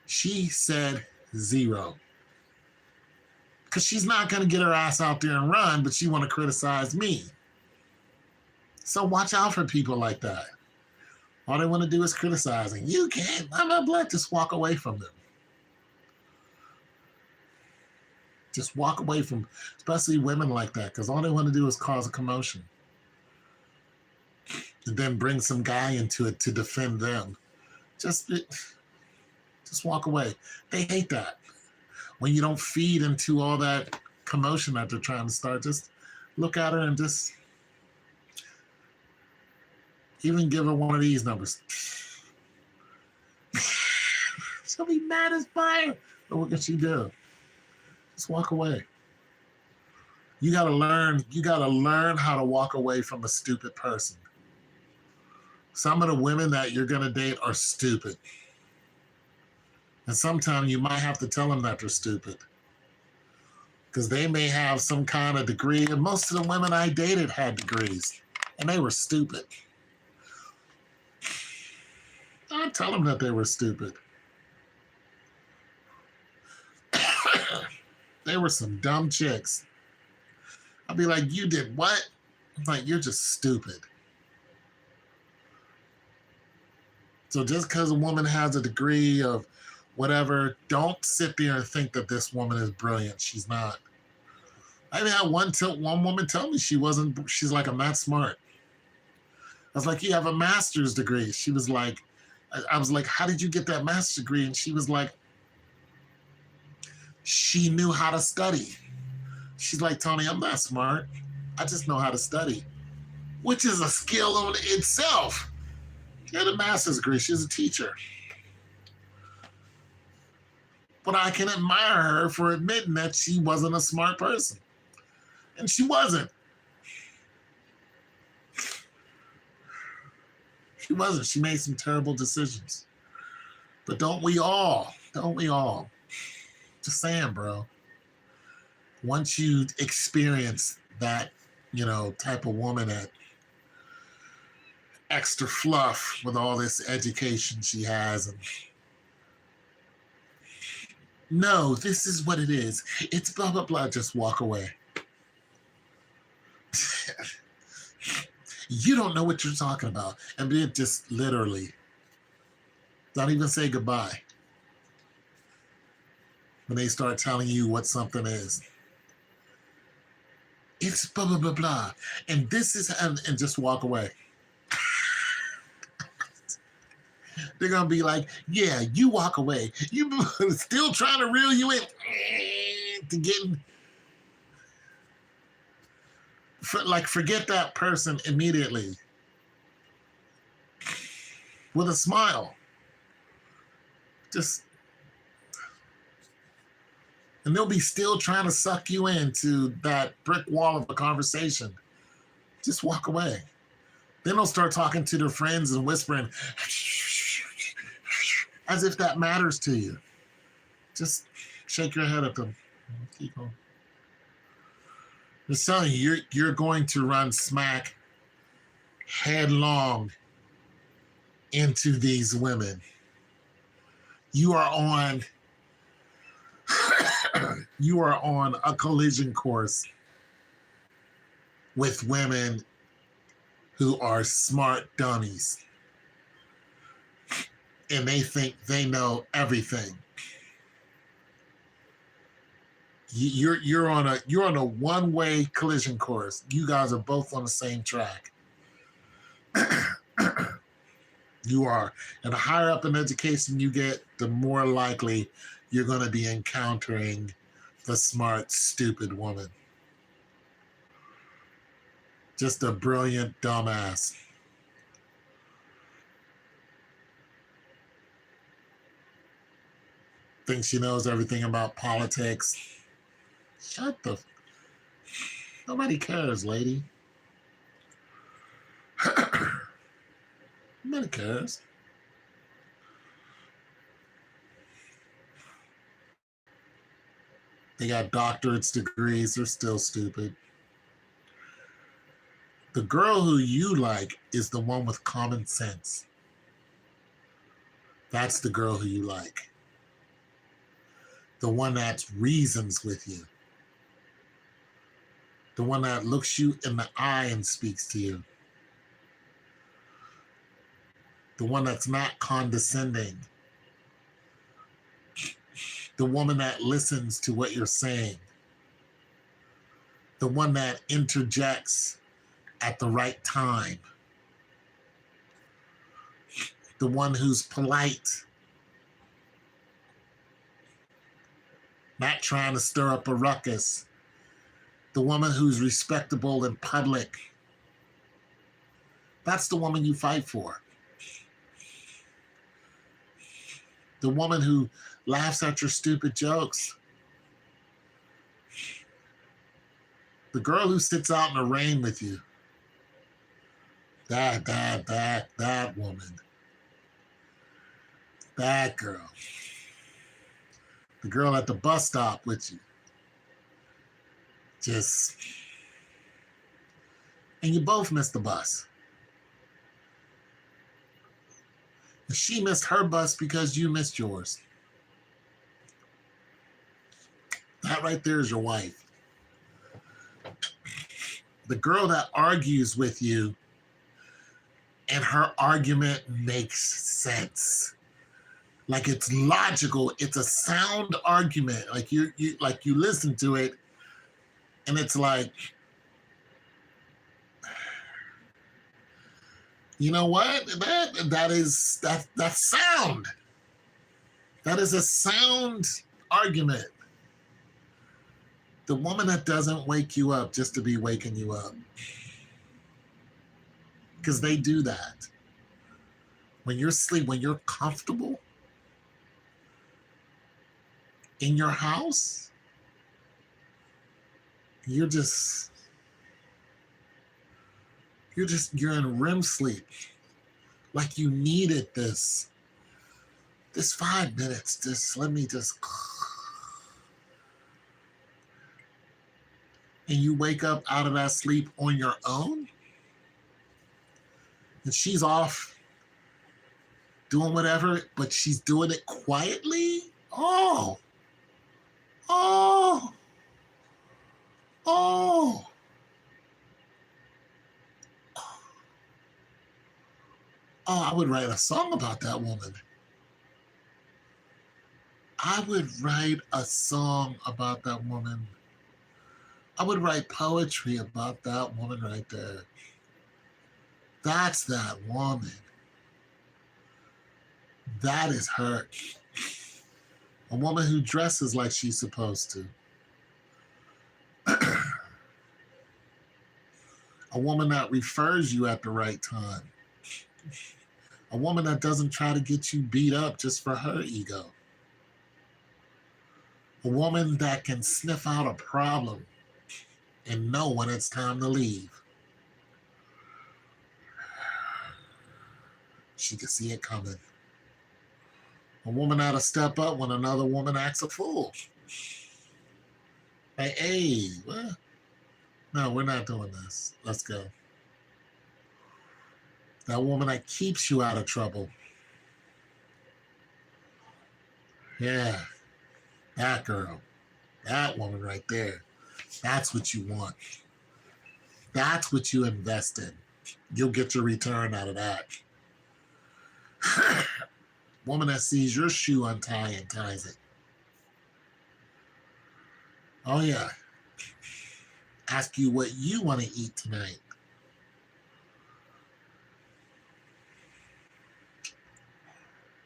She said 0. Because she's not going to get her ass out there and run, but she want to criticize me. So watch out for people like that. All they want to do is criticizing. You can't, blah, blah, blah. Just walk away from them. Just walk away from, especially women like that, because all they want to do is cause a commotion. And then bring some guy into it to defend them. Just walk away. They hate that. When you don't feed into all that commotion that they're trying to start, just look at her and just even give her one of these numbers. She'll be mad as fire. But what can she do? Just walk away. You gotta learn how to walk away from a stupid person. Some of the women that you're gonna date are stupid. And sometimes you might have to tell them that they're stupid. Because they may have some kind of degree, and most of the women I dated had degrees, and they were stupid. I'd tell them that they were stupid. They were some dumb chicks. I'd be like, you did what? I'm like, you're just stupid. So just because a woman has a degree of whatever, don't sit there and think that this woman is brilliant. She's not. I even had one woman tell me she's like, I'm not smart. I was like, you have a master's degree. She was like, I was like, how did you get that master's degree? And she was like, she knew how to study. She's like, Tony, I'm not smart. I just know how to study, which is a skill in itself. She had a master's degree. She's a teacher. But I can admire her for admitting that she wasn't a smart person. And she wasn't. She wasn't. She made some terrible decisions. But don't we all? Don't we all? Just saying, bro. Once you experience that, type of woman at extra fluff with all this education she has, and no, this is what it is. It's blah, blah, blah. Just walk away. You don't know what you're talking about. And then just literally don't even say goodbye when they start telling you what something is. It's blah, blah, blah, blah. And this is, and just walk away. They're going to be like, yeah, you walk away. You still trying to reel you in to getting, forget that person immediately with a smile. And they'll be still trying to suck you into that brick wall of a conversation. Just walk away. Then they'll start talking to their friends and whispering, as if that matters to you. Just shake your head at them. Keep going. Just telling you, you're going to run smack headlong into these women. You are on a collision course with women who are smart dummies. And they think they know everything. You're on a one-way collision course. You guys are both on the same track. You are. And the higher up in education you get, the more likely you're going to be encountering the smart, stupid woman. Just a brilliant dumbass. Thinks she knows everything about politics. Shut the... Nobody cares, lady. Nobody cares. They got doctorate's degrees. They're still stupid. The girl who you like is the one with common sense. That's the girl who you like. The one that reasons with you. The one that looks you in the eye and speaks to you. The one that's not condescending. The woman that listens to what you're saying. The one that interjects at the right time. The one who's polite. Not trying to stir up a ruckus. The woman who's respectable in public. That's the woman you fight for. The woman who laughs at your stupid jokes. The girl who sits out in the rain with you. That woman. That girl. The girl at the bus stop with you. And you both missed the bus. And she missed her bus because you missed yours. That right there is your wife. The girl that argues with you and her argument makes sense. Like it's logical. It's a sound argument. Like you listen to it and it's like, You know what? That's sound. That is a sound argument. The woman that doesn't wake you up just to be waking you up. Because they do that. When you're asleep, when you're comfortable in your house, you're in REM sleep. Like you needed this 5 minutes. Let me just. And you wake up out of that sleep on your own, and she's off doing whatever, but she's doing it quietly. Oh, oh, oh. Oh, I would write a song about that woman. I would write a song about that woman. I would write poetry about that woman right there. That's that woman. That is her. A woman who dresses like she's supposed to. A woman that refers you at the right time. A woman that doesn't try to get you beat up just for her ego. A woman that can sniff out a problem and know when it's time to leave. She can see it coming. A woman that'll step up when another woman acts a fool. Like, hey, what? No, we're not doing this. Let's go. That woman that keeps you out of trouble. Yeah, that girl. That woman right there. That's what you want. That's what you invest in. You'll get your return out of that. Woman that sees your shoe untie and ties it. Oh yeah. Ask you what you want to eat tonight.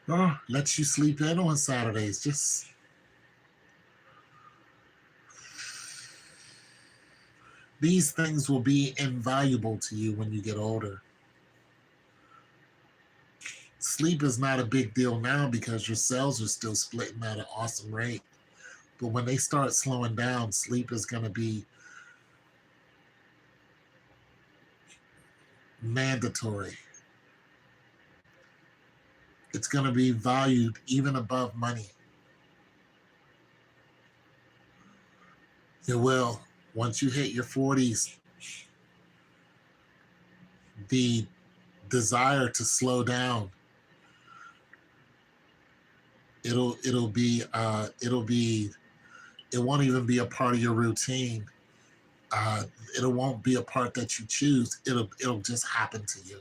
Oh, lets you sleep in on Saturdays. Just these things will be invaluable to you when you get older. Sleep is not a big deal now because your cells are still splitting at an awesome rate. But when they start slowing down, sleep is going to be mandatory. It's going to be valued even above money. It will. Once you hit your 40s, the desire to slow down, it won't even be a part of your routine. It won't be a part that you choose. It'll just happen to you.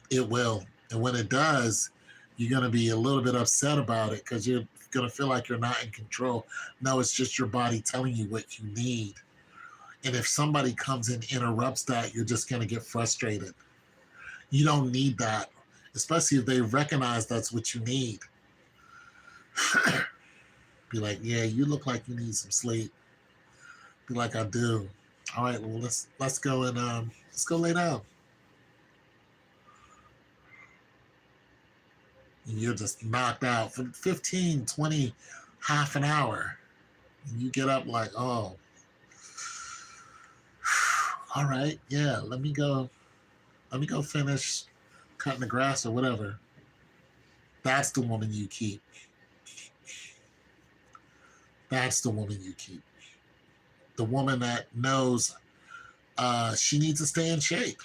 It will. And when it does, you're going to be a little bit upset about it because you're going to feel like you're not in control. No, it's just your body telling you what you need. And if somebody comes and interrupts that, you're just going to get frustrated. You don't need that, especially if they recognize that's what you need. Be like, yeah, you look like you need some sleep. Be like, I do. All right, well, let's go and let's go lay down. And you're just knocked out for 15, 20, half an hour. And you get up like, oh, all right, yeah, let me go finish cutting the grass or whatever. That's the woman you keep. That's the woman you keep. The woman that knows she needs to stay in shape.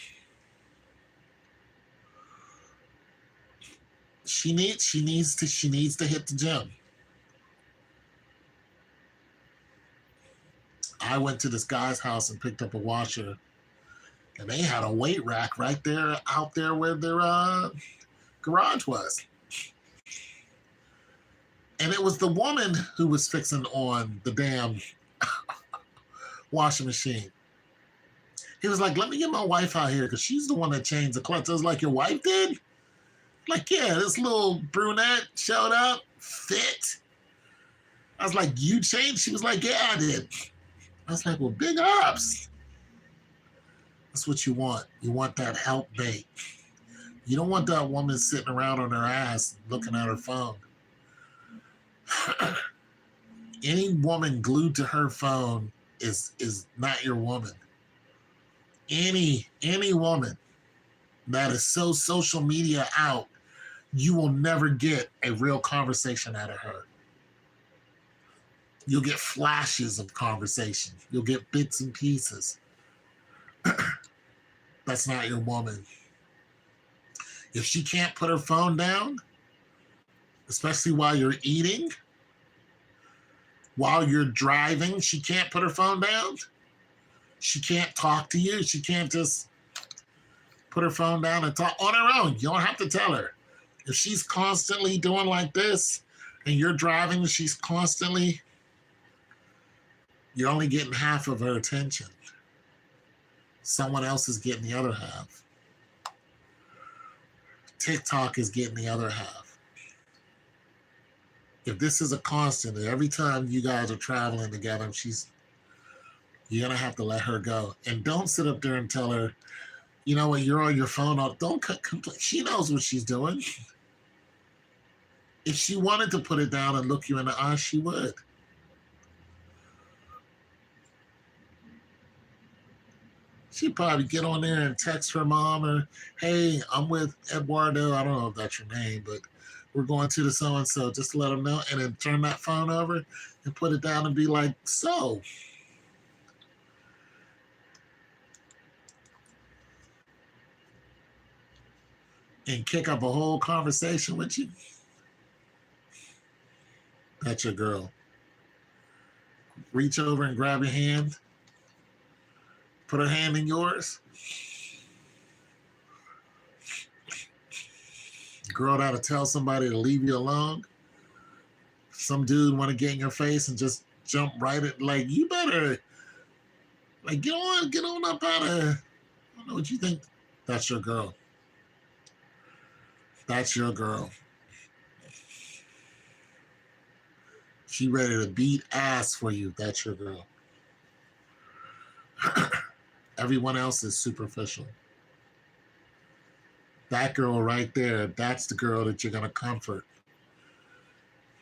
She needs to hit the gym. I went to this guy's house and picked up a washer, and they had a weight rack right there out there where their garage was. And it was the woman who was fixing on the damn washing machine. He was like, let me get my wife out here because she's the one that changed the clutch. I was like, your wife did? Like, yeah, this little brunette showed up, fit. I was like, you changed? She was like, yeah, I did. I was like, well, big ups. That's what you want. You want that helpmate. You don't want that woman sitting around on her ass looking at her phone. Any woman glued to her phone is not your woman. Any woman that is so social media out, you will never get a real conversation out of her. You'll get flashes of conversation. You'll get bits and pieces. That's not your woman. If she can't put her phone down, especially while you're eating, while you're driving, she can't put her phone down. She can't talk to you. She can't just put her phone down and talk on her own. You don't have to tell her. If she's constantly doing like this and you're driving and she's constantly, you're only getting half of her attention. Someone else is getting the other half. TikTok is getting the other half. If this is a constant, every time you guys are traveling together, you're going to have to let her go. And don't sit up there and tell her, you know what, you're on your phone. Don't complain. She knows what she's doing. If she wanted to put it down and look you in the eye, she would. She'd probably get on there and text her mom or, hey, I'm with Eduardo. I don't know if that's your name, but we're going to the so-and-so. Just to let them know. And then turn that phone over and put it down and be like, so. And kick up a whole conversation with you. That's your girl. Reach over and grab your hand. Put her hand in yours. Girl that'll tell somebody to leave you alone. Some dude want to get in your face and just jump right at, like, you better, like, get on up out of, I don't know what you think. That's your girl. That's your girl. She ready to beat ass for you. That's your girl. Everyone else is superficial. That girl right there, that's the girl that you're going to comfort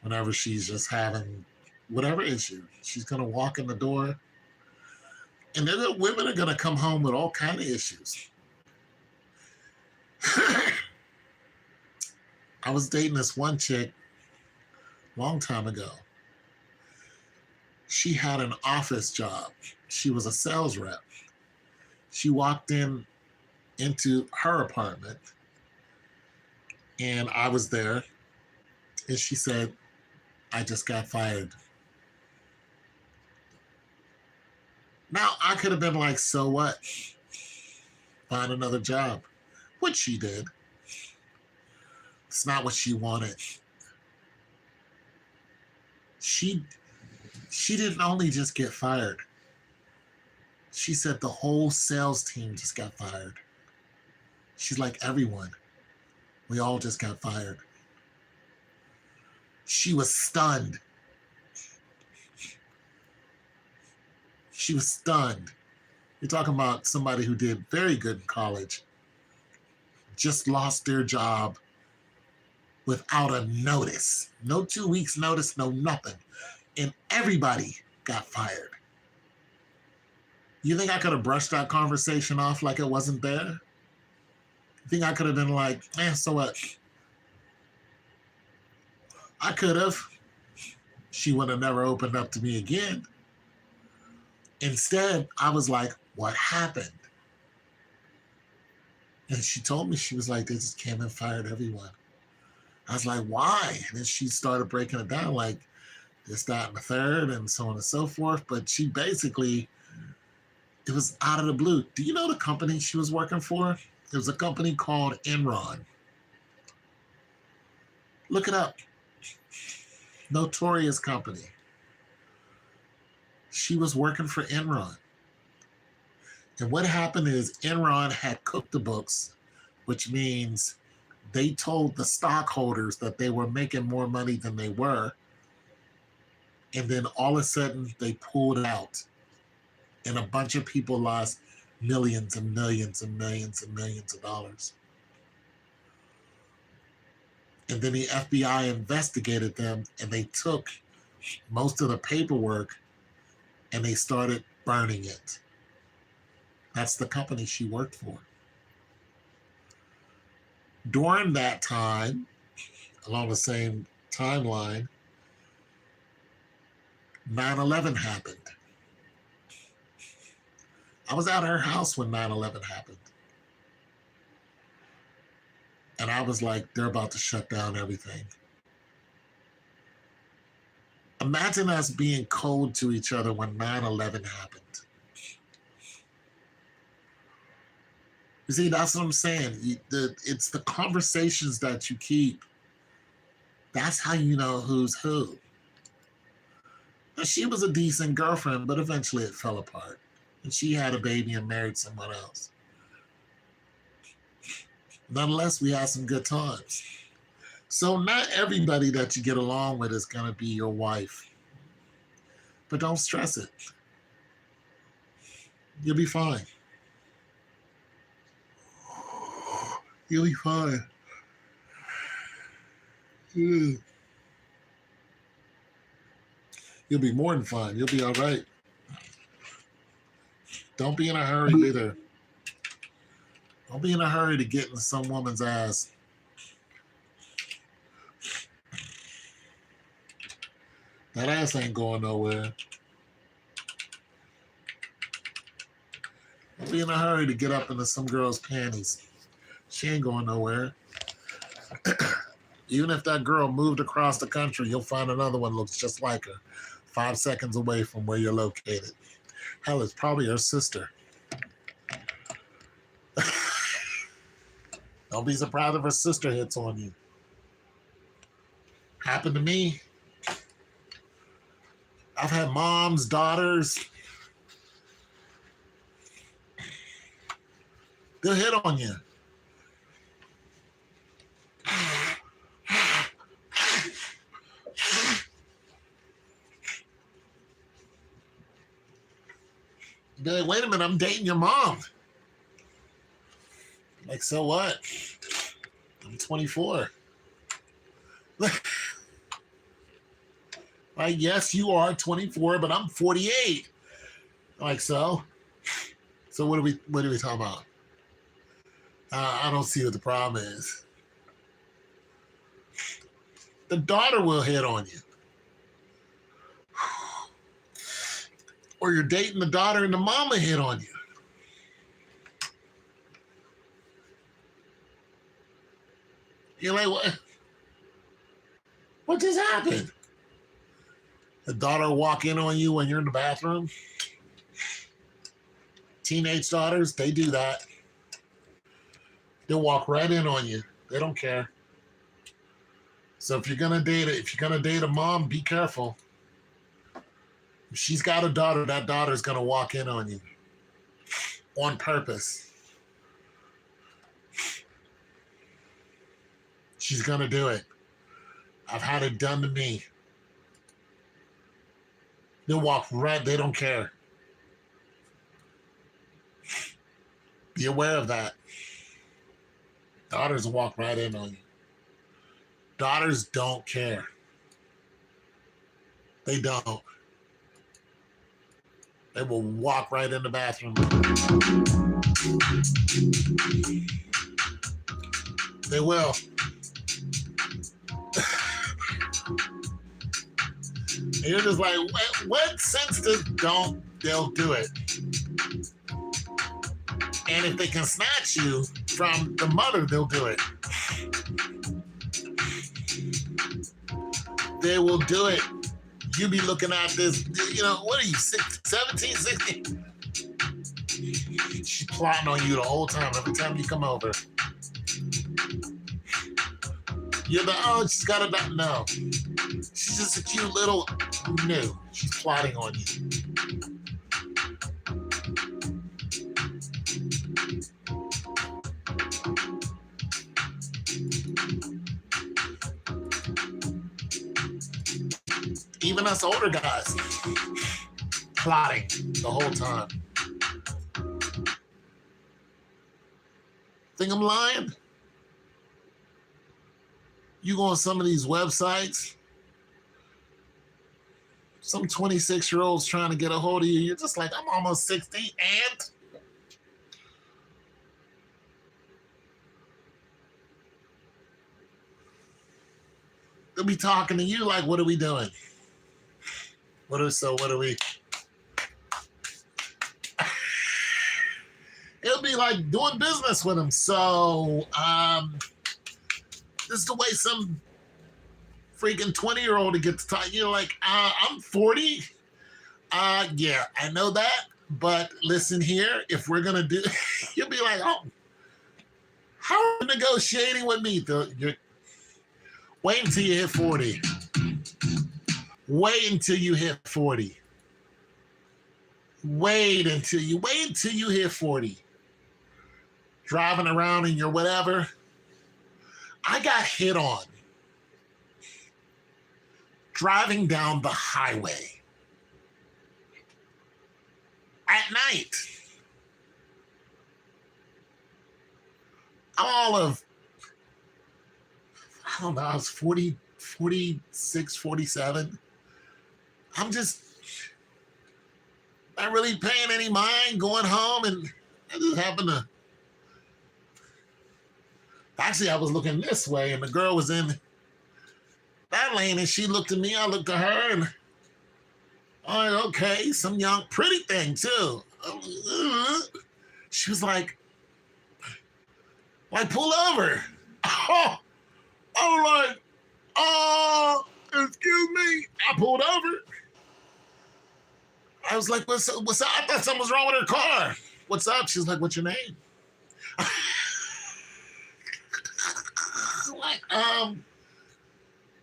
whenever she's just having whatever issue. She's going to walk in the door, and women are going to come home with all kind of issues. I was dating this one chick a long time ago. She had an office job. She was a sales rep. She walked into her apartment, and I was there, and she said, I just got fired. Now, I could have been like, so what? Find another job, which she did. It's not what she wanted. She didn't only just get fired. She said the whole sales team just got fired. She's like, everyone. We all just got fired. She was stunned. She was stunned. You're talking about somebody who did very good in college, just lost their job without a notice. No 2 weeks notice, no nothing. And everybody got fired. You think I could have brushed that conversation off like it wasn't there? You think I could have been like, so what? I could have. She would have never opened up to me again. Instead, I was like, what happened? And she told me, she was like, they just came and fired everyone. I was like, why? And then she started breaking it down like this, that, and the third, and so on and so forth. But she basically, it was out of the blue. Do you know the company she was working for? It was a company called Enron. Look it up. Notorious company. She was working for Enron. And what happened is Enron had cooked the books, which means they told the stockholders that they were making more money than they were. And then all of a sudden they pulled out. And a bunch of people lost millions and millions and millions and millions of dollars. And then the FBI investigated them and they took most of the paperwork and they started burning it. That's the company she worked for. During that time, along the same timeline, 9/11 happened. I was at her house when 9/11 happened. And I was like, they're about to shut down everything. Imagine us being cold to each other when 9/11 happened. You see, that's what I'm saying. It's the conversations that you keep. That's how you know who's who. Now, she was a decent girlfriend, but eventually it fell apart. And she had a baby and married someone else. Nonetheless, we had some good times. So not everybody that you get along with is going to be your wife. But don't stress it. You'll be fine. You'll be fine. You'll be more than fine. You'll be all right. Don't be in a hurry either. Don't be in a hurry to get in some woman's ass. That ass ain't going nowhere. Don't be in a hurry to get up into some girl's panties. She ain't going nowhere. Even if that girl moved across the country, you'll find another one looks just like her, 5 seconds away from where you're located. Hell, it's probably her sister. Don't be surprised if her sister hits on you. Happened to me. I've had moms, daughters. They'll hit on you. Be like, wait a minute, I'm dating your mom. Like, so what? I'm 24. Like, yes, you are 24, but I'm 48. Like, so? So what are we talking about? I don't see what the problem is. The daughter will hit on you. Or you're dating the daughter and the mama hit on you. You're like, what? What just happened? The daughter walk in on you when you're in the bathroom. Teenage daughters, they do that. They'll walk right in on you. They don't care. So if you're gonna date a mom, be careful. If she's got a daughter, that daughter's gonna walk in on you on purpose. She's gonna do it. I've had it done to me. They'll walk right, they don't care. Be aware of that. Daughters will walk right in on you. Daughters don't care. They don't. They will walk right in the bathroom. They will. And you're just like, what sense they'll do it. And if they can snatch you from the mother, they'll do it. They will do it. You be looking at this, what are you, 17, 16? She's plotting on you the whole time, every time you come over. You're she's got a, no. She's just a cute little, no. She's plotting on you. Even us older guys plotting the whole time. Think I'm lying? You go on some of these websites, some 26-year-olds trying to get a hold of you. You're just like, I'm almost 60 and they'll be talking to you like, what are we doing? What are we? It'll be like doing business with them. So, this is the way some freaking 20-year-old to get to talk. You're like, I'm 40. Yeah, I know that. But listen here, if we're going to do, you'll be like, oh, how are you negotiating with me? Wait until you hit 40. Wait until you hit 40. Wait until you hit 40. Driving around in your whatever. I got hit on driving down the highway at night. All of, I don't know, I was 40, 46, 47. I'm just not really paying any mind, going home, and I just happened to. Actually, I was looking this way, and the girl was in that lane, and she looked at me, I looked at her, and I'm like, okay, some young, pretty thing, too. She was like, pull over. Oh, I was like, oh, excuse me. I pulled over. I was like, what's up? I thought something was wrong with her car. What's up? She's like, what's your name? Like,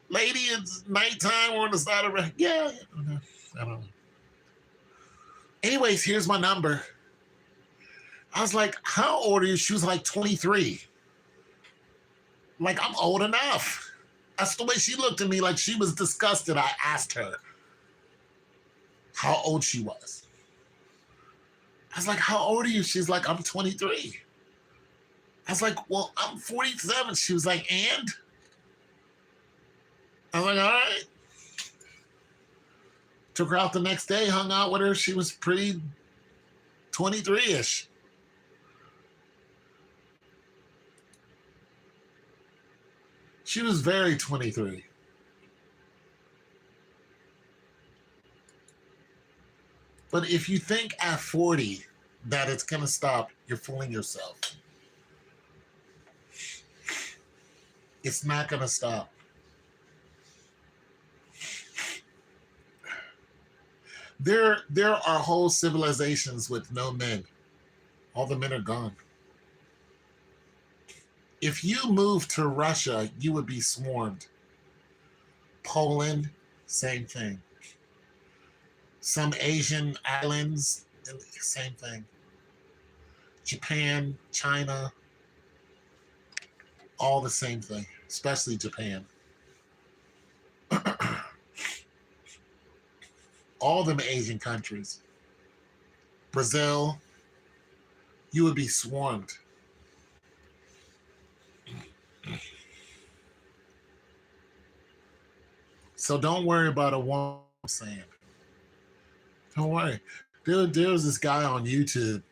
lady, it's nighttime. We're on the side of her. Yeah. I don't know. Anyways, here's my number. I was like, how old are you? She was like 23. Like, I'm old enough. That's the way she looked at me, like she was disgusted. I asked her how old she was. I was like, how old are you? She's like, I'm 23. I was like, well, I'm 47. She was like, and? I was like, all right. Took her out the next day, hung out with her. She was pretty 23-ish. She was very 23. But if you think at 40 that it's going to stop, you're fooling yourself. It's not going to stop. There are whole civilizations with no men. All the men are gone. If you moved to Russia, you would be swarmed. Poland, same thing. Some Asian islands, same thing. Japan, China, all the same thing, especially Japan. All them Asian countries. Brazil, you would be swarmed. So don't worry about a woman saying. Don't worry. There was this guy on YouTube.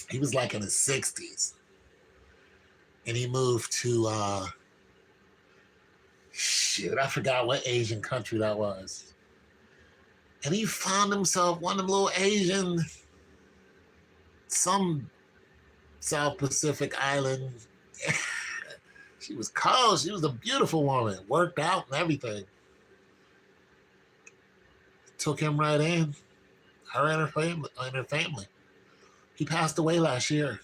He was like in his 60s. And he moved to, I forgot what Asian country that was. And he found himself one of them little Asian, some South Pacific island. She was cold. She was a beautiful woman. Worked out and everything. Took him right in. Her and her family. He passed away last year.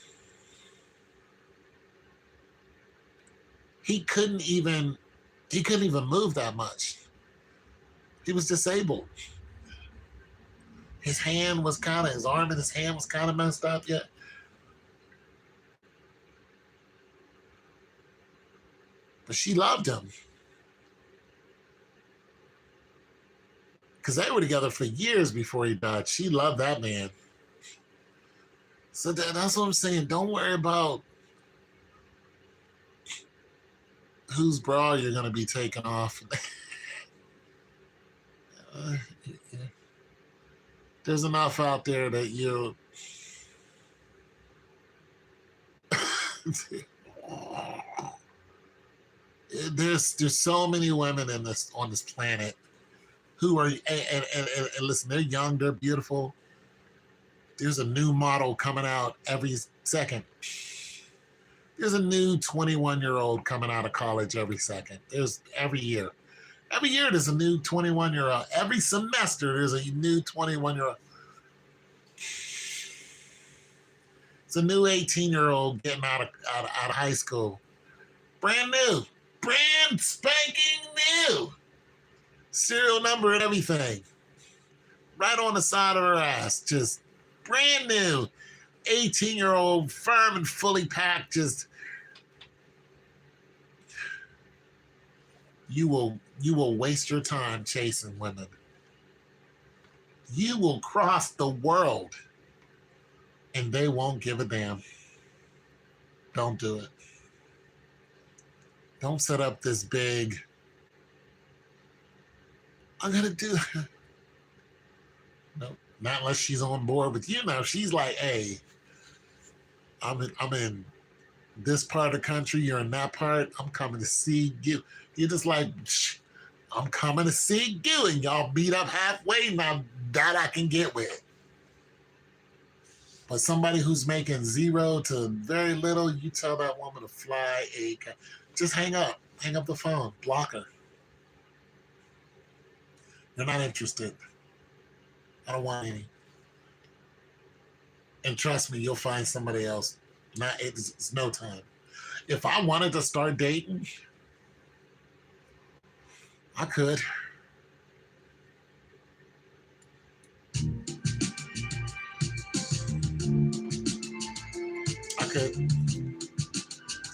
He couldn't even move that much. He was disabled. His arm and his hand was kind of messed up yet. But she loved him. because they were together for years before he died. She loved that man. So that's what I'm saying. Don't worry about whose bra you're going to be taking off. There's enough out there that you there's so many women in this on this planet who are and listen, they're young, they're beautiful. There's a new model coming out every second. There's a new 21-year-old coming out of college every second. There's every year. Every year there's a new 21-year-old. Every semester there's a new 21-year-old. It's a new 18-year-old getting out of high school. Brand new. Brand spanking new. Serial number and everything. Right on the side of her ass. Just brand new. 18-year-old, firm and fully packed. Just you will waste your time chasing women. You will cross the world and they won't give a damn. Don't do it. Don't set up this big, I'm gonna do it. No, not unless she's on board with you now. She's like, hey, I'm in this part of the country, you're in that part, I'm coming to see you. You're just like, I'm coming to see you, and y'all meet up halfway. Now that I can get with. But somebody who's making zero to very little, you tell that woman to fly just hang up the phone, block her. You're not interested. I don't want any. And trust me, you'll find somebody else. It's no time. If I wanted to start dating, I could.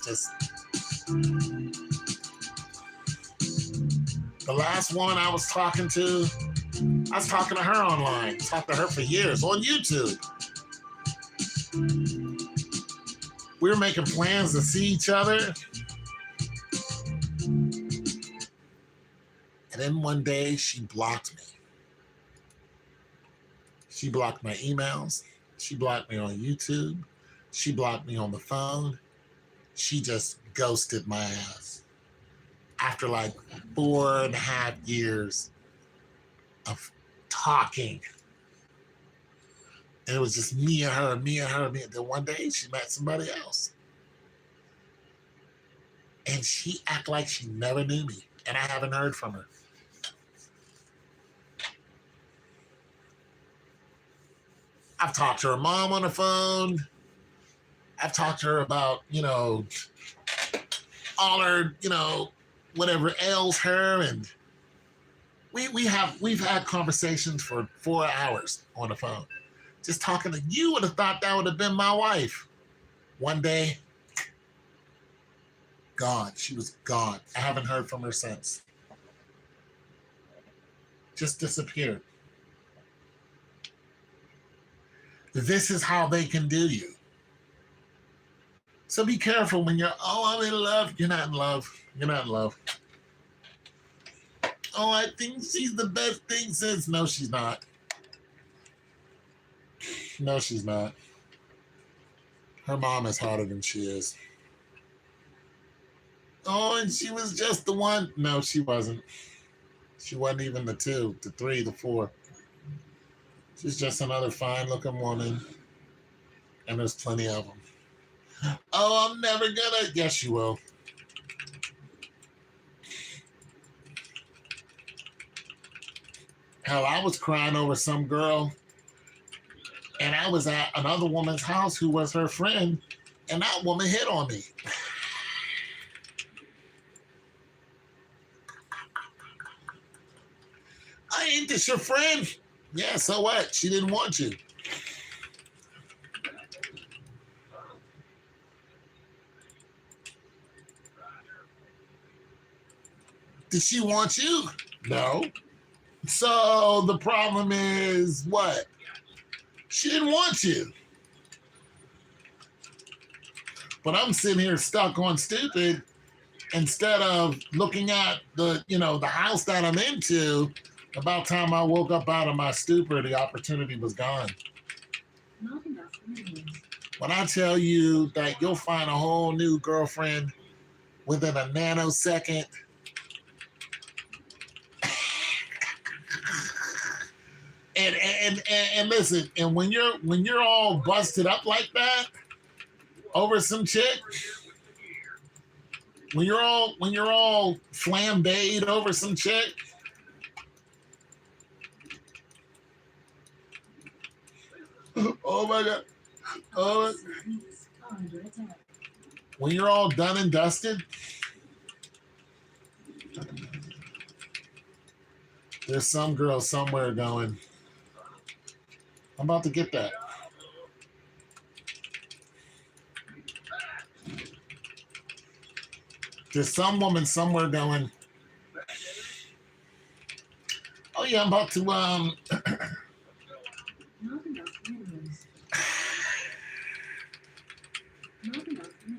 Just the last woman I was talking to her online. Talked to her for years on YouTube. We were making plans to see each other. And then one day she blocked me. She blocked my emails. She blocked me on YouTube. She blocked me on the phone. She just ghosted my ass. After like 4.5 years of talking. And it was just me and her. Then one day she met somebody else. And she acted like she never knew me. And I haven't heard from her. I've talked to her mom on the phone. I've talked to her about, all her, whatever ails her. And we've had conversations for 4 hours on the phone. Just talking to you. Would have thought that would have been my wife. One day, gone. She was gone. I haven't heard from her since. Just disappeared. This is how they can do you. So be careful when I'm in love. You're not in love. You're not in love. Oh, I think she's the best thing since. No, she's not. No, she's not. Her mom is hotter than she is. Oh, and she was just the one. No, she wasn't. She wasn't even the 2, the 3, the 4. She's just another fine-looking woman. And there's plenty of them. Oh, I'm never gonna. Yes, you will. Hell, I was crying over some girl. And I was at another woman's house who was her friend. And that woman hit on me. Ain't this your friend? Yeah, so what? She didn't want you. Did she want you? No. So the problem is what? She didn't want you. But I'm sitting here stuck on stupid instead of looking at the house that I'm into. About time I woke up out of my stupor, the opportunity was gone. When I tell you that you'll find a whole new girlfriend within a nanosecond, and listen, and when you're all busted up like that over some chick, when you're all flambéed over some chick, oh my god, oh, when you're all done and dusted, there's some girl somewhere going, I'm about to get that. There's some woman somewhere going, oh yeah, I'm about to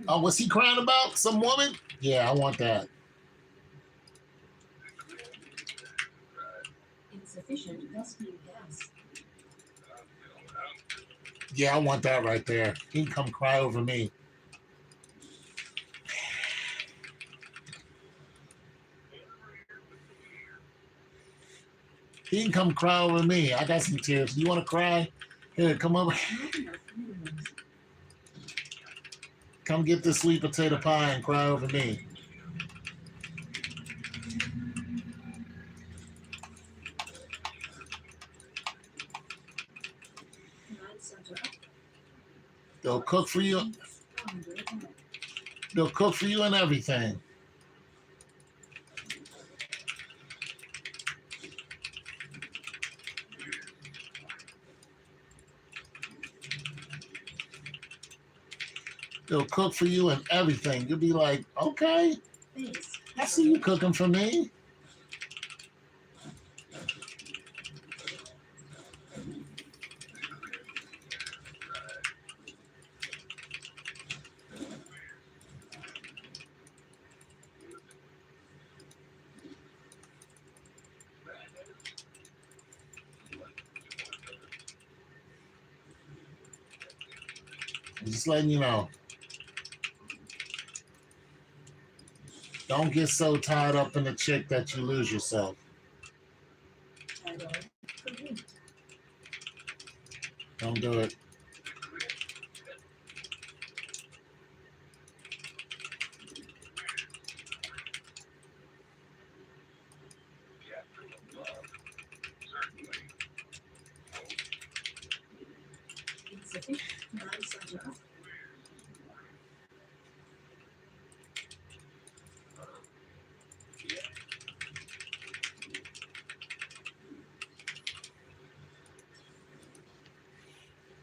oh, was he crying about some woman? Yeah, I want that. Insufficient rescue gas. Yeah, I want that right there. He can come cry over me. He can come cry over me. I got some tears. You want to cry? Here, come over. Come get this sweet potato pie and cry over me. They'll cook for you. They'll cook for you and everything. They'll cook for you and everything. You'll be like, okay, I see you cooking for me. I'm just letting you know. Don't get so tied up in the chick that you lose yourself. Don't do it.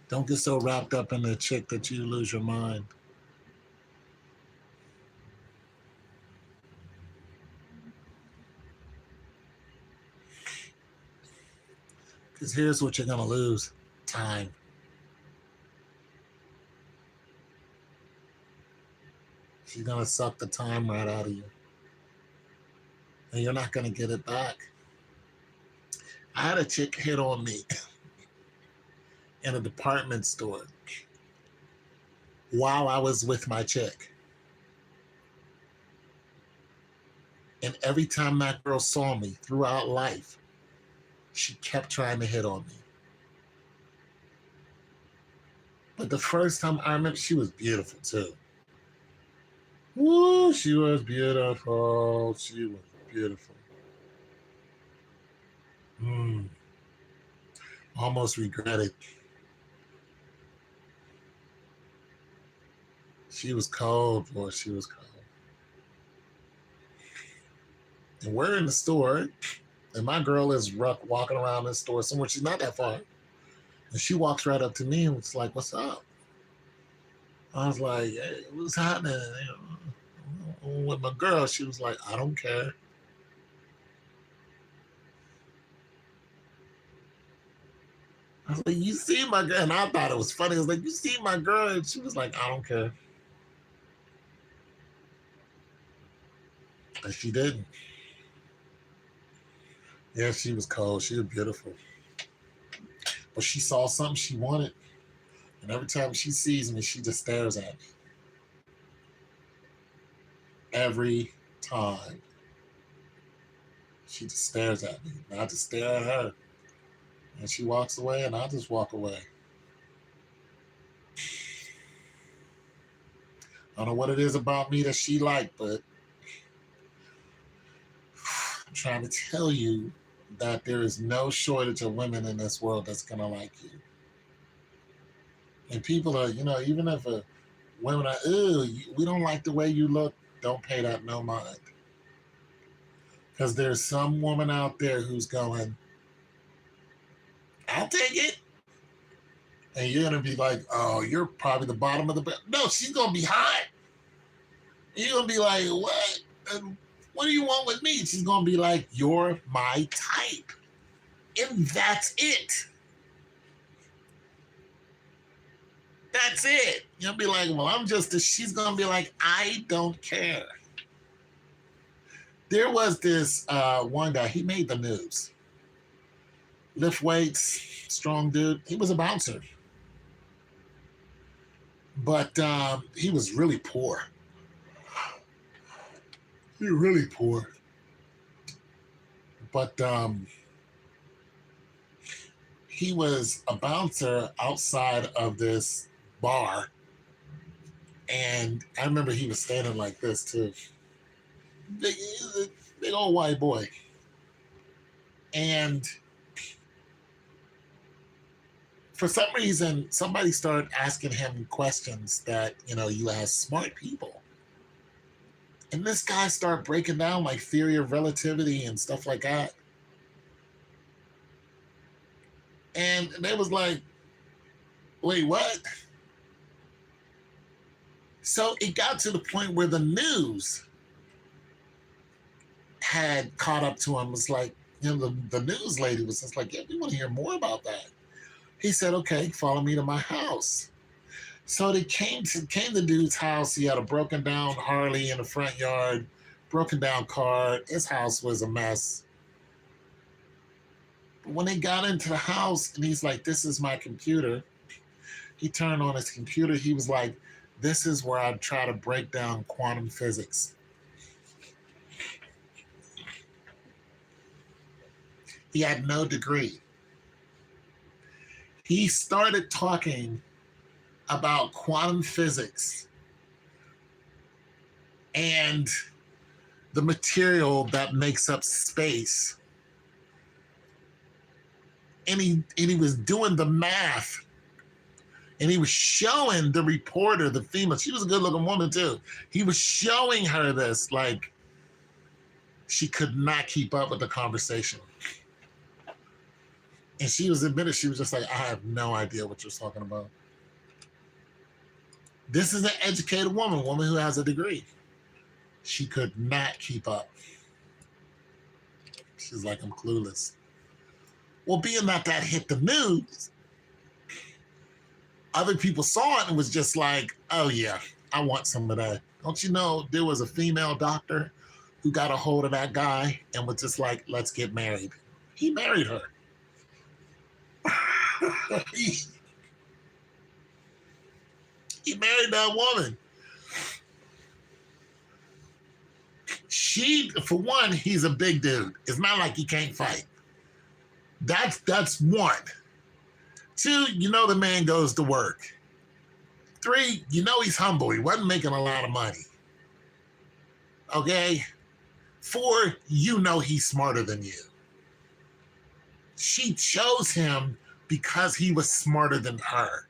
Don't get so wrapped up in the chick that you lose your mind. Because here's what you're going to lose. Time. She's going to suck the time right out of you. And you're not going to get it back. I had a chick hit on me in a department store while I was with my chick. And every time that girl saw me throughout life, she kept trying to hit on me. But the first time I remember, she was beautiful too. Woo, she was beautiful. She was beautiful. Almost regret it. She was cold, boy. She was cold. And we're in the store, and my girl is walking around the store somewhere. She's not that far. And she walks right up to me and was like, what's up? I was like, hey, what's happening? With my girl, she was like, I don't care. I was like, you see my girl? And I thought it was funny. I was like, you see my girl? And she was like, I don't care. And she didn't. Yeah, she was cold. She was beautiful. But she saw something she wanted. And every time she sees me, she just stares at me. Every time. She just stares at me. And I just stare at her. And she walks away, and I just walk away. I don't know what it is about me that she liked, but I'm trying to tell you that there is no shortage of women in this world that's going to like you. And people are, even if women are, we don't like the way you look, don't pay that no mind. Because there's some woman out there who's going, I'll take it. And you're going to be like, oh, you're probably the bottom of the bed. No, she's going to be hot. You're going to be like, what? And what do you want with me? She's going to be like, you're my type. And that's it. That's it. You'll be like, well, she's going to be like, I don't care. There was this one guy, he made the news. Lift weights, strong dude. He was a bouncer. But he was really poor. He was really poor. But he was a bouncer outside of this bar. And I remember he was standing like this too. Big old white boy. And for some reason, somebody started asking him questions that, you ask smart people. And this guy started breaking down like theory of relativity and stuff like that. And they was like, wait, what? So it got to the point where the news had caught up to him. It was like, the news lady was just like, yeah, we want to hear more about that. He said, okay, follow me to my house. So they came to the dude's house. He had a broken down Harley in the front yard, broken down car. His house was a mess. But when they got into the house and he's like, this is my computer. He turned on his computer. He was like, this is where I try to break down quantum physics. He had no degree. He started talking about quantum physics and the material that makes up space. And he was doing the math. And he was showing the reporter, the female, she was a good looking woman too. He was showing her this, like, she could not keep up with the conversation. And she was admitted, she was just like, I have no idea what you're talking about. This is an educated woman who has a degree. She could not keep up. She's like, I'm clueless. Well, being that hit the news, other people saw it and was just like, oh yeah, I want some of that. Don't you know there was a female doctor who got a hold of that guy and was just like, let's get married. He married her. He married that woman. For one, he's a big dude. It's not like he can't fight. That's one. Two, the man goes to work. Three, he's humble. He wasn't making a lot of money. Okay? Four, he's smarter than you. She chose him because he was smarter than her.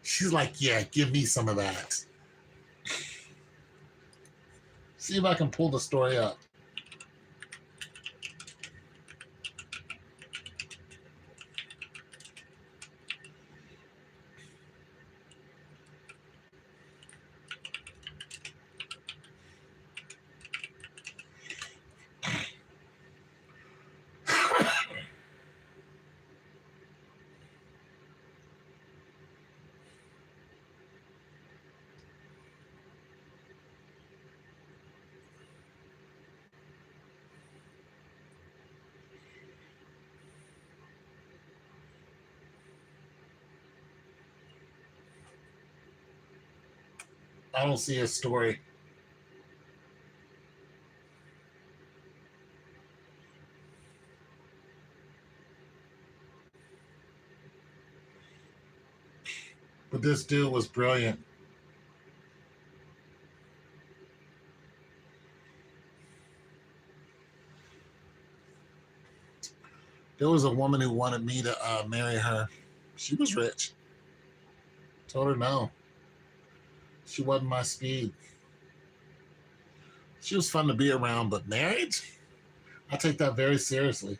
She's like, yeah, give me some of that. See if I can pull the story up. I don't see a story. But this dude was brilliant. There was a woman who wanted me to marry her. She was rich. Told her no. She wasn't my speed. She was fun to be around, but marriage? I take that very seriously.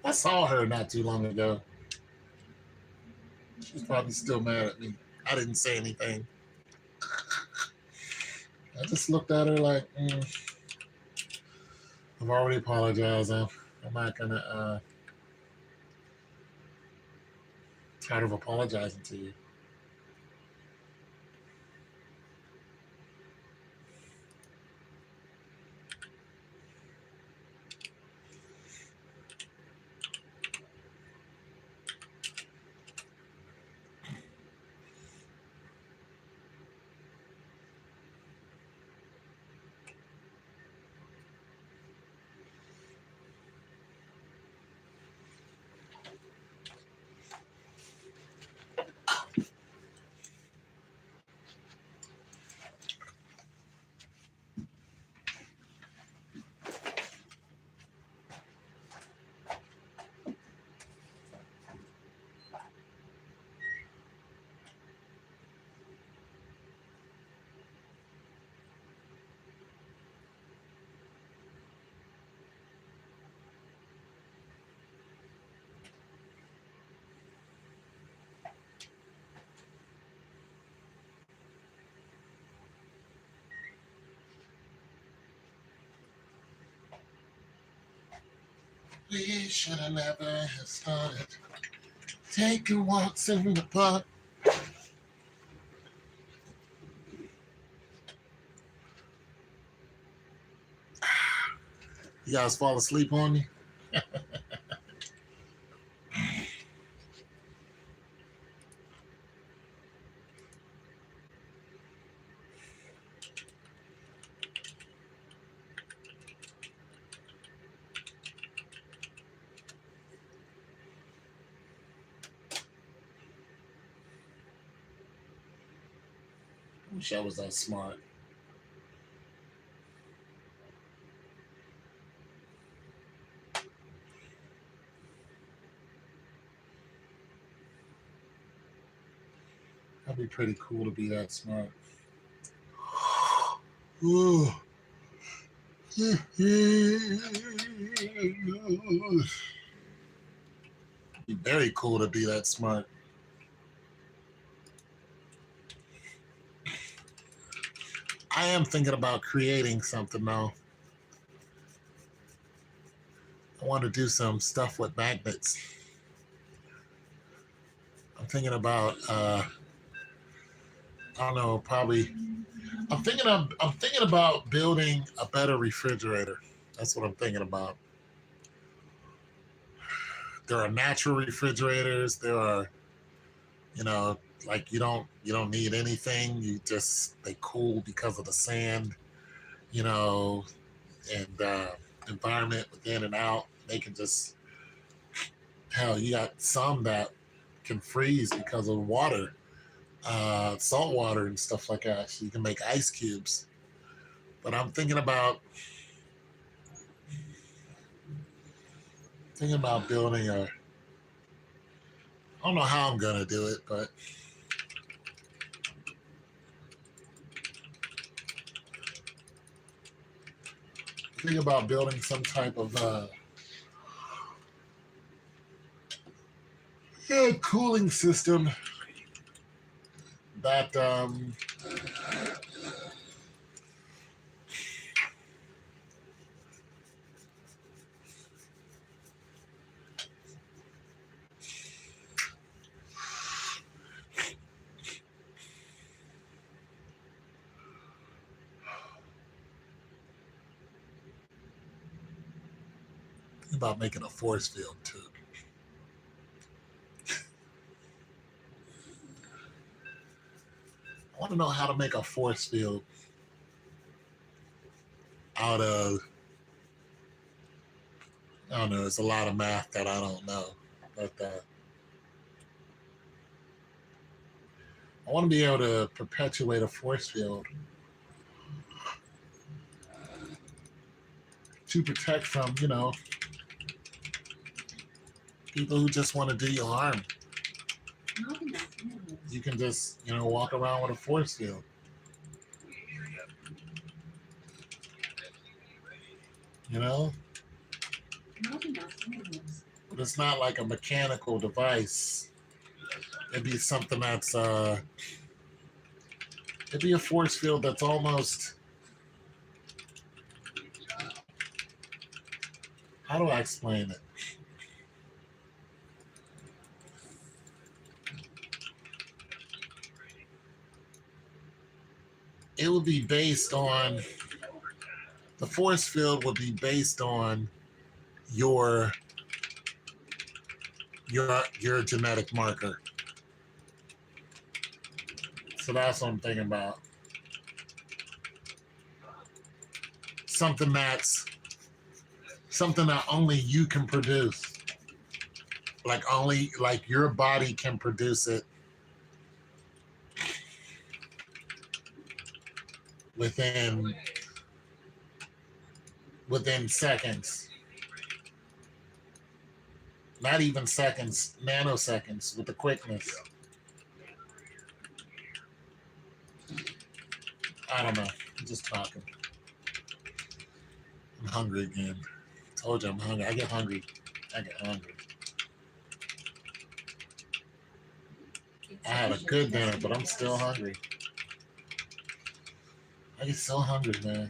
I saw her not too long ago. She's probably still mad at me. I didn't say anything. I just looked at her like, I've already apologized. I'm not going to tired of apologizing to you. We should have never have started taking walks in the park. You guys fall asleep on me? Wish I was that smart. That'd be pretty cool to be that smart. Ooh. Be very cool to be that smart. I am thinking about creating something though. I want to do some stuff with magnets. I'm thinking about I don't know, probably I'm thinking about building a better refrigerator. That's what I'm thinking about. There are natural refrigerators, there are, you know, like you don't need anything. You just they cool because of the sand, you know, and environment within and out. They can just hell. You got some that can freeze because of water, salt water and stuff like that. So you can make ice cubes. But I'm thinking about building a. I don't know how I'm gonna do it, but think about building some type of cooling system that about making a force field too. I want to know how to make a force field out of, I don't know, it's a lot of math that I don't know. But I want to be able to perpetuate a force field to protect from, people who just want to do you harm. You can just, walk around with a force field. But it's not like a mechanical device. It'd be something that's, it'd be a force field that's almost, how do I explain it? It would be based on, the force field would be based on your genetic marker. So that's what I'm thinking about. Something that only you can produce. Like your body can produce it within seconds. Not even seconds, nanoseconds with the quickness. I don't know. I'm just talking. I'm hungry again. Told you I'm hungry. I get hungry. I had a good dinner, but I'm still hungry. I get so hungry, man.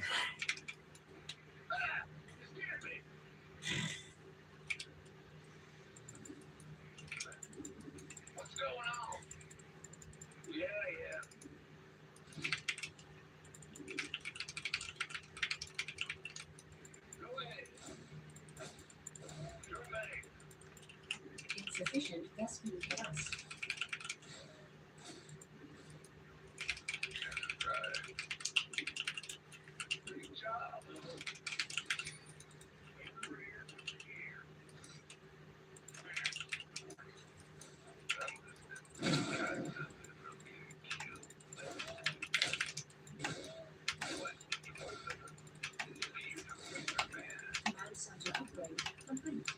Sufficient gas fuel for us. Command center upgrade complete.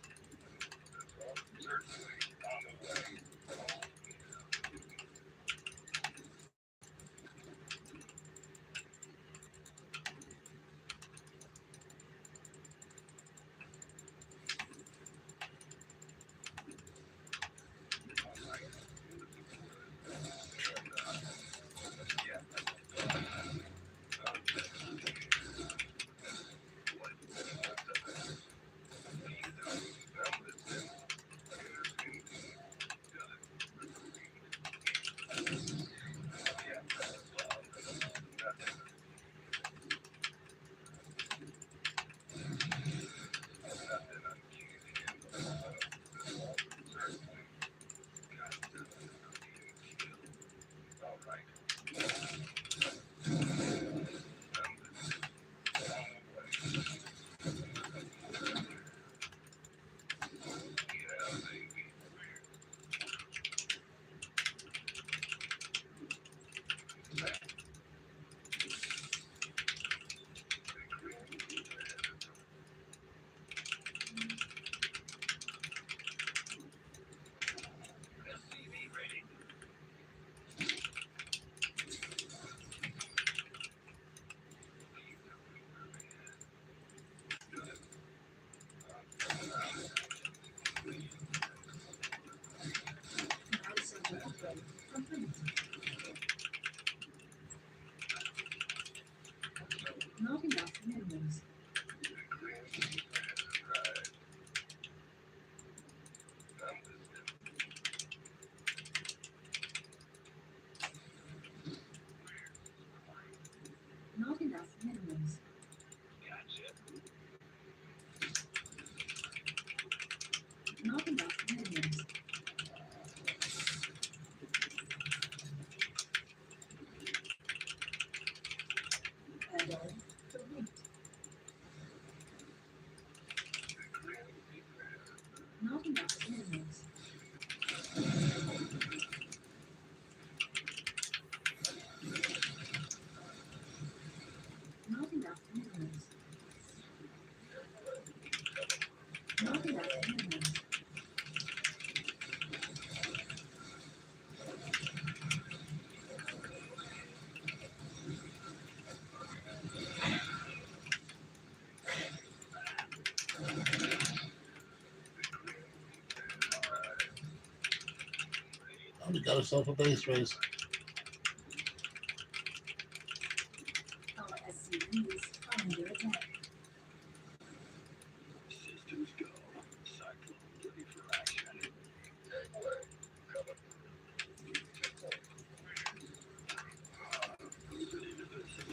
Oh, we got ourselves a base race. Our SCV is under attack. Systems go. Cyclone ready for action. Moving into position.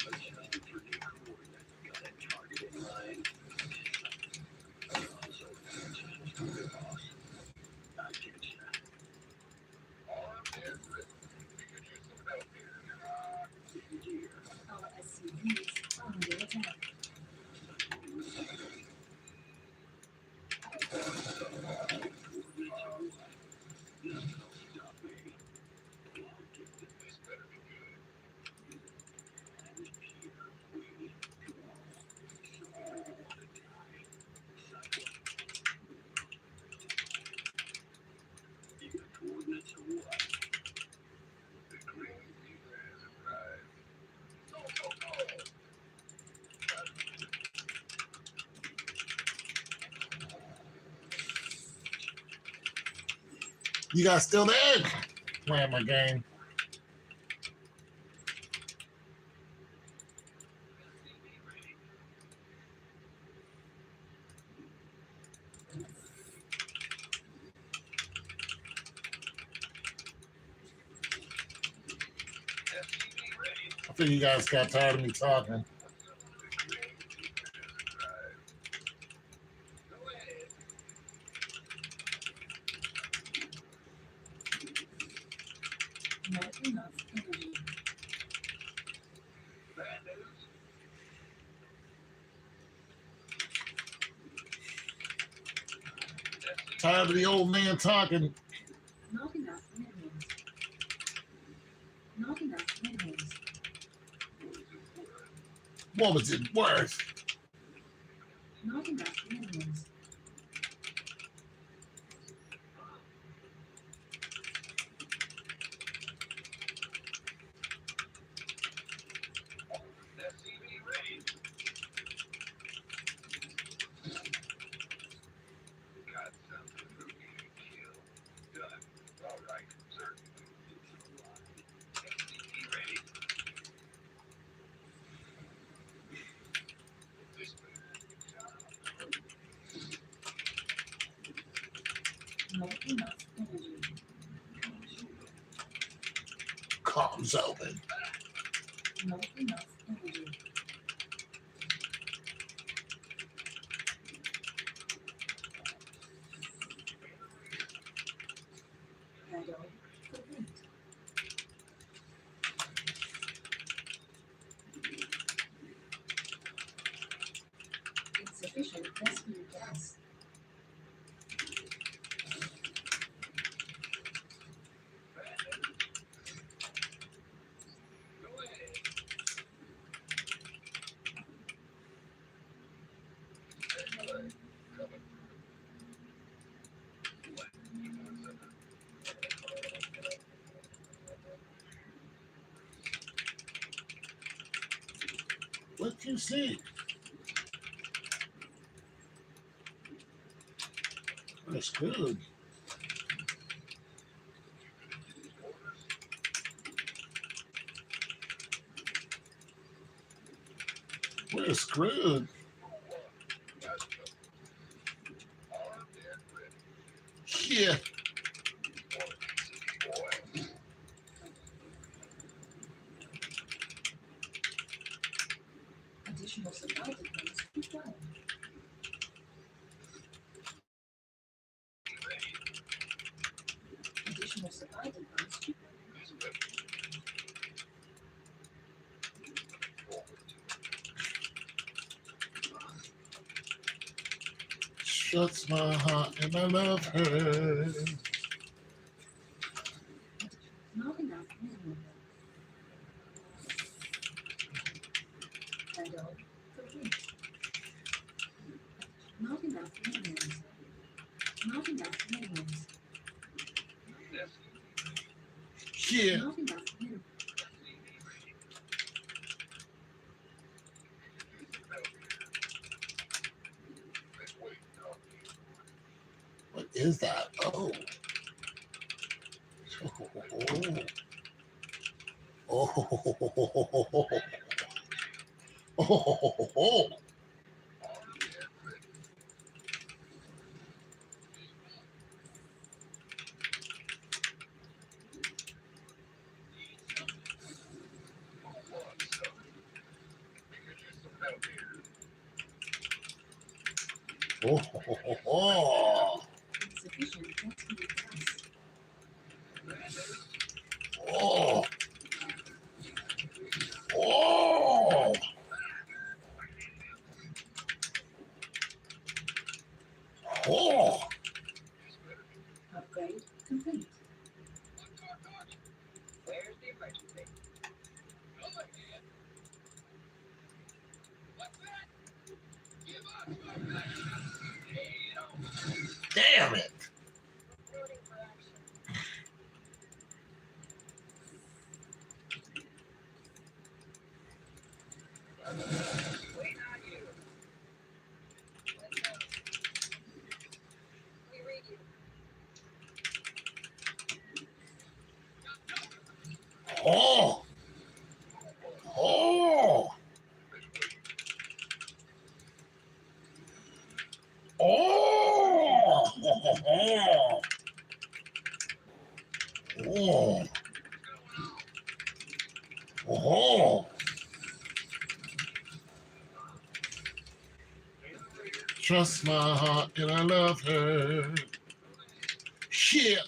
Adjusting for new coordinates. Got a target in mind. So systems go, boss. I get you. Our SCV is under attack. Coordinates are what? You guys still there? Playing my game. I think you guys got tired of me talking. Not enough energy. Tired of the old man talking. Not enough minerals. Not enough minerals. What was it worth? Not enough minerals. Not enough energy. Comms open. Not enough energy. Radar complete. Insufficient rescue gas. What you see? That's good. We're screwed. Yeah. Additional supply depots required. Additional supply depots required. Shuts my heart and I love her. Not enough mineral. Radar complete. Not enough minerals. Not enough minerals. Yeah. Not enough minerals. What is that? Oh. Oh. Oh. Insufficient. That's to be fast. Oh. Oh. Oh. Upgrade complete. Damn it. Oh. Oh. Oh. Oh. Oh. Trust my heart and I love her. Shit.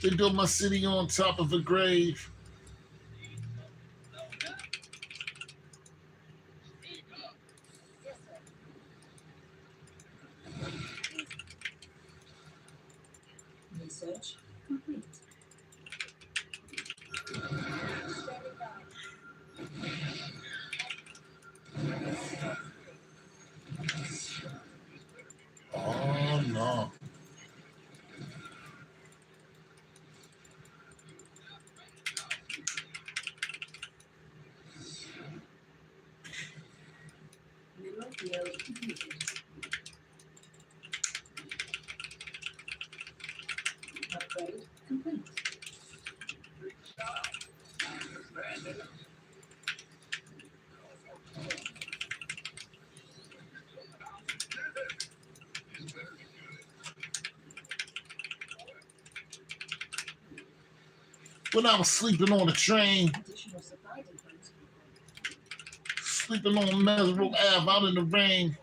They built my city on top of a grave. Research complete. Oh no. Mineral field completed. Upgrade complete. When I was sleeping on the train, Additional supply depots. sleeping on Mesero Ave out in the rain.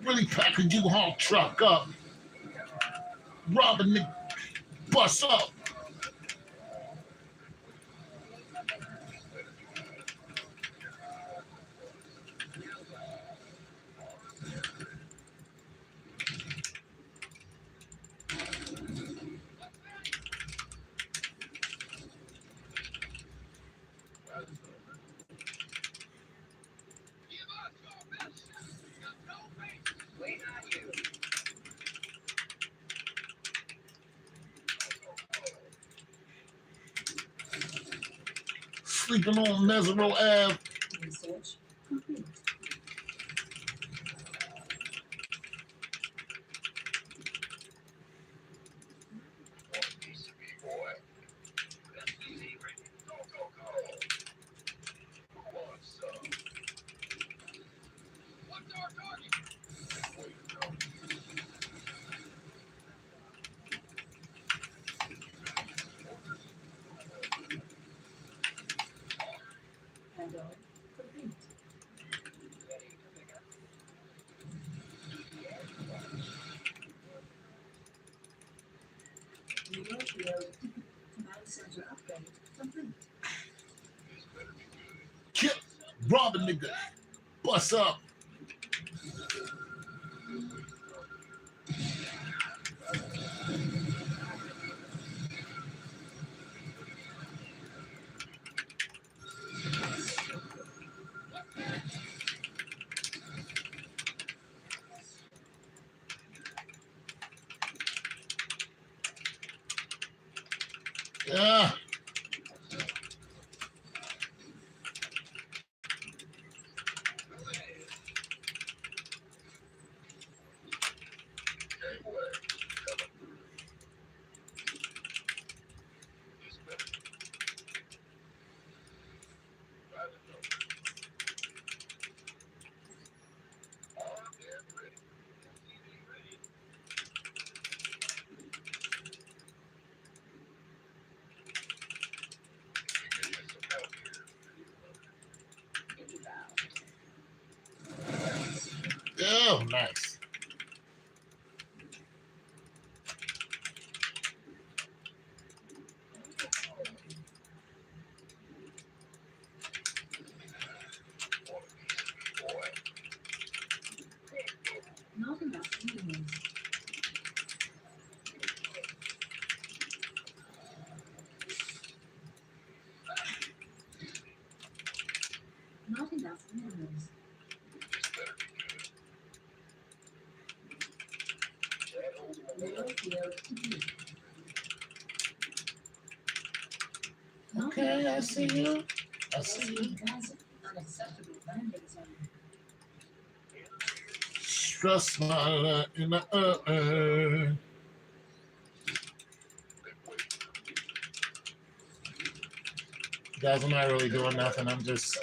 Really pack a U-Haul truck up. Robbing the bus up. Sleeping on Mesero Ave. Research complete. Add-on complete. Mineral field command center upgrade complete. Kip, robbing nigga. Bus up. Yeah. Oh, nice. Not enough minerals. Not enough minerals. Mineral field complete. Not Okay, enough I see minerals. you. I see you. Gas unacceptable landing zone. Stress my in the Guys, I'm not really doing nothing. I'm just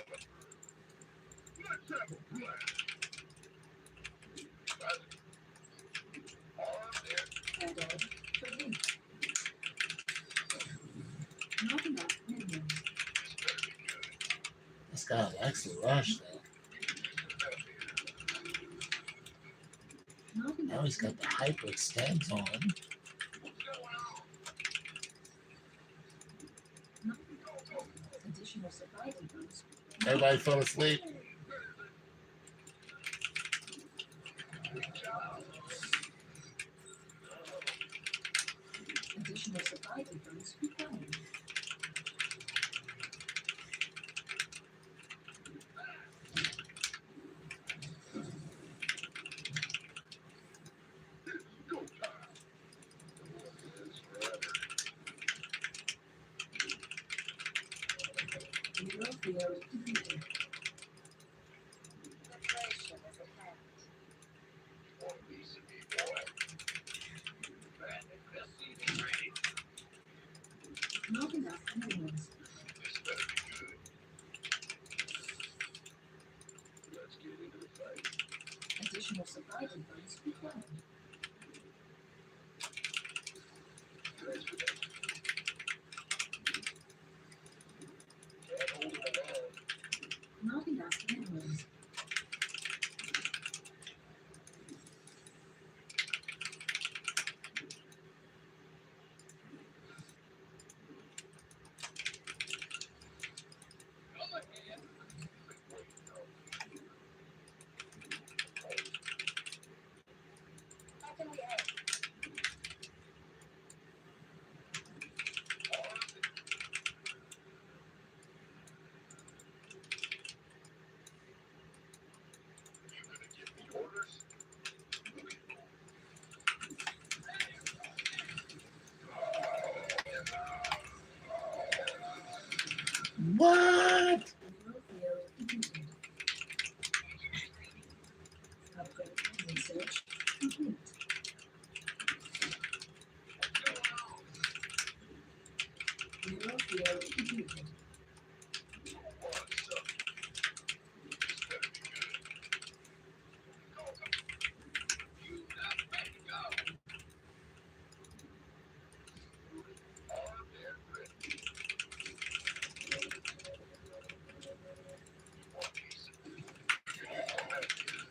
Added complete. Not enough minerals. this guy likes to rush though. Not Now enough he's got the hyperextends on. additional supply depots. Everybody fell asleep. Additional supply depots required. Mineral field completed. Preparation is at hand. Not enough minerals. Additional supply depots required. Not enough minerals. How can we help? What? Mineral field completed. Upgrade research complete. Mineral field completed.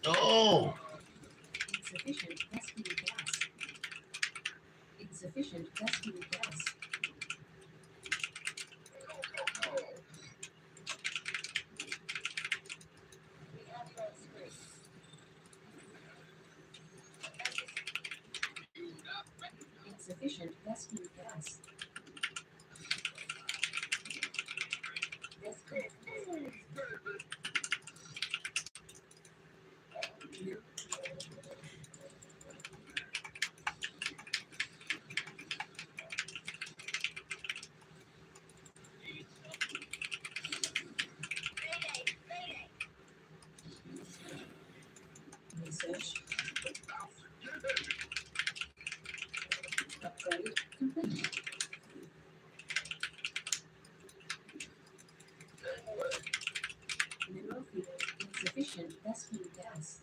Oh, Insufficient rescue gas. Insufficient rescue gas. We have you on screen. Insufficient rescue gas. Rescue. Upgrade complete. Mineral field insufficient. Rescue gas.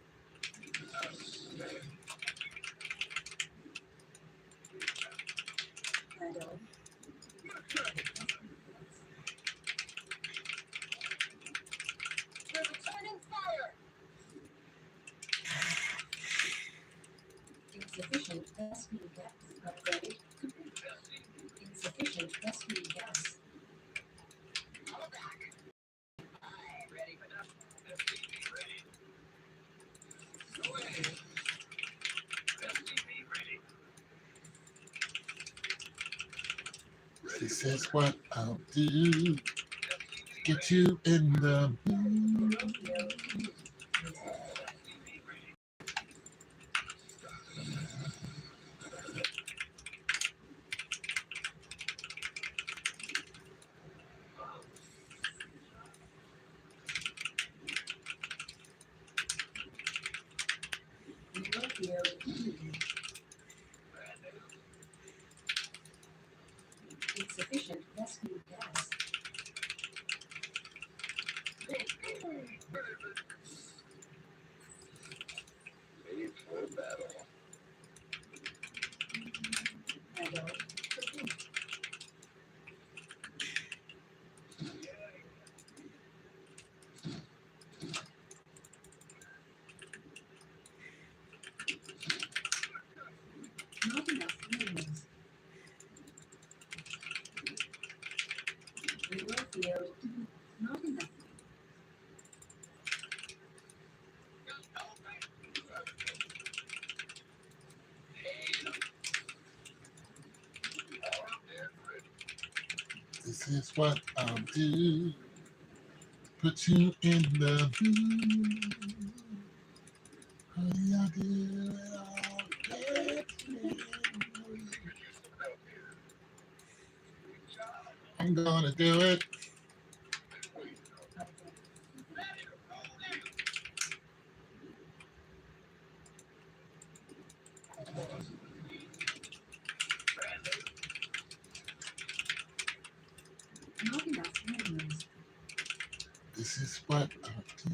Add-on. Insufficient rescue gas. Upgrade complete. Insufficient rescue gas. This is what I'll do. Get you in the mood. Mineral field complete. Mineral field complete. Insufficient rescue gas. Made for battle. Add-on complete. Not enough minerals. Mineral field not enough. This is what I'll do. Put you in the mood. Honey, I'll do it all. Get you in the mood. I'm gonna do it. Not enough minerals. This is what I'll do.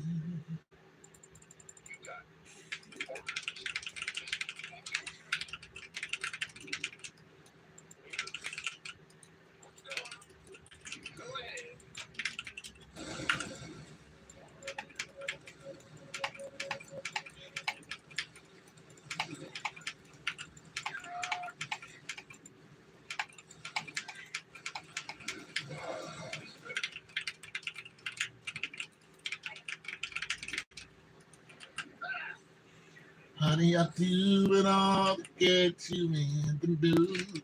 Honey, I'll do it all to get you in the mood.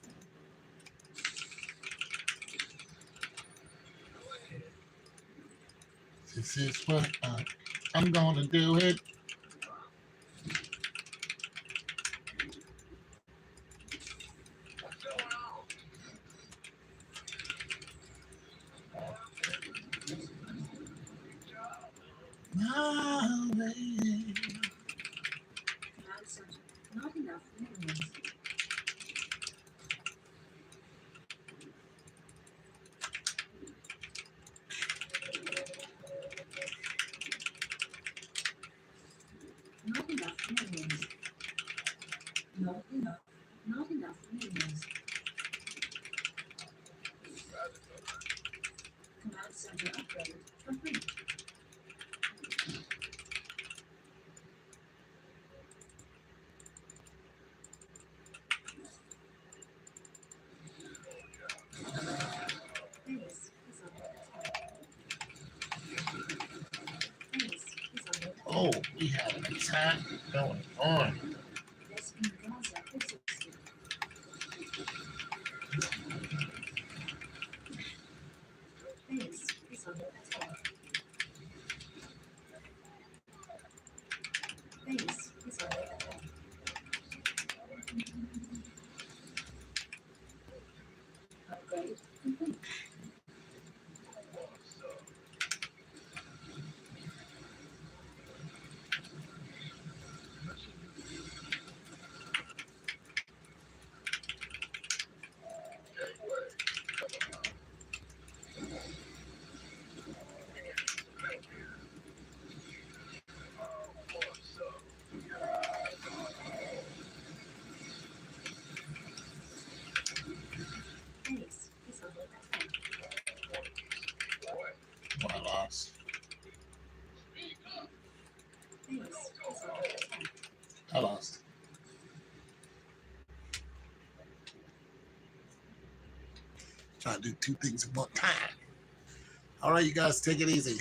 This is what I'm gonna do it. My way. Command center. Not enough minerals. Not enough minerals. Not enough. Not enough minerals. Command center upgrade complete. Base is under attack. Base is under attack. Oh, we have an attack going on. Rescue Gaza existed. Base is under attack. Base is under attack. Upgrade complete. Trying to do two things at one time. All right, you guys, take it easy.